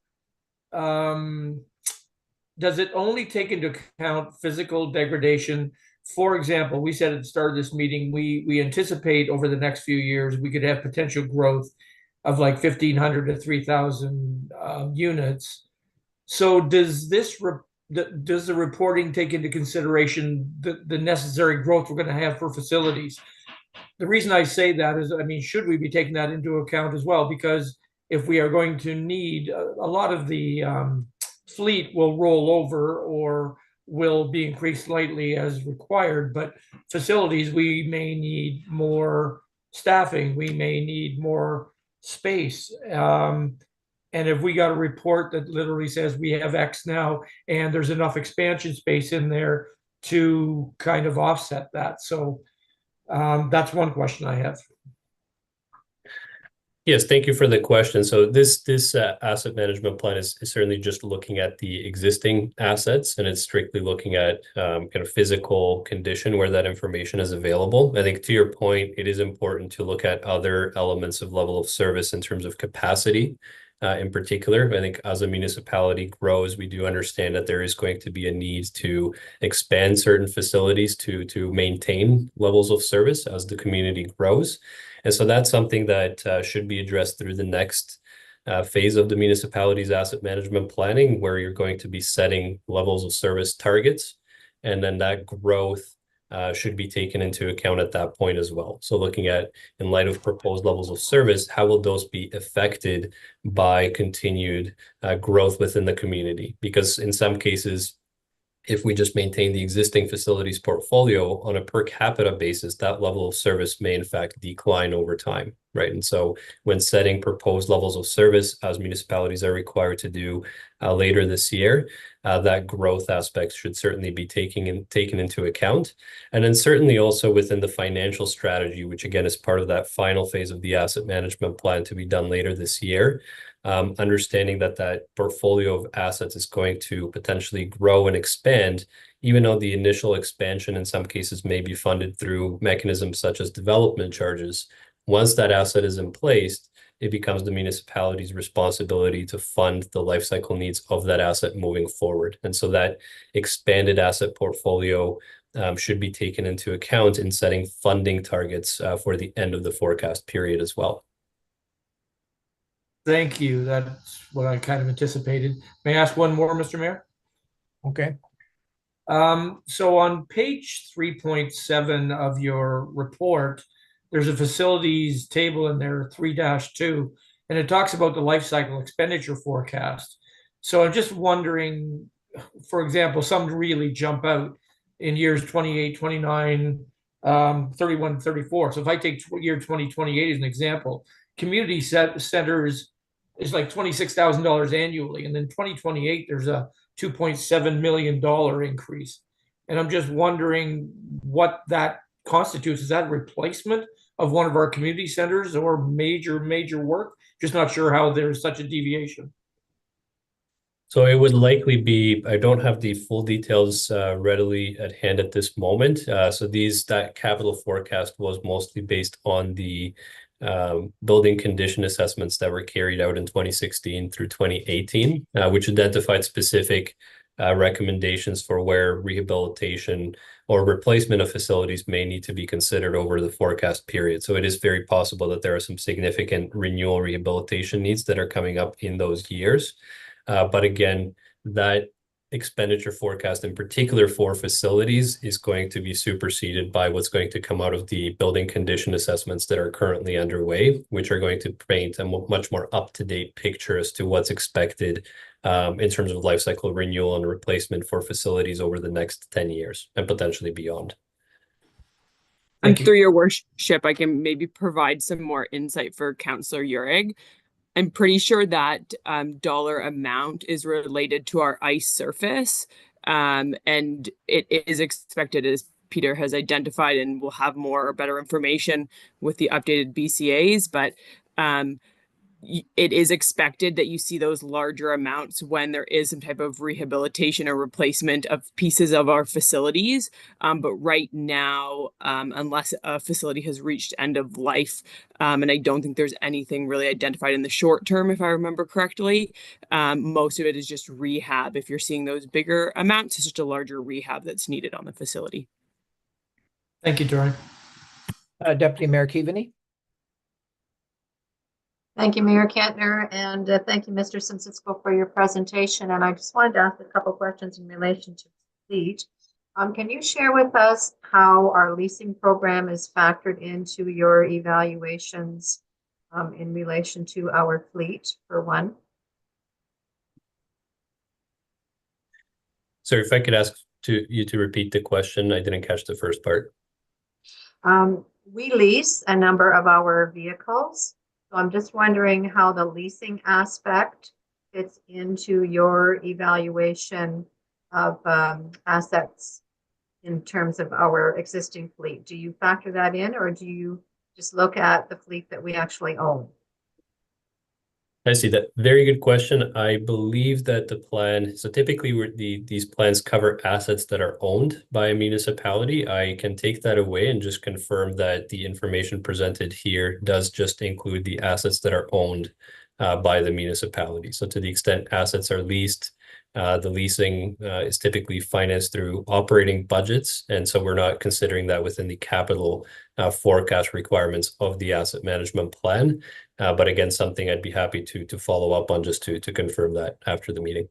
Does it only take into account physical degradation? For example, we said at the start of this meeting, we anticipate over the next few years, we could have potential growth of like 1,500 to 3,000 units. So does this does the reporting take into consideration the necessary growth we're going to have for facilities? The reason I say that is, I mean, should we be taking that into account as well? Because if we are going to need a lot of the fleet will roll over or will be increased slightly as required, but facilities, we may need more staffing, we may need more space. And if we got a report that literally says we have X now and there's enough expansion space in there to kind of offset that. So that's one question I have. Yes, thank you for the question. So this asset management plan is certainly just looking at the existing assets, and it's strictly looking at kind of physical condition where that information is available. I think to your point, it is important to look at other elements of level of service in terms of capacity. In particular, I think as a municipality grows, we do understand that there is going to be a need to expand certain facilities to maintain levels of service as the community grows. And so that's something that should be addressed through the next phase of the municipality's asset management planning, where you're going to be setting levels of service targets, and then that growth should be taken into account at that point as well. So looking at, in light of proposed levels of service, how will those be affected by continued growth within the community? Because in some cases, if we just maintain the existing facilities portfolio on a per capita basis, that level of service may in fact decline over time, right? And so when setting proposed levels of service, as municipalities are required to do later this year, that growth aspect should certainly be taken into account. And then certainly also within the financial strategy, which again is part of that final phase of the asset management plan to be done later this year, understanding that that portfolio of assets is going to potentially grow and expand, even though the initial expansion in some cases may be funded through mechanisms such as development charges. Once that asset is in place, it becomes the municipality's responsibility to fund the life cycle needs of that asset moving forward. And so that expanded asset portfolio should be taken into account in setting funding targets for the end of the forecast period as well. Thank you. That's what I kind of anticipated. May I ask one more, Mr. Mayor? Okay. So on page 3.7 of your report, there's a facilities table in there, 3-2, and it talks about the life cycle expenditure forecast. So I'm just wondering, for example, some really jump out in years 28, 29, 31, 34. So if I take year 2028 as an example, community centers is like $26,000 annually. And then 2028, there's a $2.7 million increase. And I'm just wondering what that constitutes. Is that a replacement of one of our community centers or major work? Just not sure how there's such a deviation. So it would likely be, I don't have the full details readily at hand at this moment. So that capital forecast was mostly based on the building condition assessments that were carried out in 2016 through 2018, which identified specific recommendations for where rehabilitation or replacement of facilities may need to be considered over the forecast period. So it is very possible that there are some significant renewal rehabilitation needs that are coming up in those years. But again, that expenditure forecast in particular for facilities is going to be superseded by what's going to come out of the building condition assessments that are currently underway, which are going to paint a much more up-to-date picture as to what's expected in terms of life cycle renewal and replacement for facilities over the next 10 years and potentially beyond. And through your worship, I can maybe provide some more insight for Councillor Uhrig. I'm pretty sure that dollar amount is related to our ice surface, and it is expected, as Peter has identified, and we'll have more or better information with the updated BCAs, but it is expected that you see those larger amounts when there is some type of rehabilitation or replacement of pieces of our facilities. But right now, unless a facility has reached end of life, and I don't think there's anything really identified in the short term, if I remember correctly, most of it is just rehab. If you're seeing those bigger amounts, it's just a larger rehab that's needed on the facility. Thank you, Dory. Deputy Mayor Keaveney. Thank you, Mayor Kantner, and thank you, Mr. Simsisco, for your presentation. And I just wanted to ask a couple questions in relation to fleet. Can you share with us how our leasing program is factored into your evaluations in relation to our fleet, for one? So if I could ask you to repeat the question, I didn't catch the first part. We lease a number of our vehicles. So I'm just wondering how the leasing aspect fits into your evaluation of assets in terms of our existing fleet. Do you factor that in, or do you just look at the fleet that we actually own? I see that. Very good question. I believe that the plan, so typically these plans cover assets that are owned by a municipality. I can take that away and just confirm that the information presented here does just include the assets that are owned by the municipality. So to the extent assets are leased The leasing is typically financed through operating budgets, and so we're not considering that within the capital forecast requirements of the asset management plan. But again, something I'd be happy to follow up on just to confirm that after the meeting.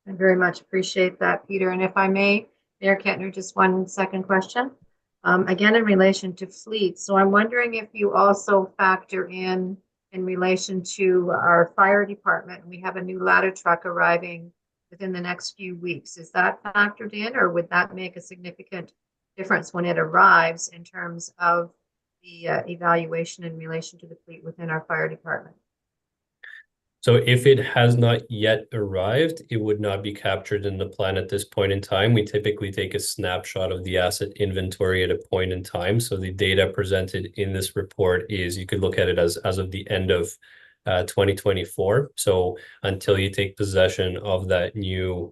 I very much appreciate that, Peter. And if I may, Mayor Kettner, just one second question. Again, in relation to fleet. So I'm wondering if you also factor in relation to our fire department. We have a new ladder truck arriving within the next few weeks. Is that factored in, or would that make a significant difference when it arrives in terms of the evaluation in relation to the fleet within our fire department? So if it has not yet arrived, it would not be captured in the plan at this point in time. We typically take a snapshot of the asset inventory at a point in time. So the data presented in this report is, you could look at it as of the end of 2024. So until you take possession of that new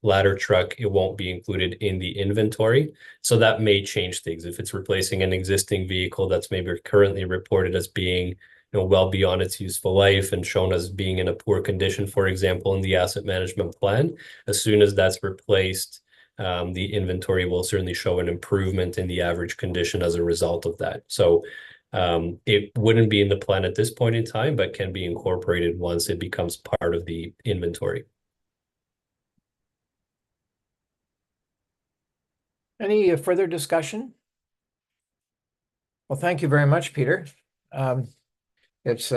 ladder truck, it won't be included in the inventory. So that may change things. If it's replacing an existing vehicle that's maybe currently reported as being well beyond its useful life and shown as being in a poor condition, for example, in the asset management plan, as soon as that's replaced, the inventory will certainly show an improvement in the average condition as a result of that. So it wouldn't be in the plan at this point in time, but can be incorporated once it becomes part of the inventory. Any further discussion? Well, thank you very much, Peter. It's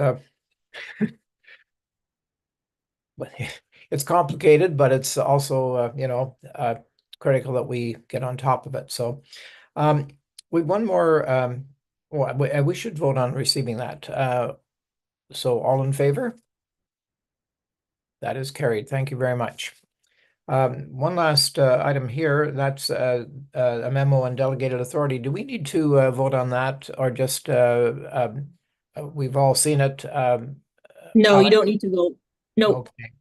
it's complicated, but it's also critical that we get on top of it. So one more. We should vote on receiving that. So all in favor? That is carried. Thank you very much. One last item here, that's a memo on delegated authority. Do we need to vote on that, or just we've all seen it? No, you don't need to vote. No. Okay.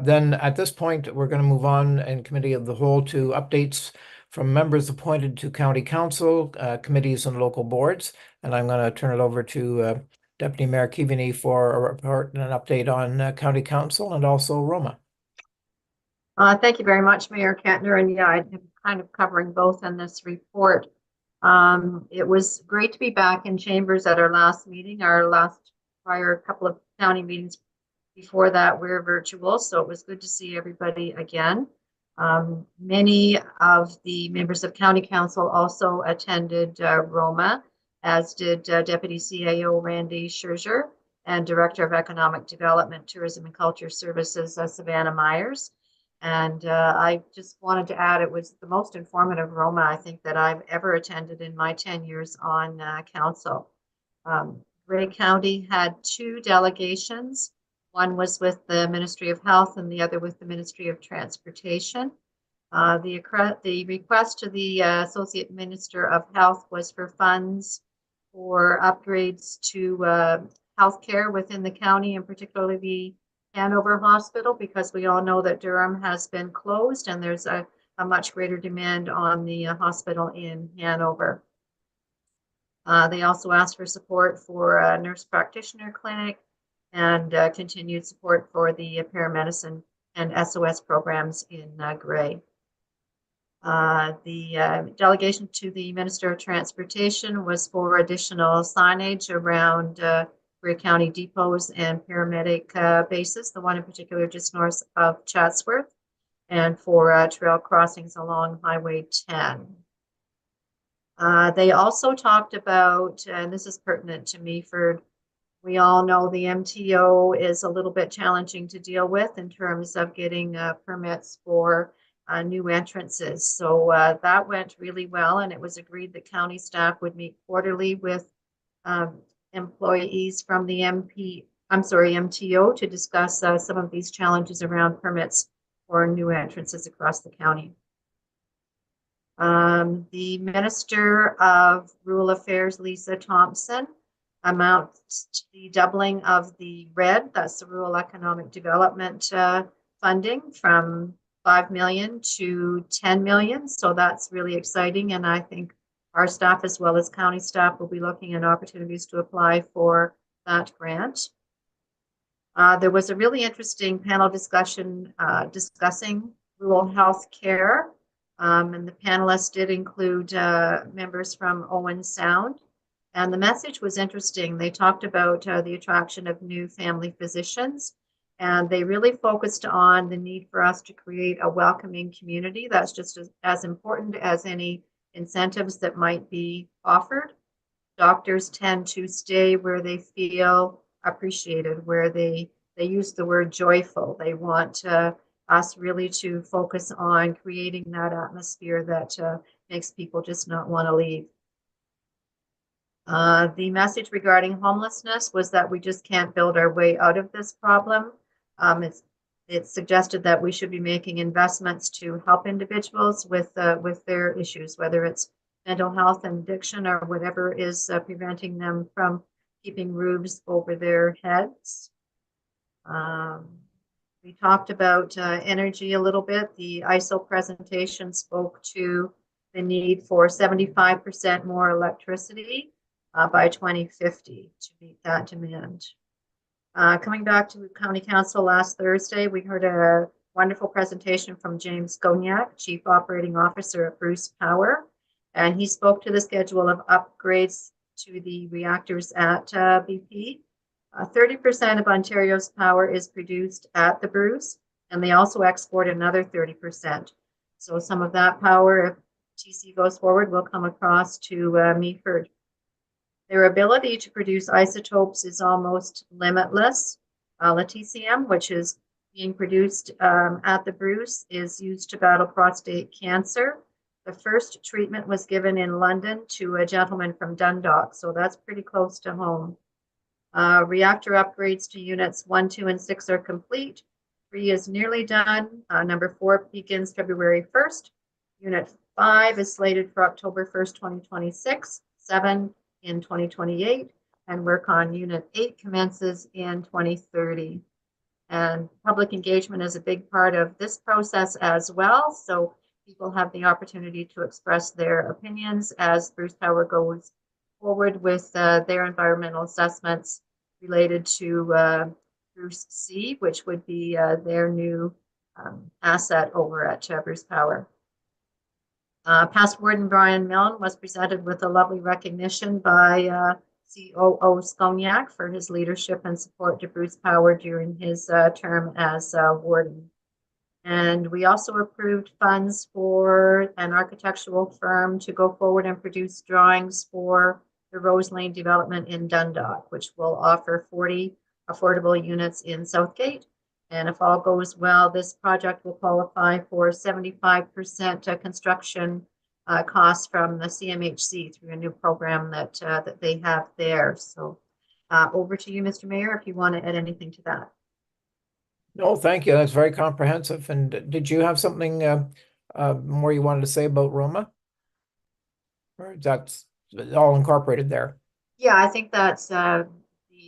Then at this point, we're going to move on in committee of the whole to updates from members appointed to county council, committees and local boards. And I'm going to turn it over to Deputy Mayor Keaveney for a report and an update on county council and also Roma. Thank you very much, Mayor Kettner. And yeah, I'm kind of covering both in this report. It was great to be back in chambers at our last meeting. Our last prior couple of county meetings before that were virtual, so it was good to see everybody again. Many of the members of county council also attended Roma, as did Deputy CAO Randy Scherzer and Director of Economic Development, Tourism and Culture Services, Savannah Myers. And I just wanted to add, it was the most informative Roma I think that I've ever attended in my 10 years on council. Grey County had 2 delegations. One was with the Ministry of Health and the other with the Ministry of Transportation. The request to the Associate Minister of Health was for funds for upgrades to healthcare within the county, and particularly the Hanover Hospital, because we all know that Durham has been closed and there's a much greater demand on the hospital in Hanover. They also asked for support for a nurse practitioner clinic and continued support for the paramedicine and SOS programs in Grey. The delegation to the Minister of Transportation was for additional signage around Grey County depots and paramedic bases, the one in particular just north of Chatsworth, and for trail crossings along Highway 10. They also talked about, and this is pertinent to Meaford, we all know the MTO is a little bit challenging to deal with in terms of getting permits for new entrances. So that went really well, and it was agreed that county staff would meet quarterly with employees from the MTO to discuss some of these challenges around permits for new entrances across the county. The Minister of Rural Affairs, Lisa Thompson, amounts to the doubling of the RED, that's the Rural Economic Development funding, from 5 million to 10 million. So that's really exciting. And I think our staff, as well as county staff, will be looking at opportunities to apply for that grant. There was a really interesting panel discussion discussing rural health care. And the panelists did include members from Owen Sound. And the message was interesting. They talked about the attraction of new family physicians. And they really focused on the need for us to create a welcoming community. That's just as important as any incentives that might be offered. Doctors tend to stay where they feel appreciated, where they use the word joyful. They want us really to focus on creating that atmosphere that makes people just not want to leave. The message regarding homelessness was that we just can't build our way out of this problem. It's suggested that we should be making investments to help individuals with their issues, whether it's mental health and addiction or whatever is preventing them from keeping roofs over their heads. We talked about energy a little bit. The ISO presentation spoke to the need for 75% more electricity by 2050 to meet that demand. Coming back to County Council last Thursday, we heard a wonderful presentation from James Goniak, Chief Operating Officer at Bruce Power, and he spoke to the schedule of upgrades to the reactors at BP. 30% of Ontario's power is produced at the Bruce, and they also export another 30%. So some of that power, if TC goes forward, will come across to Meaford. Their ability to produce isotopes is almost limitless. Lutetium, which is being produced at the Bruce, is used to battle prostate cancer. The first treatment was given in London to a gentleman from Dundalk, so that's pretty close to home. Reactor upgrades to units 1, 2, and 6 are complete. 3 is nearly done. Number 4 begins February 1st. Unit 5 is slated for October 1st, 2026. 7 in 2028, and work on Unit 8 commences in 2030. And public engagement is a big part of this process as well, so people have the opportunity to express their opinions as Bruce Power goes forward with their environmental assessments related to Bruce C, which would be their new asset over at Bruce Power. Past Warden Brian Milne was presented with a lovely recognition by COO Skoniak for his leadership and support to Bruce Power during his term as warden. And we also approved funds for an architectural firm to go forward and produce drawings for the Rose Lane development in Dundalk, which will offer 40 affordable units in Southgate. And if all goes well, this project will qualify for 75% construction costs from the CMHC through a new program that they have there. So over to you, Mr. Mayor, if you want to add anything to that. No, thank you. That's very comprehensive. And did you have something more you wanted to say about Roma? Or that's all incorporated there? Yeah, I think that's the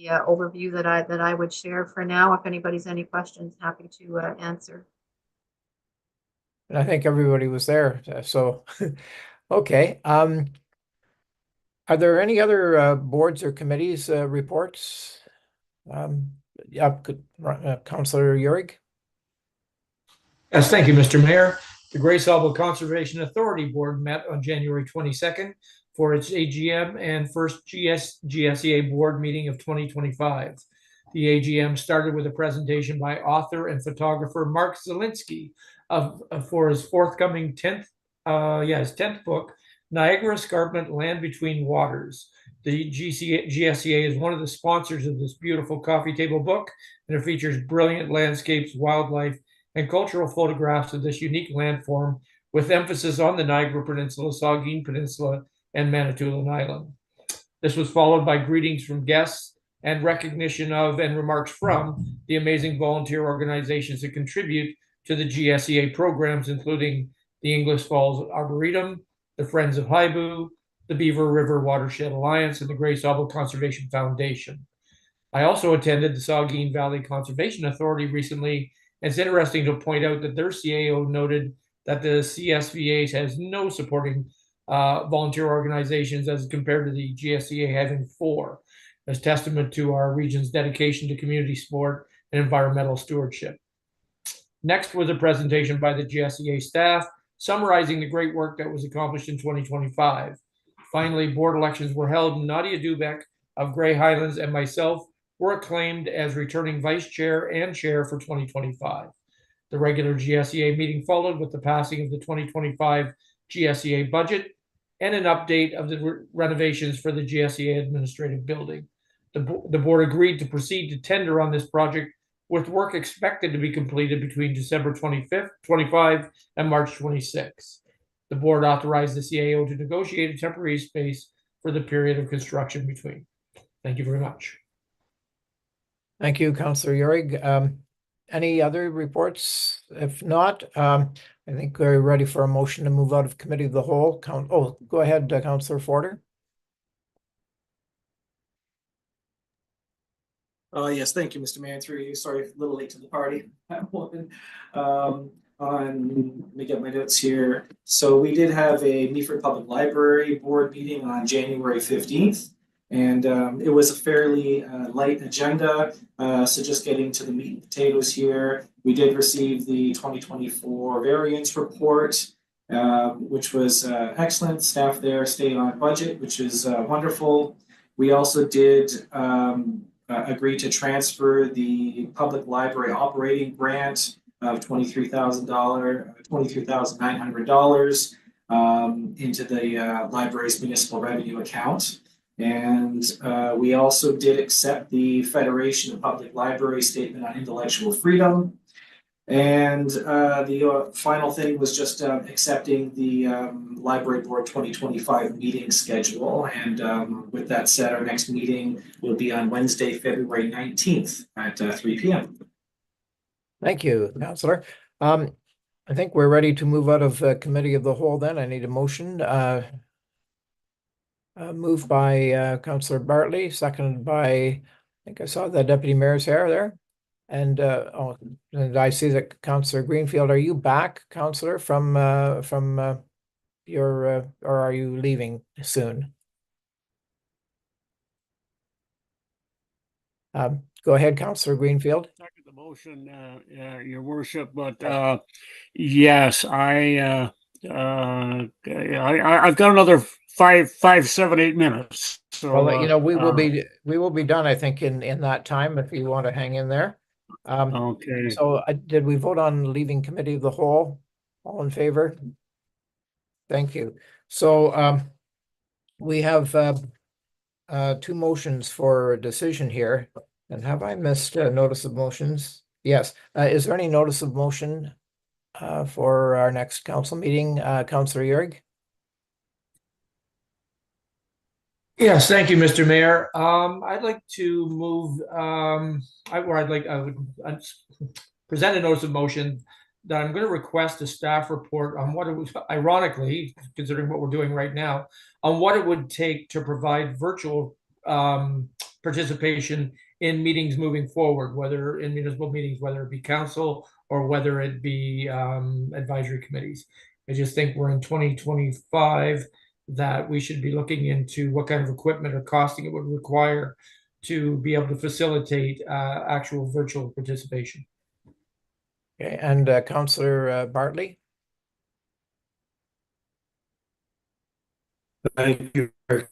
overview that I would share for now. If anybody's any questions, happy to answer. And I think everybody was there. So, okay. Are there any other boards or committees reports? Yeah, Councillor Urick. Yes, thank you, Mr. Mayor. The Grace Harbor Conservation Authority Board met on January 22nd for its AGM and first GSEA board meeting of 2025. The AGM started with a presentation by author and photographer Mark Zielinski for his forthcoming 10th book, Niagara Escarpment: Land Between Waters. The GSEA is one of the sponsors of this beautiful coffee table book, and it features brilliant landscapes, wildlife, and cultural photographs of this unique landform, with emphasis on the Niagara Peninsula, Saugeen Peninsula, and Manitoulin Island. This was followed by greetings from guests and recognition of and remarks from the amazing volunteer organizations that contribute to the GSEA programs, including the English Falls Arboretum, the Friends of Haibu, the Beaver River Watershed Alliance, and the Grace Harbor Conservation Foundation. I also attended the Saugeen Valley Conservation Authority recently, and it's interesting to point out that their CAO noted that the CSVA has no supporting volunteer organizations as compared to the GSEA having 4, as testament to our region's dedication to community support and environmental stewardship. Next was a presentation by the GSEA staff summarizing the great work that was accomplished in 2025. Finally, board elections were held, and Nadia Dubek of Grey Highlands and myself were acclaimed as returning vice chair and chair for 2025. The regular GSEA meeting followed with the passing of the 2025 GSEA budget and an update of the renovations for the GSEA administrative building. The board agreed to proceed to tender on this project, with work expected to be completed between December 25th, 25 and March 26. The board authorized the CAO to negotiate a temporary space for the period of construction between. Thank you very much. Thank you, Councillor Uhrig. Any other reports? If not, I think we're ready for a motion to move out of committee of the whole. Go ahead, Councillor Forder. Yes, thank you, Mr. Mayor. Through you. Sorry, a little late to the party. Let me get my notes here. So we did have a Meaford Public Library board meeting on January 15th, and it was a fairly light agenda. So just getting to the meat and potatoes here, we did receive the 2024 variance report, which was excellent. Staff there stayed on budget, which is wonderful. We also did agree to transfer the public library operating grant of $23,900 into the library's municipal revenue account. And we also did accept the Federation of Public Libraries Statement on Intellectual Freedom. And the final thing was just accepting the Library Board 2025 meeting schedule. And with that said, our next meeting will be on Wednesday, February 19th at 3 p.m. Thank you, Councillor. I think we're ready to move out of committee of the whole then. I need a motion. Moved by Councillor Bartley, seconded by, I think I saw the Deputy Mayor's hair there. And and I see that Councillor Greenfield, are you back, Councillor, from your, or are you leaving soon? Go ahead, Councillor Greenfield. Second the motion, Your Worship, but yes, I've got another 7, 8 minutes. So well, you know, we will be done, I think, in that time, if you want to hang in there. Okay. So did we vote on leaving committee of the whole? All in favor? Thank you. So we have two motions for a decision here. And have I missed notice of motions? Yes. Is there any notice of motion for our next council meeting, Councillor Uhrig? Yes, thank you, Mr. Mayor. I'd like to move, I would present a notice of motion that I'm going to request a staff report on what it was, ironically, considering what we're doing right now, on what it would take to provide virtual participation in meetings moving forward, whether in municipal meetings, whether it be council or whether it be advisory committees. I just think we're in 2025 that we should be looking into what kind of equipment or costing it would require to be able to facilitate actual virtual participation. Okay, and Councillor Bartley? Thank you. I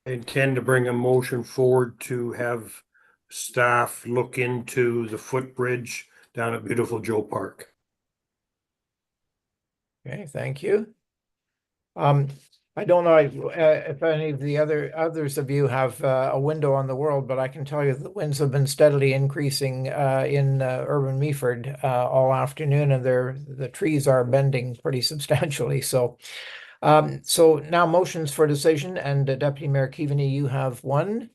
intend to bring a motion forward to have staff look into the footbridge down at beautiful Joe Park. Okay, thank you. I don't know if any of the others of you have a window on the world, but I can tell you the winds have been steadily increasing in urban Meaford all afternoon, and the trees are bending pretty substantially. So, so now motions for decision, and Deputy Mayor Keaveney, you have one.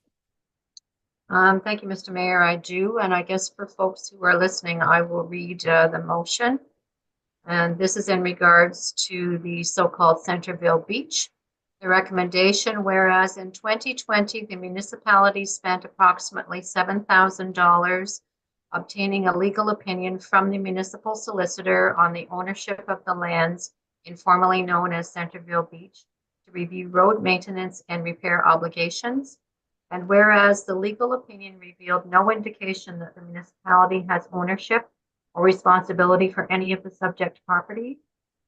Thank you, Mr. Mayor. I do, and I guess for folks who are listening, I will read the motion. And this is in regards to the so-called Centerville Beach. The recommendation, whereas in 2020, the municipality spent approximately $7,000 obtaining a legal opinion from the municipal solicitor on the ownership of the lands informally known as Centerville Beach to review road maintenance and repair obligations. And whereas the legal opinion revealed no indication that the municipality has ownership or responsibility for any of the subject property,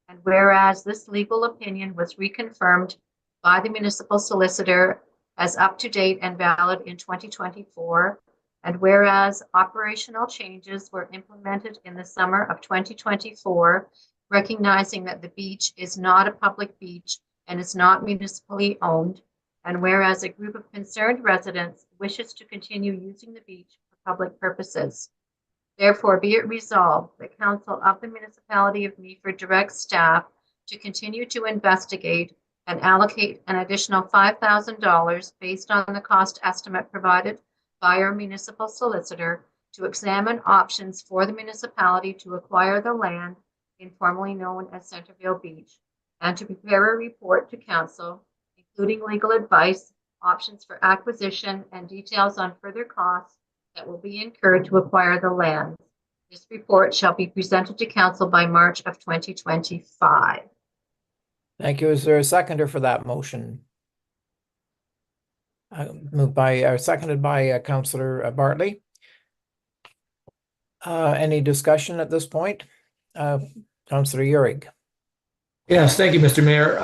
and whereas this legal opinion was reconfirmed by the municipal solicitor as up to date and valid in 2024, and whereas operational changes were implemented in the summer of 2024, recognizing that the beach is not a public beach and is not municipally owned, and whereas a group of concerned residents wishes to continue using the beach for public purposes. Therefore, be it resolved that Council of the Municipality of Meaford directs staff to continue to investigate and allocate an additional $5,000 based on the cost estimate provided by our municipal solicitor to examine options for the municipality to acquire the land informally known as Centerville Beach, and to prepare a report to Council, including legal advice, options for acquisition, and details on further costs that will be incurred to acquire the land. This report shall be presented to Council by March of 2025. Thank you. Is there a seconder for that motion? Moved by, seconded by Councillor Bartley. Any discussion at this point? Councillor Uhrig. Yes, thank you, Mr. Mayor.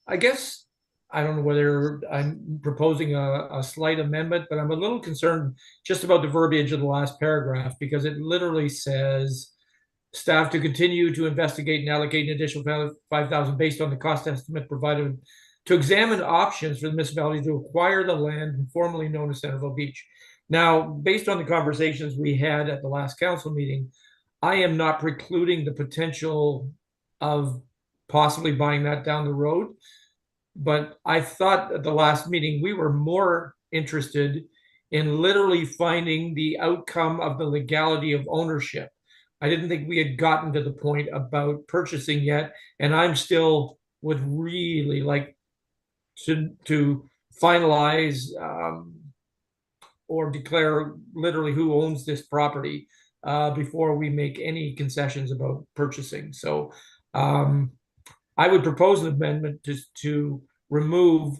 I guess I don't know whether I'm proposing a slight amendment, but I'm a little concerned just about the verbiage of the last paragraph, because it literally says staff to continue to investigate and allocate an additional $5,000 based on the cost estimate provided to examine options for the municipality to acquire the land formerly known as Centerville Beach. Now, based on the conversations we had at the last council meeting, I am not precluding the potential of possibly buying that down the road. But I thought at the last meeting, we were more interested in literally finding the outcome of the legality of ownership. I didn't think we had gotten to the point about purchasing yet. And I'm still would really like to finalize or declare literally who owns this property before we make any concessions about purchasing. So I would propose an amendment to remove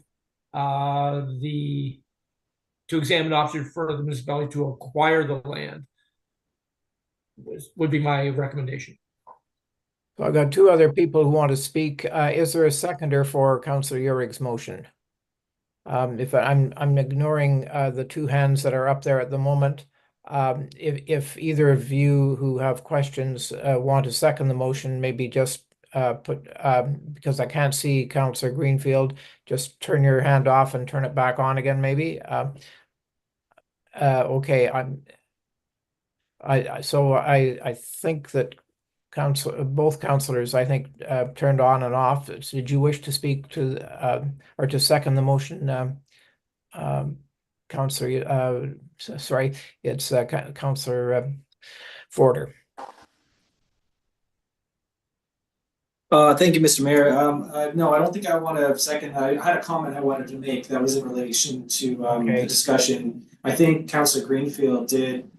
to examine option for the municipality to acquire the land would be my recommendation. So I've got two other people who want to speak. Is there a seconder for Councillor Uhrig's motion? If I'm ignoring the two hands that are up there at the moment. If either of you who have questions want to second the motion, maybe just put because I can't see Councillor Greenfield, just turn your hand off and turn it back on again, maybe. Okay, I think that both councillors, I think, turned on and off. So did you wish to speak to or to second the motion, Councillor? Sorry, it's Councillor Forder. Thank you, Mr. Mayor. No, I don't think I want to second. I had a comment I wanted to make that was in relation to the discussion. I think Councillor Greenfield did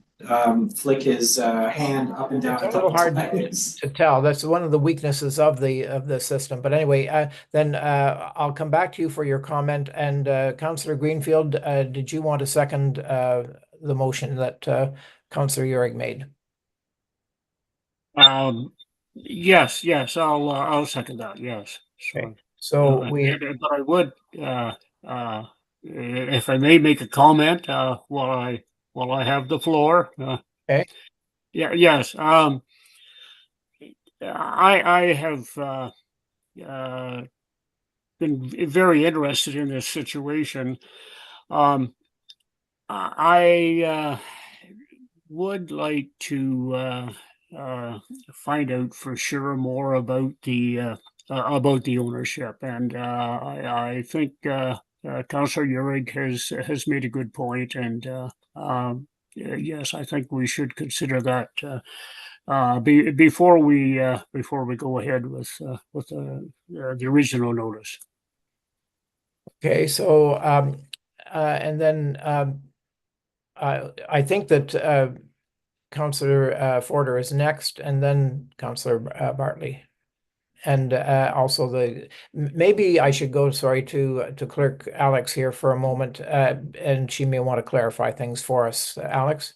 flick his hand up and down. It's a little hard to tell. That's one of the weaknesses of the system. But anyway, then I'll come back to you for your comment. And Councillor Greenfield, did you want to second the motion that Councillor Uhrig made? Yes, I'll second that. Yes. Okay. So but I would, if I may make a comment, while I have the floor. Okay. Yeah. Yes. I have been very interested in this situation. I would like to find out for sure more about the ownership, and I think Councillor Uhrig has made a good point, and yes, I think we should consider that before we go ahead with the original notice. Okay, so and then I think that Councillor Forder is next, and then Councillor Bartley. and also maybe I should go, sorry, to Clerk Alex here for a moment, and she may want to clarify things for us. Alex?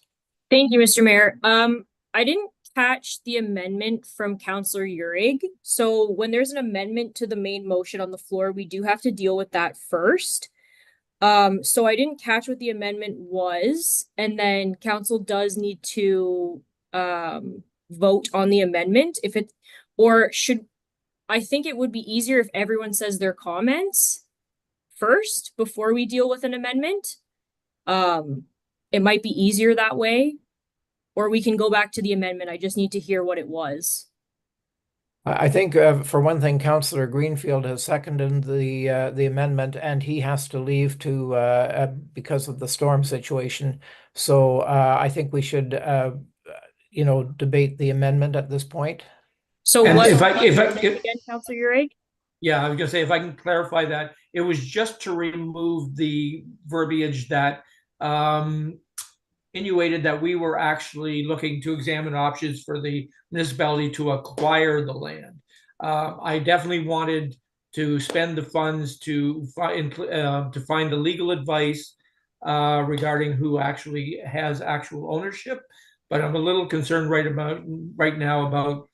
Thank you, Mr. Mayor. I didn't catch the amendment from Councillor Urig. So when there's an amendment to the main motion on the floor, we do have to deal with that first. So I didn't catch what the amendment was, and then council does need to vote on the amendment if it, or should, I think it would be easier if everyone says their comments first before we deal with an amendment. It might be easier that way, or we can go back to the amendment. I just need to hear what it was. I think for one thing, Councillor Greenfield has seconded the amendment, and he has to leave to because of the storm situation. So I think we should, debate the amendment at this point. So And what? if I again, Councillor Urig? Yeah, I was gonna say, if I can clarify that, it was just to remove the verbiage that insinuated that we were actually looking to examine options for the municipality to acquire the land. I definitely wanted to spend the funds to find the legal advice regarding who actually has actual ownership, but I'm a little concerned right now about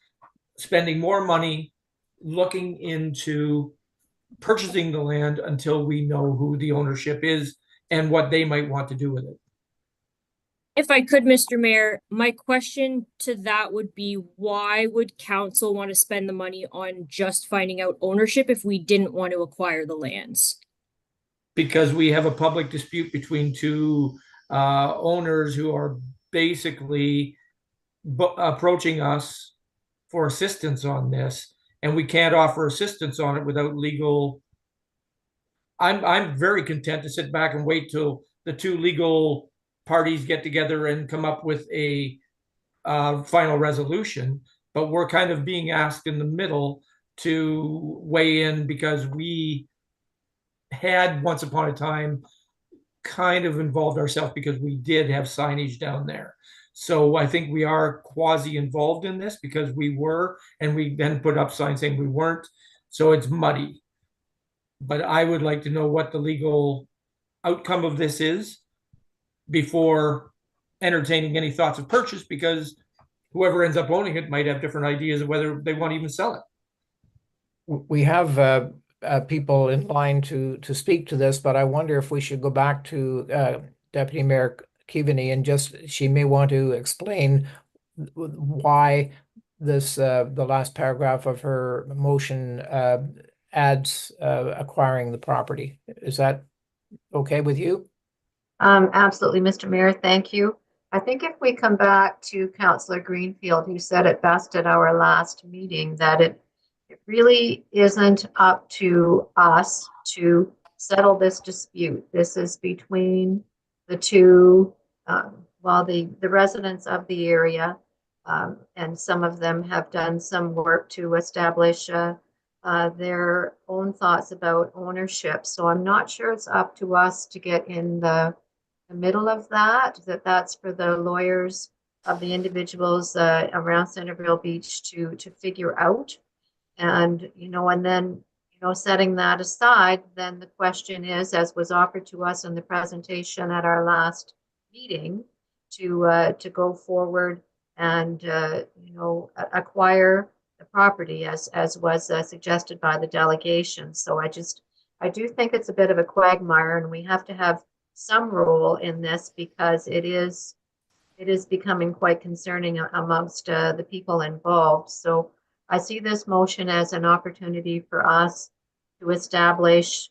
spending more money looking into purchasing the land until we know who the ownership is and what they might want to do with it. If I could, Mr. Mayor, my question to that would be, why would council want to spend the money on just finding out ownership if we didn't want to acquire the lands? Because we have a public dispute between two owners who are basically approaching us for assistance on this, and we can't offer assistance on it without legal. I'm very content to sit back and wait till the two legal parties get together and come up with a final resolution, but we're kind of being asked in the middle to weigh in because we had once upon a time kind of involved ourselves because we did have signage down there. So I think we are quasi involved in this because we were, and we then put up signs saying we weren't. So it's muddy. But I would like to know what the legal outcome of this is before entertaining any thoughts of purchase, because whoever ends up owning it might have different ideas of whether they want to even sell it. We have people in line to speak to this, but I wonder if we should go back to Deputy Mayor Keaveney and she may want to explain why this the last paragraph of her motion adds acquiring the property. Is that okay with you? Absolutely, Mr. Mayor, thank you. I think if we come back to Councillor Greenfield, who said it best at our last meeting, that it really isn't up to us to settle this dispute. This is between the two, the residents of the area, and some of them have done some work to establish their own thoughts about ownership. So I'm not sure it's up to us to get in the middle of that's for the lawyers of the individuals around Centerville Beach to figure out. And, and then, setting that aside, then the question is, as was offered to us in the presentation at our last meeting, to go forward and, acquire the property as was suggested by the delegation. So I do think it's a bit of a quagmire, and we have to have some role in this because it is becoming quite concerning amongst the people involved. So I see this motion as an opportunity for us to establish,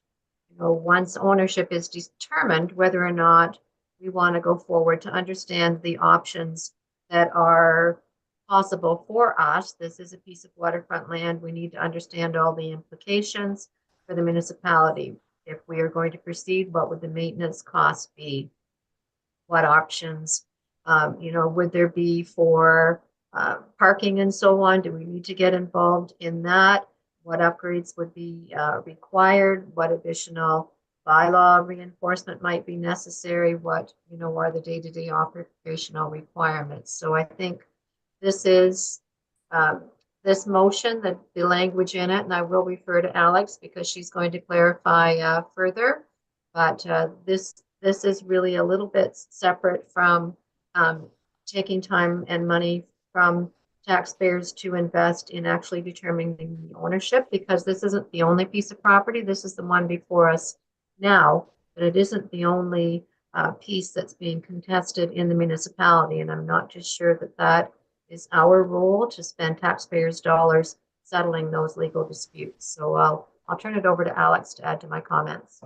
once ownership is determined, whether or not we want to go forward, to understand the options that are possible for us. This is a piece of waterfront land. We need to understand all the implications for the municipality. If we are going to proceed, what would the maintenance cost be? What options, would there be for parking and so on? Do we need to get involved in that? What upgrades would be required? What additional bylaw reinforcement might be necessary? What, are the day-to-day operational requirements? So I think this is this motion, the language in it, and I will refer to Alex because she's going to clarify further. But this is really a little bit separate from taking time and money from taxpayers to invest in actually determining the ownership, because this isn't the only piece of property. This is the one before us now, but it isn't the only piece that's being contested in the municipality. And I'm not just sure that that is our role to spend taxpayers' dollars settling those legal disputes. So I'll turn it over to Alex to add to my comments.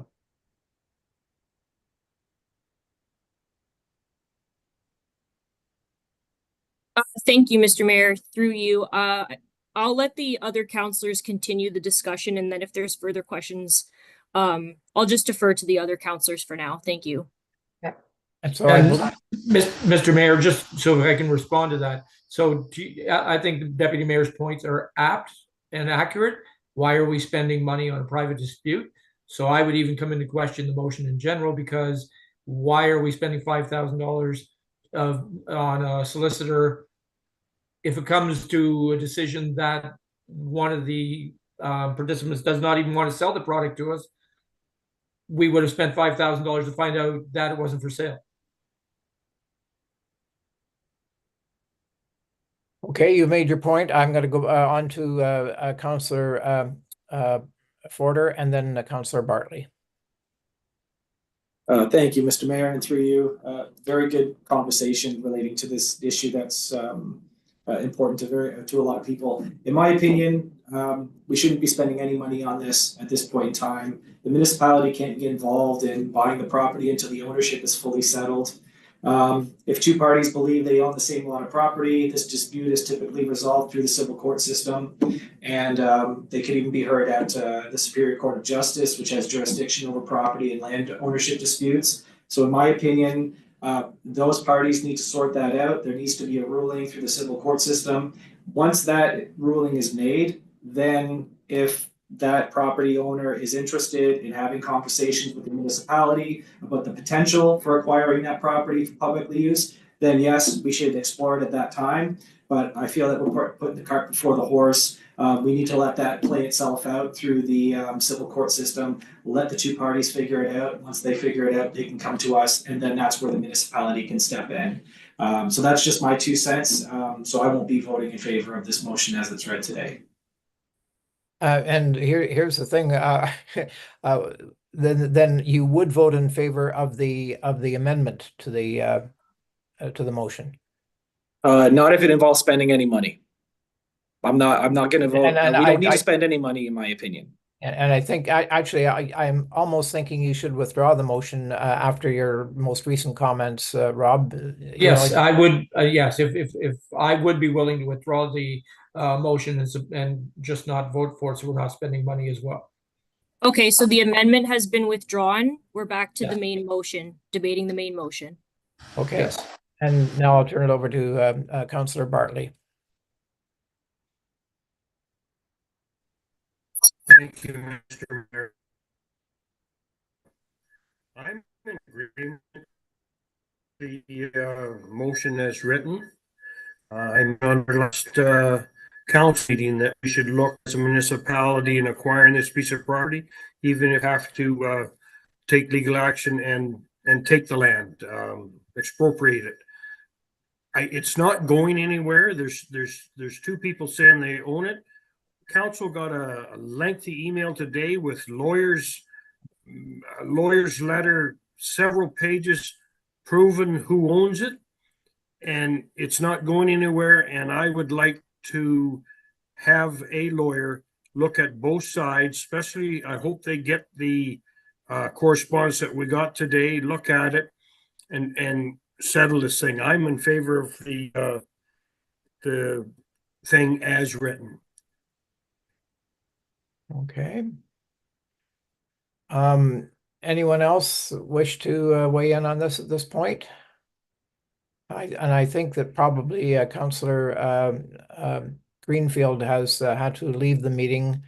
Thank you, Mr. Mayor. Through you, I'll let the other councilors continue the discussion, and then if there's further questions, I'll just defer to the other councilors for now. Thank you. And so Mr. Mayor, just so I can respond to that. So I think the Deputy Mayor's points are apt and accurate. Why are we spending money on a private dispute? So I would even come into question the motion in general, because why are we spending $5,000 on a solicitor if it comes to a decision that one of the participants does not even want to sell the product to us? We would have spent $5,000 to find out that it wasn't for sale. Okay, you made your point. I'm going to go on to Councillor Forder and then Councillor Bartley. Thank you, Mr. Mayor, and through you, very good conversation relating to this issue that's important to a lot of people. In my opinion, we shouldn't be spending any money on this at this point in time. The municipality can't get involved in buying the property until the ownership is fully settled. If two parties believe they own the same lot of property, this dispute is typically resolved through the civil court system, and they can even be heard at the Superior Court of Justice, which has jurisdiction over property and land ownership disputes. So in my opinion, those parties need to sort that out. There needs to be a ruling through the civil court system. Once that ruling is made, then if that property owner is interested in having conversations with the municipality about the potential for acquiring that property for public use, then yes, we should explore it at that time. But I feel that we're putting the cart before the horse. We need to let that play itself out through the civil court system. Let the two parties figure it out. Once they figure it out, they can come to us, and then that's where the municipality can step in. So that's just my 2 cents. So I won't be voting in favor of this motion as it's read today. And here's the thing. Then you would vote in favor of the amendment to the motion. Not if it involves spending any money. I'm not going to vote. And we don't need to spend any money, in my opinion. And I think I'm almost thinking you should withdraw the motion after your most recent comments, Rob. Yes, I would. Yes, if I would be willing to withdraw the motion and just not vote for it, so we're not spending money as well. Okay, so the amendment has been withdrawn. We're back to the main motion, debating the main motion. Okay, yes. And now I'll turn it over to Councillor Bartley. Thank you, Mr. Mayor. I'm in agreement with the motion as written. I'm on the last council meeting that we should look as a municipality in acquiring this piece of property, even if have to take legal action and take the land, expropriate it. It's not going anywhere. There's two people saying they own it. Council got a lengthy email today with lawyer's letter, several pages proving who owns it, and it's not going anywhere. And I would like to have a lawyer look at both sides, especially I hope they get the correspondence that we got today, look at it and settle this thing. I'm in favor of the thing as written. Okay. Anyone else wish to weigh in on this at this point? I think that probably Councillor Greenfield has had to leave the meeting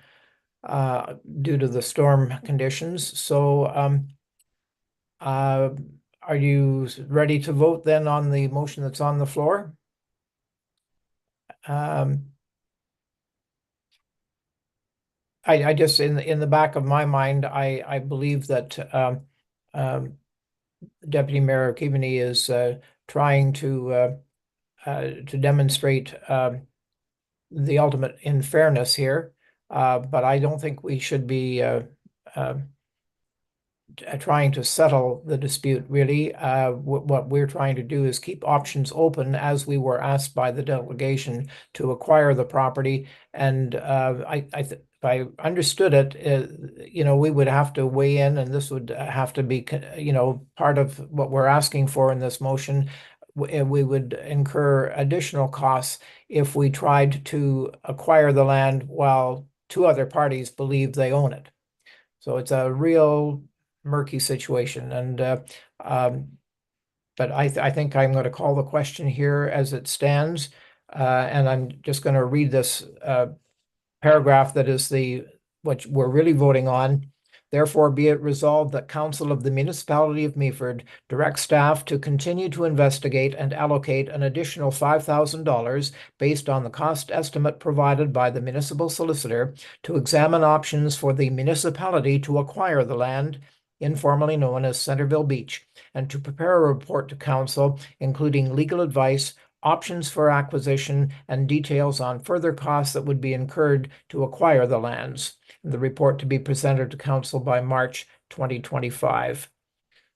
due to the storm conditions. So are you ready to vote then on the motion that's on the floor? I just, in the back of my mind, I believe that Deputy Mayor Keaveney is trying to demonstrate the ultimate in fairness here, but I don't think we should be trying to settle the dispute, really. What we're trying to do is keep options open, as we were asked by the delegation to acquire the property. And if I understood it, you know, we would have to weigh in, and this would have to be, you know, part of what we're asking for in this motion. We would incur additional costs if we tried to acquire the land while two other parties believe they own it. So it's a real murky situation. And but I think I'm going to call the question here as it stands, and I'm just going to read this paragraph that is what we're really voting on. Therefore, be it resolved that Council of the Municipality of Meaford direct staff to continue to investigate and allocate an additional $5,000 based on the cost estimate provided by the municipal solicitor to examine options for the municipality to acquire the land, informally known as Centerville Beach, and to prepare a report to Council, including legal advice, options for acquisition, and details on further costs that would be incurred to acquire the lands. The report to be presented to Council by March 2025.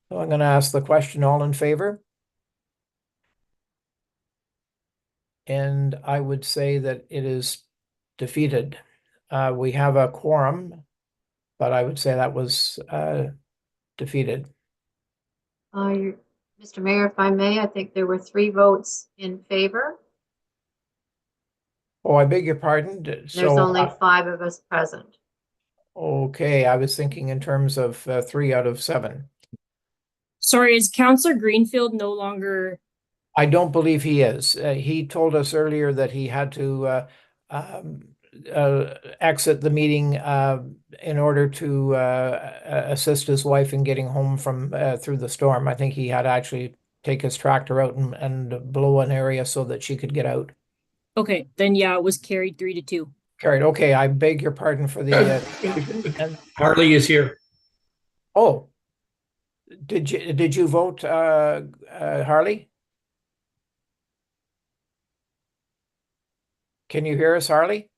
So I'm going to ask the question, all in favor? And I would say that it is defeated. We have a quorum, but I would say that was defeated. Mr. Mayor, if I may, I think there were 3 votes in favor. Oh, I beg your pardon. There's So only 5 of us present. okay, I was thinking in terms of 3 out of 7. Sorry, is Councillor Greenfield no longer? I don't believe he is. He told us earlier that he had to exit the meeting in order to assist his wife in getting home from through the storm. I think he had to actually take his tractor out and blow an area so that she could get out. Okay, then yeah, it was carried 3-2. Carried. Okay, I beg your pardon for the Harley is here. Oh, did you vote, Harley? Can you hear us, Harley?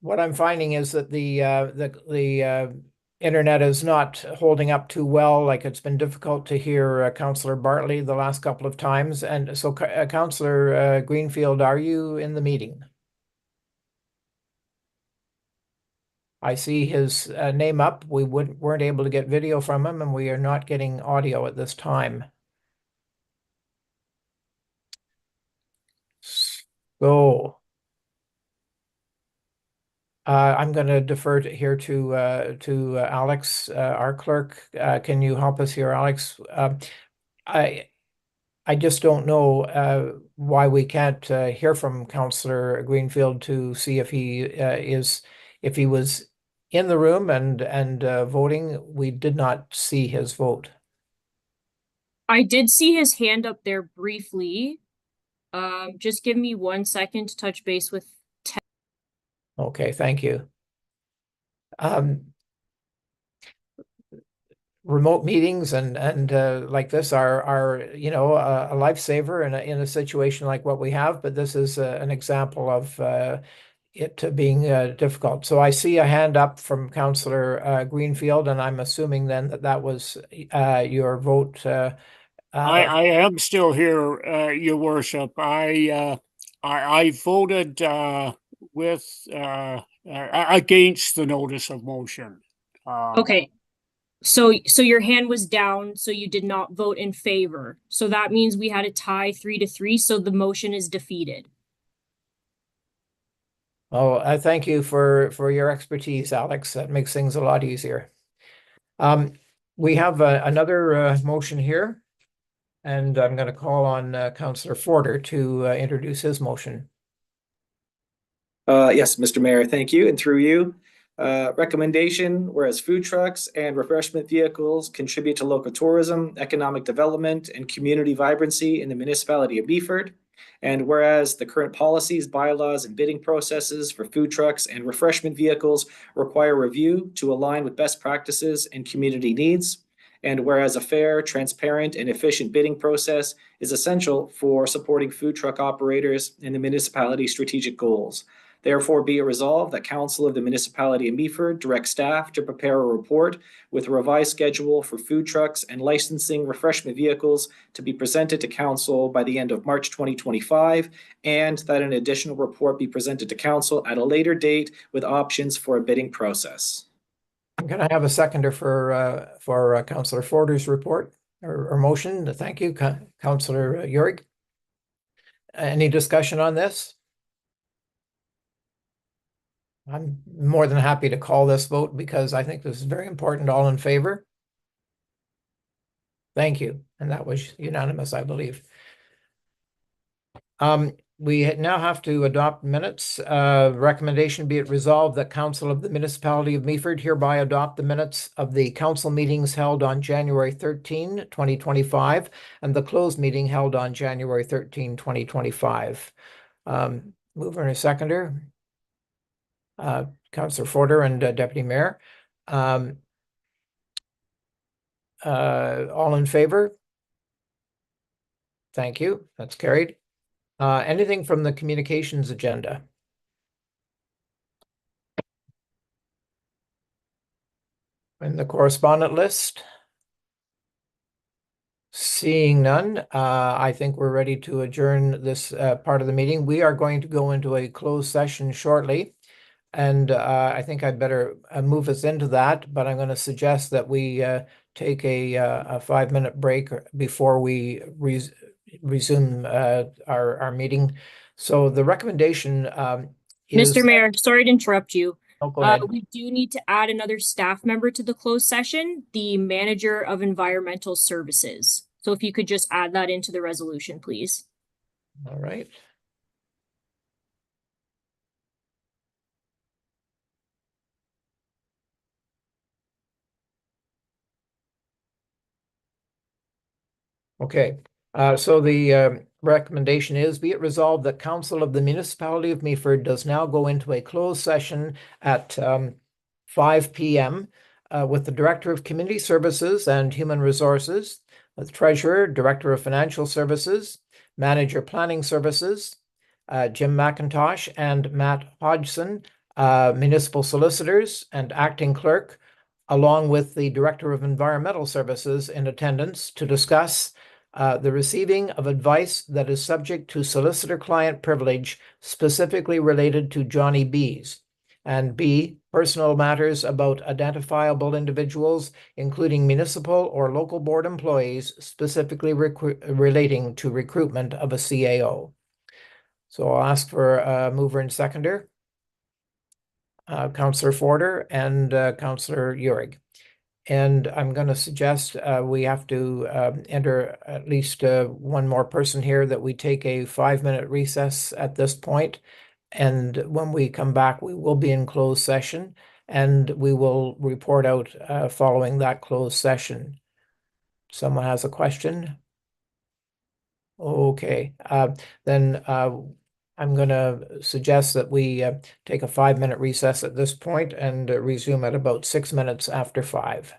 What I'm finding is that the internet is not holding up too well. Like, it's been difficult to hear Councillor Bartley the last couple of times. And so, Councillor Greenfield, are you in the meeting? I see his name up. We weren't able to get video from him, and we are not getting audio at this time. So I'm going to defer here to Alex, our clerk. Can you help us here, Alex? I just don't know why we can't hear from Councillor Greenfield to see if he was in the room and voting. We did not see his vote. I did see his hand up there briefly. Just give me 1 second to touch base with Ted. Okay, thank you. Remote meetings and like this are you know, a lifesaver in a situation like what we have, but this is an example of it being difficult. So I see a hand up from Councillor Greenfield, and I'm assuming then that was your vote. I am still here, Your Worship. I voted with against the notice of motion. Okay. So your hand was down, so you did not vote in favor. So that means we had a tie 3-3, so the motion is defeated. Oh, I thank you for your expertise, Alex. That makes things a lot easier. We have another motion here, and I'm going to call on Councillor Forder to introduce his motion. Yes, Mr. Mayor, thank you. And through you, recommendation, whereas food trucks and refreshment vehicles contribute to local tourism, economic development, and community vibrancy in the municipality of Meaford. And whereas the current policies, bylaws, and bidding processes for food trucks and refreshment vehicles require review to align with best practices and community needs. And whereas a fair, transparent, and efficient bidding process is essential for supporting food truck operators and the municipality's strategic goals. Therefore, be it resolved that Council of the Municipality of Meaford direct staff to prepare a report with a revised schedule for food trucks and licensing refreshment vehicles to be presented to Council by the end of March 2025, and that an additional report be presented to Council at a later date with options for a bidding process. Can I have a seconder for Councillor Forder's report or motion? Thank you, Councillor Yorick. Any discussion on this? I'm more than happy to call this vote because I think this is very important. All in favor? Thank you. And that was unanimous, I believe. We now have to adopt minutes. Recommendation be it resolved that Council of the Municipality of Meaford hereby adopt the minutes of the council meetings held on January 13, 2025, and the closed meeting held on January 13, 2025. Mover and a seconder. Councillor Forder and Deputy Mayor. All in favor? Thank you. That's carried. Anything from the communications agenda? In the correspondent list? Seeing none, I think we're ready to adjourn this part of the meeting. We are going to go into a closed session shortly. And I think I'd better move us into that, but I'm going to suggest that we take a 5-minute break before we resume our meeting. So the recommendation is... Mr. Mayor, sorry to interrupt you. Oh, go ahead. We do need to add another staff member to the closed session, the Manager of Environmental Services. So if you could just add that into the resolution, please. All right. Okay, so the recommendation is, be it resolved that Council of the Municipality of Meaford does now go into a closed session at 5 p.m. With the Director of Community Services and Human Resources, the Treasurer, Director of Financial Services, Manager Planning Services, Jim McIntosh and Matt Hodgson, Municipal Solicitors and Acting Clerk, along with the Director of Environmental Services in attendance to discuss the receiving of advice that is subject to solicitor-client privilege specifically related to Johnny B's, and B, personal matters about identifiable individuals, including municipal or local board employees, specifically relating to recruitment of a CAO. So I'll ask for a mover and seconder. Councillor Forder and Councillor Yorick. And I'm going to suggest we have to enter at least one more person here, that we take a 5-minute recess at this point. And when we come back, we will be in closed session and we will report out following that closed session. Someone has a question? Okay, then I'm going to suggest that we take a 5-minute recess at this point and resume at about 6 minutes after 5.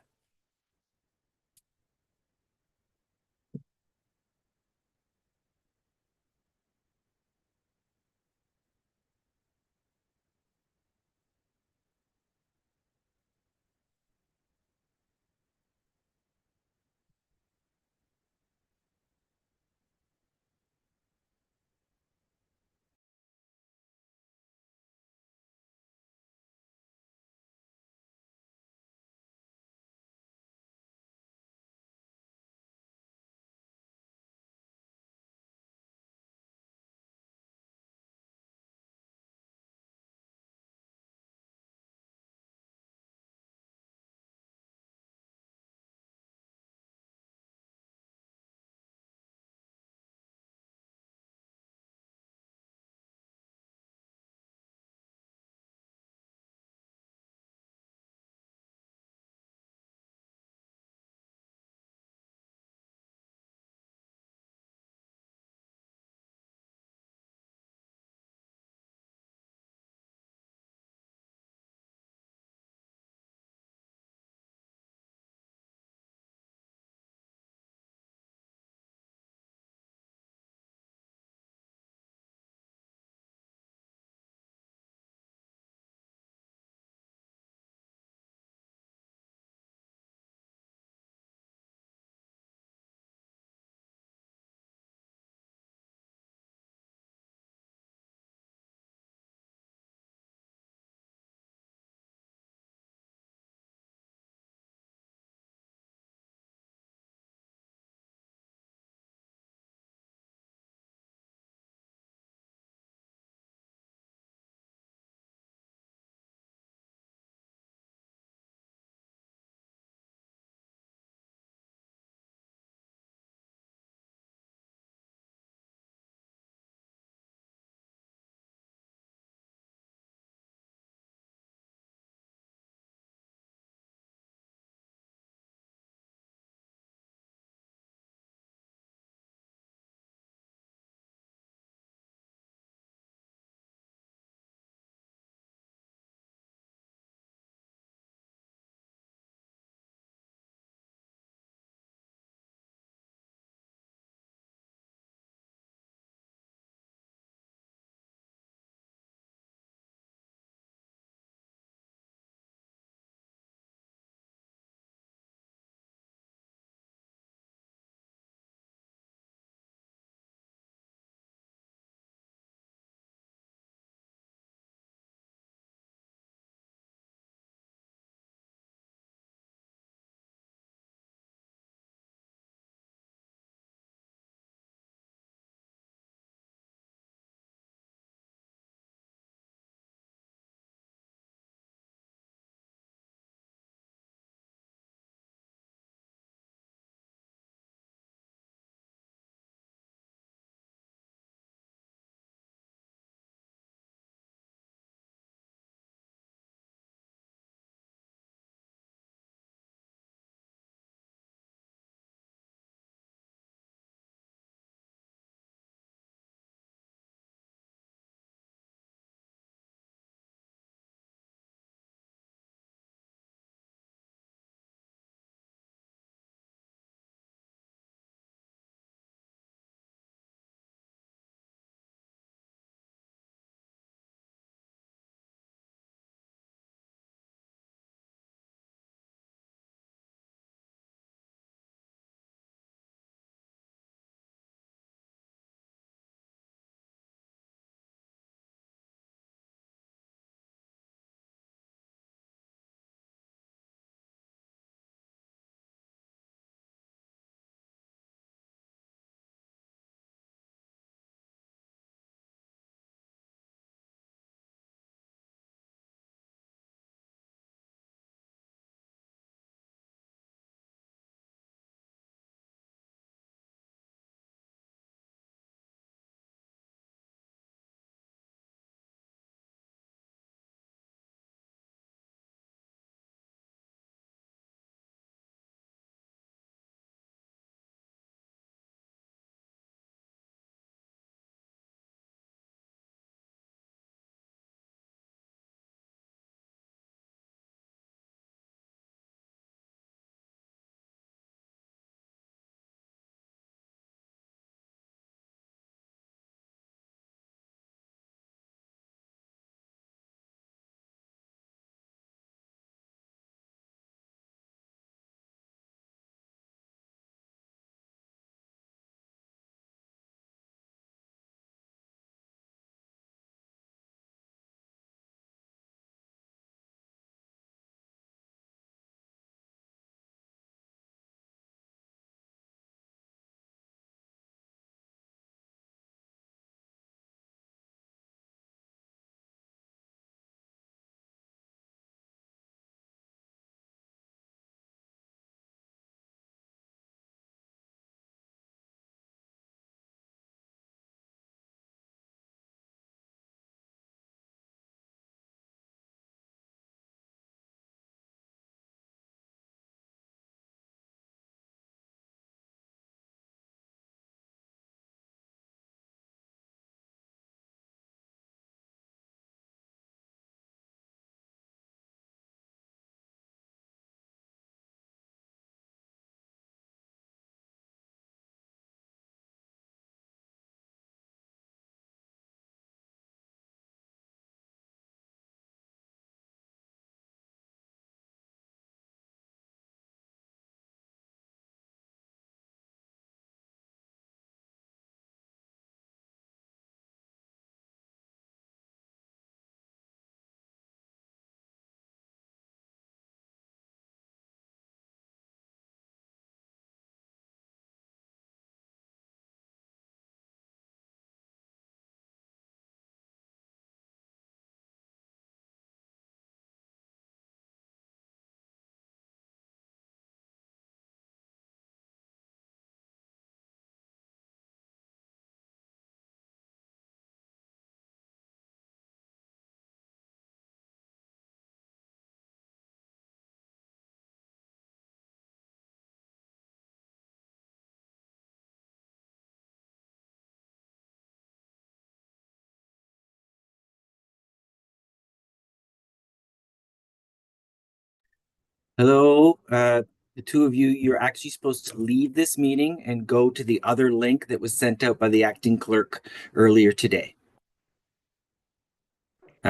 Hello, the two of you, you're actually supposed to leave this meeting and go to the other link that was sent out by the acting clerk earlier today.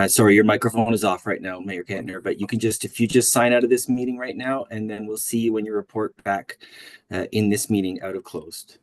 Sorry, your microphone is off right now, Mayor Kantner, but you can if you just sign out of this meeting right now, and then we'll see you when you report back in this meeting out of closed.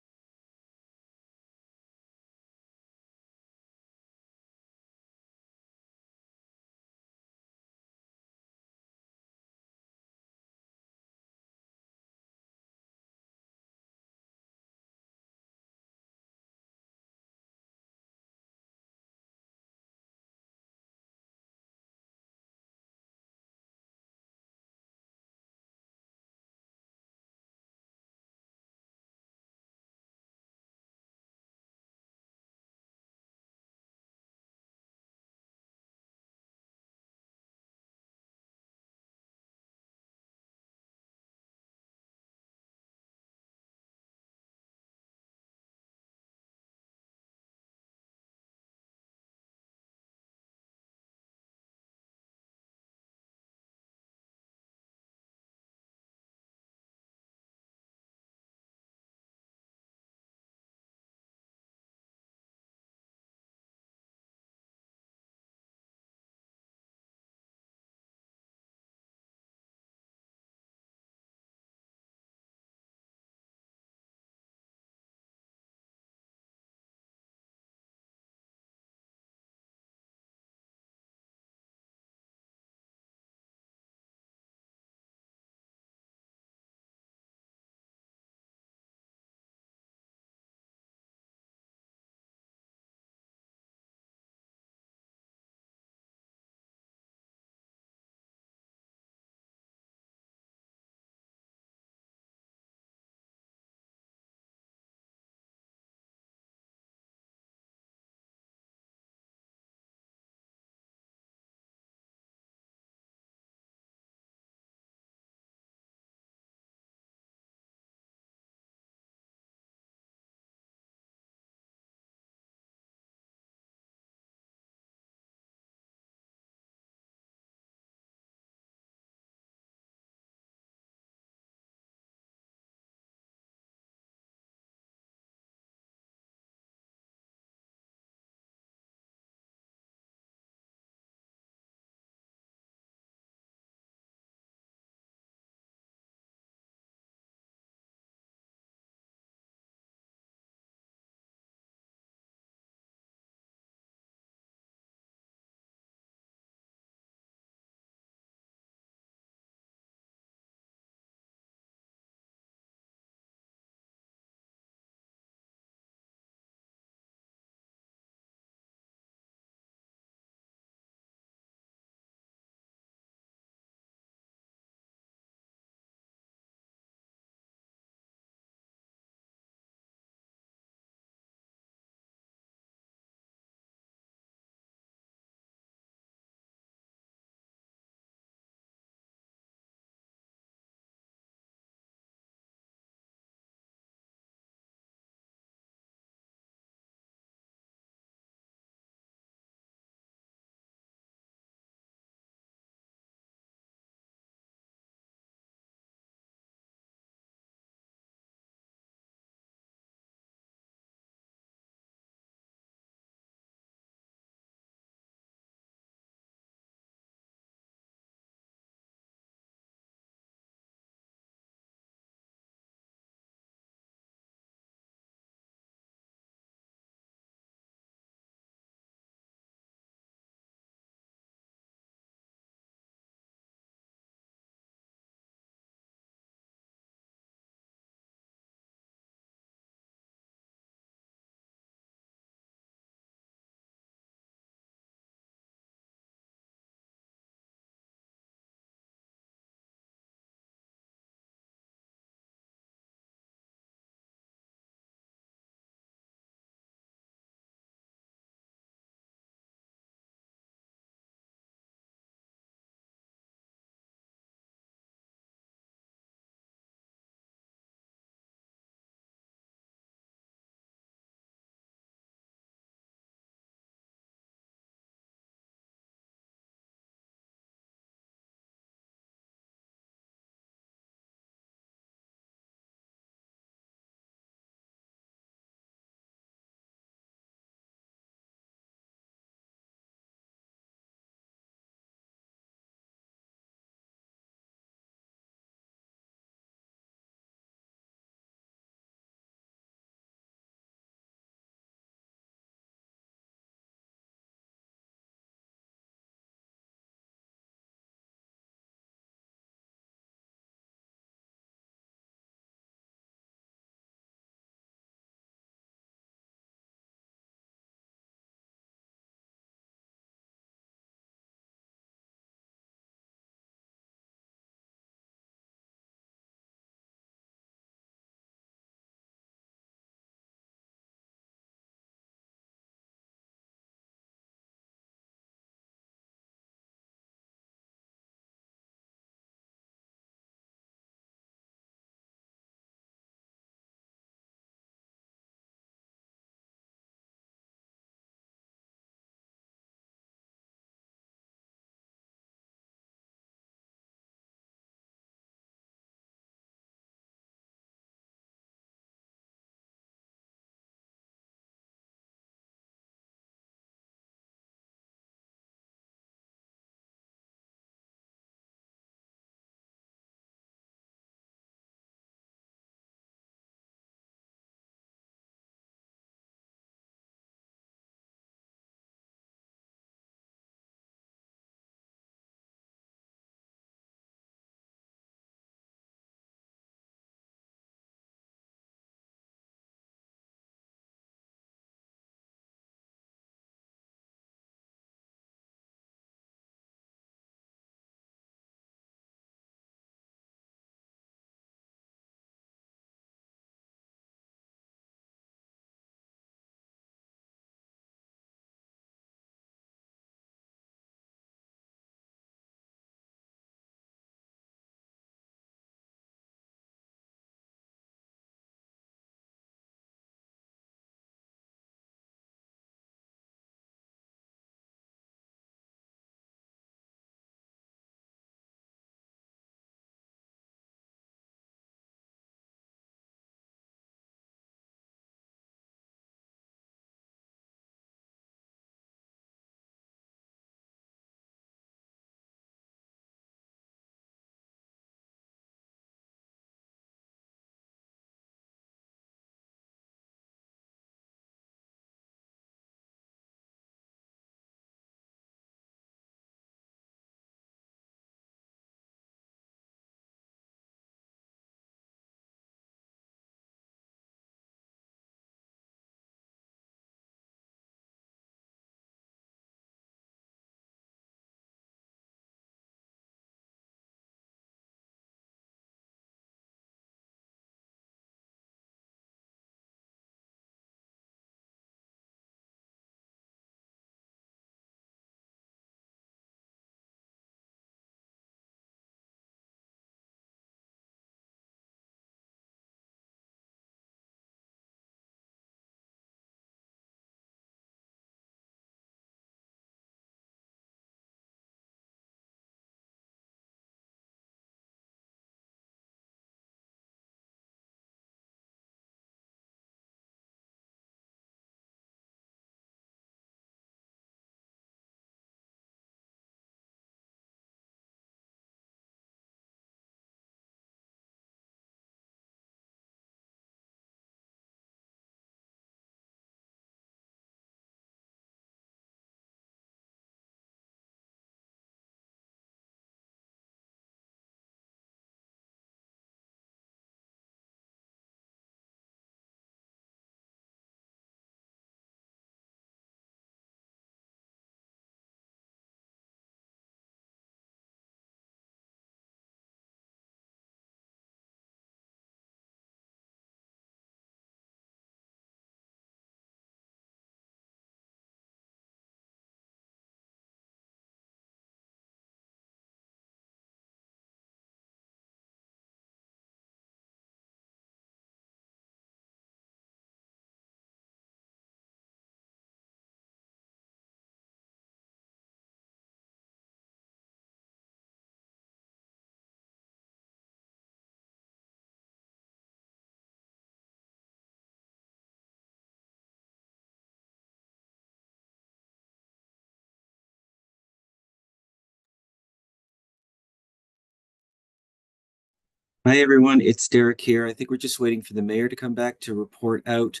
Hi, everyone. It's Derek here. I think we're just waiting for the mayor to come back to report out.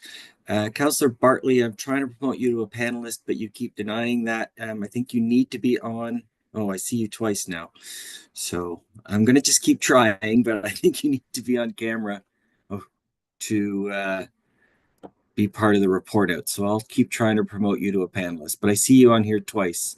Councillor Bartley, I'm trying to promote you to a panelist, but you keep denying that. I think you need to be on. Oh, I see you twice now. So I'm going to just keep trying, but I think you need to be on camera to be part of the report out. So I'll keep trying to promote you to a panelist, but I see you on here twice.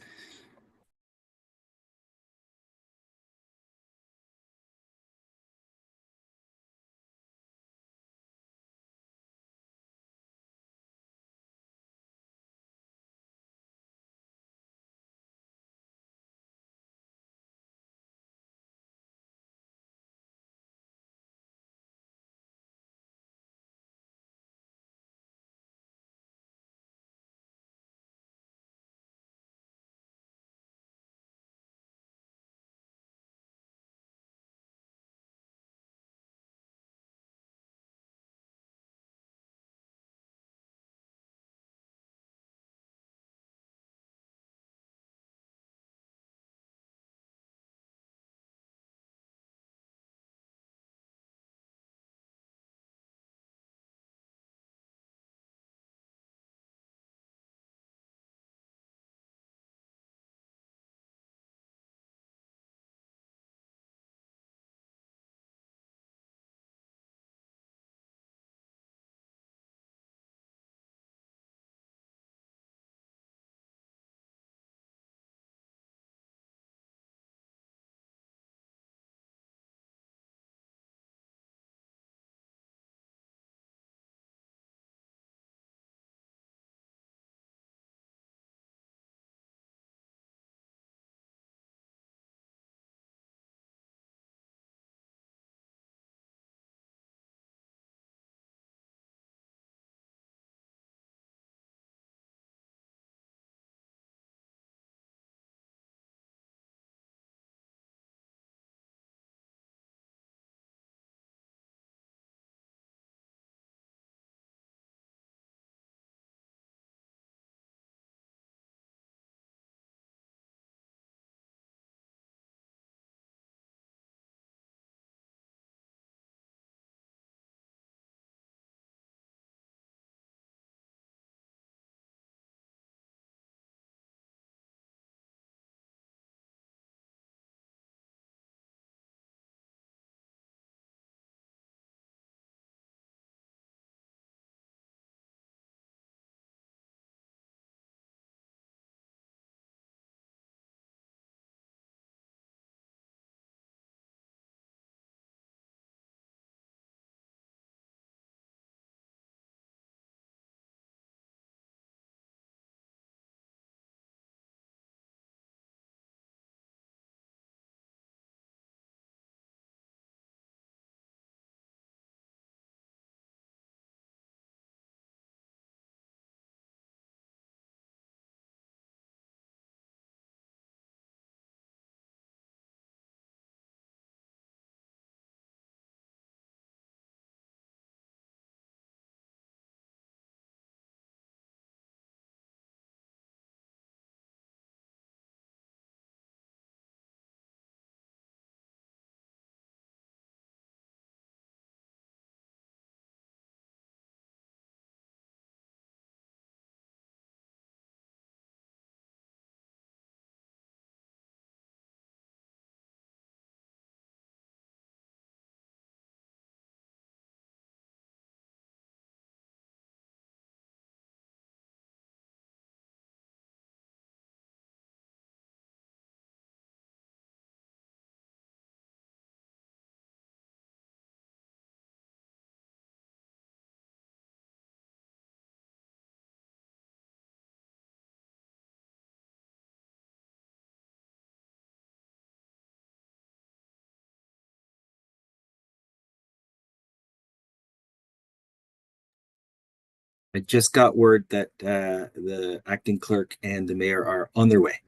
I just got word that the acting clerk and the mayor are on their way.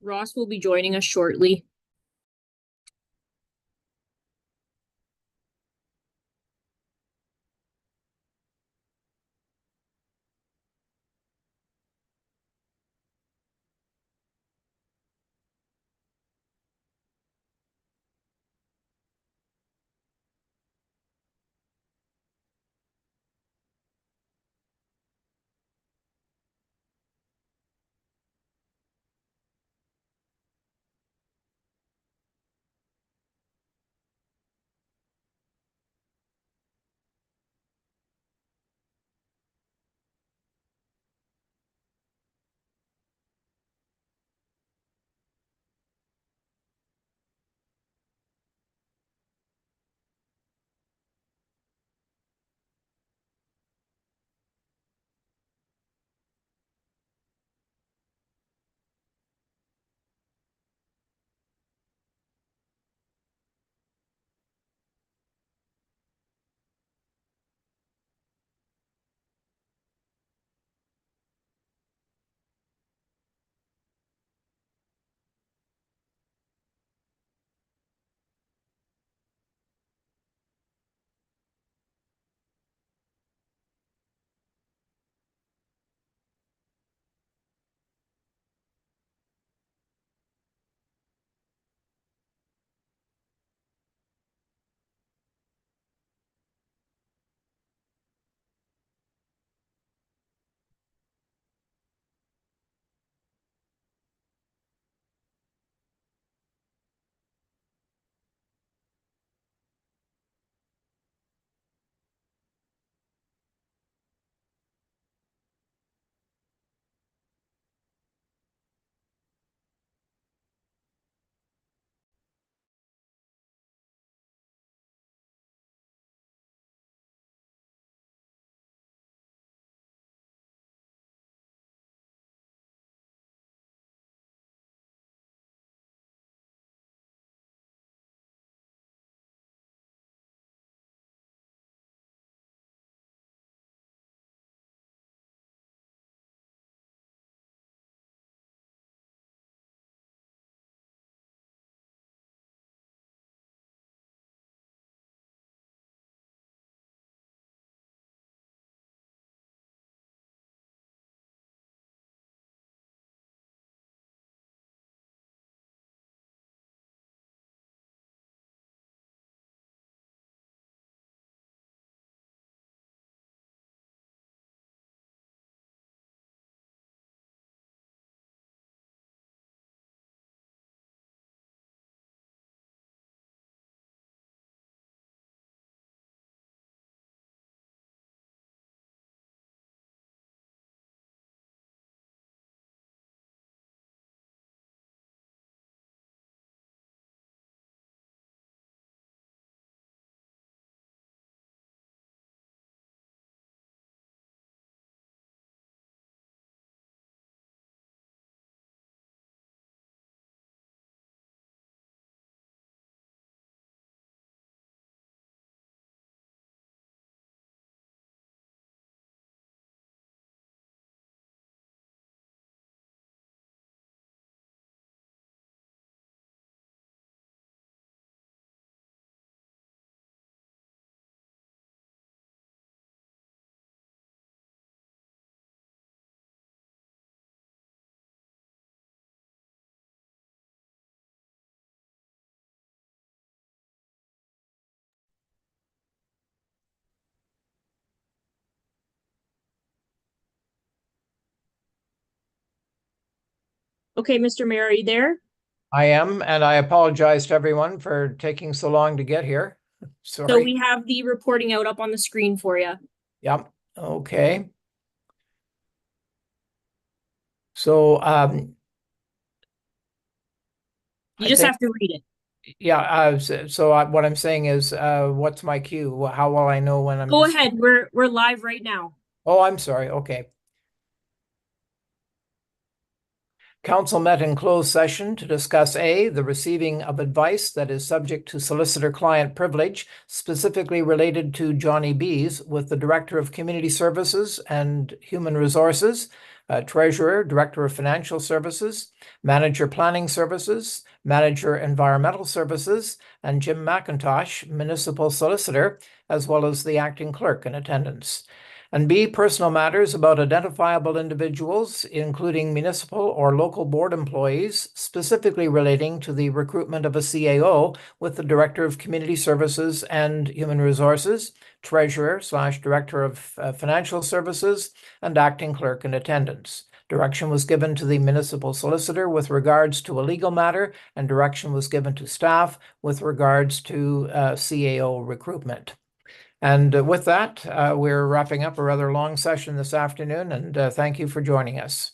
Ross will be joining us shortly. Okay, Mr. Mayor, are you there? I am, and I apologize to everyone for taking so long to get here. So Sorry. we have the reporting out up on the screen for you. Yep, okay. So, You I just think- have to read it. yeah, what I'm saying is, what's my cue? How will I know when I'm? Go ahead. We're live right now. Oh, I'm sorry. Okay. Council met in closed session to discuss A, the receiving of advice that is subject to solicitor-client privilege, specifically related to Johnny B's with the Director of Community Services and Human Resources, Treasurer, Director of Financial Services, Manager Planning Services, Manager Environmental Services, and Jim McIntosh, Municipal Solicitor, as well as the acting clerk in attendance. And B, personal matters about identifiable individuals, including municipal or local board employees, specifically relating to the recruitment of a CAO with the Director of Community Services and Human Resources, Treasurer/Director of Financial Services, and acting clerk in attendance. Direction was given to the municipal solicitor with regards to a legal matter, and direction was given to staff with regards to CAO recruitment. And with that, we're wrapping up a rather long session this afternoon, and thank you for joining us.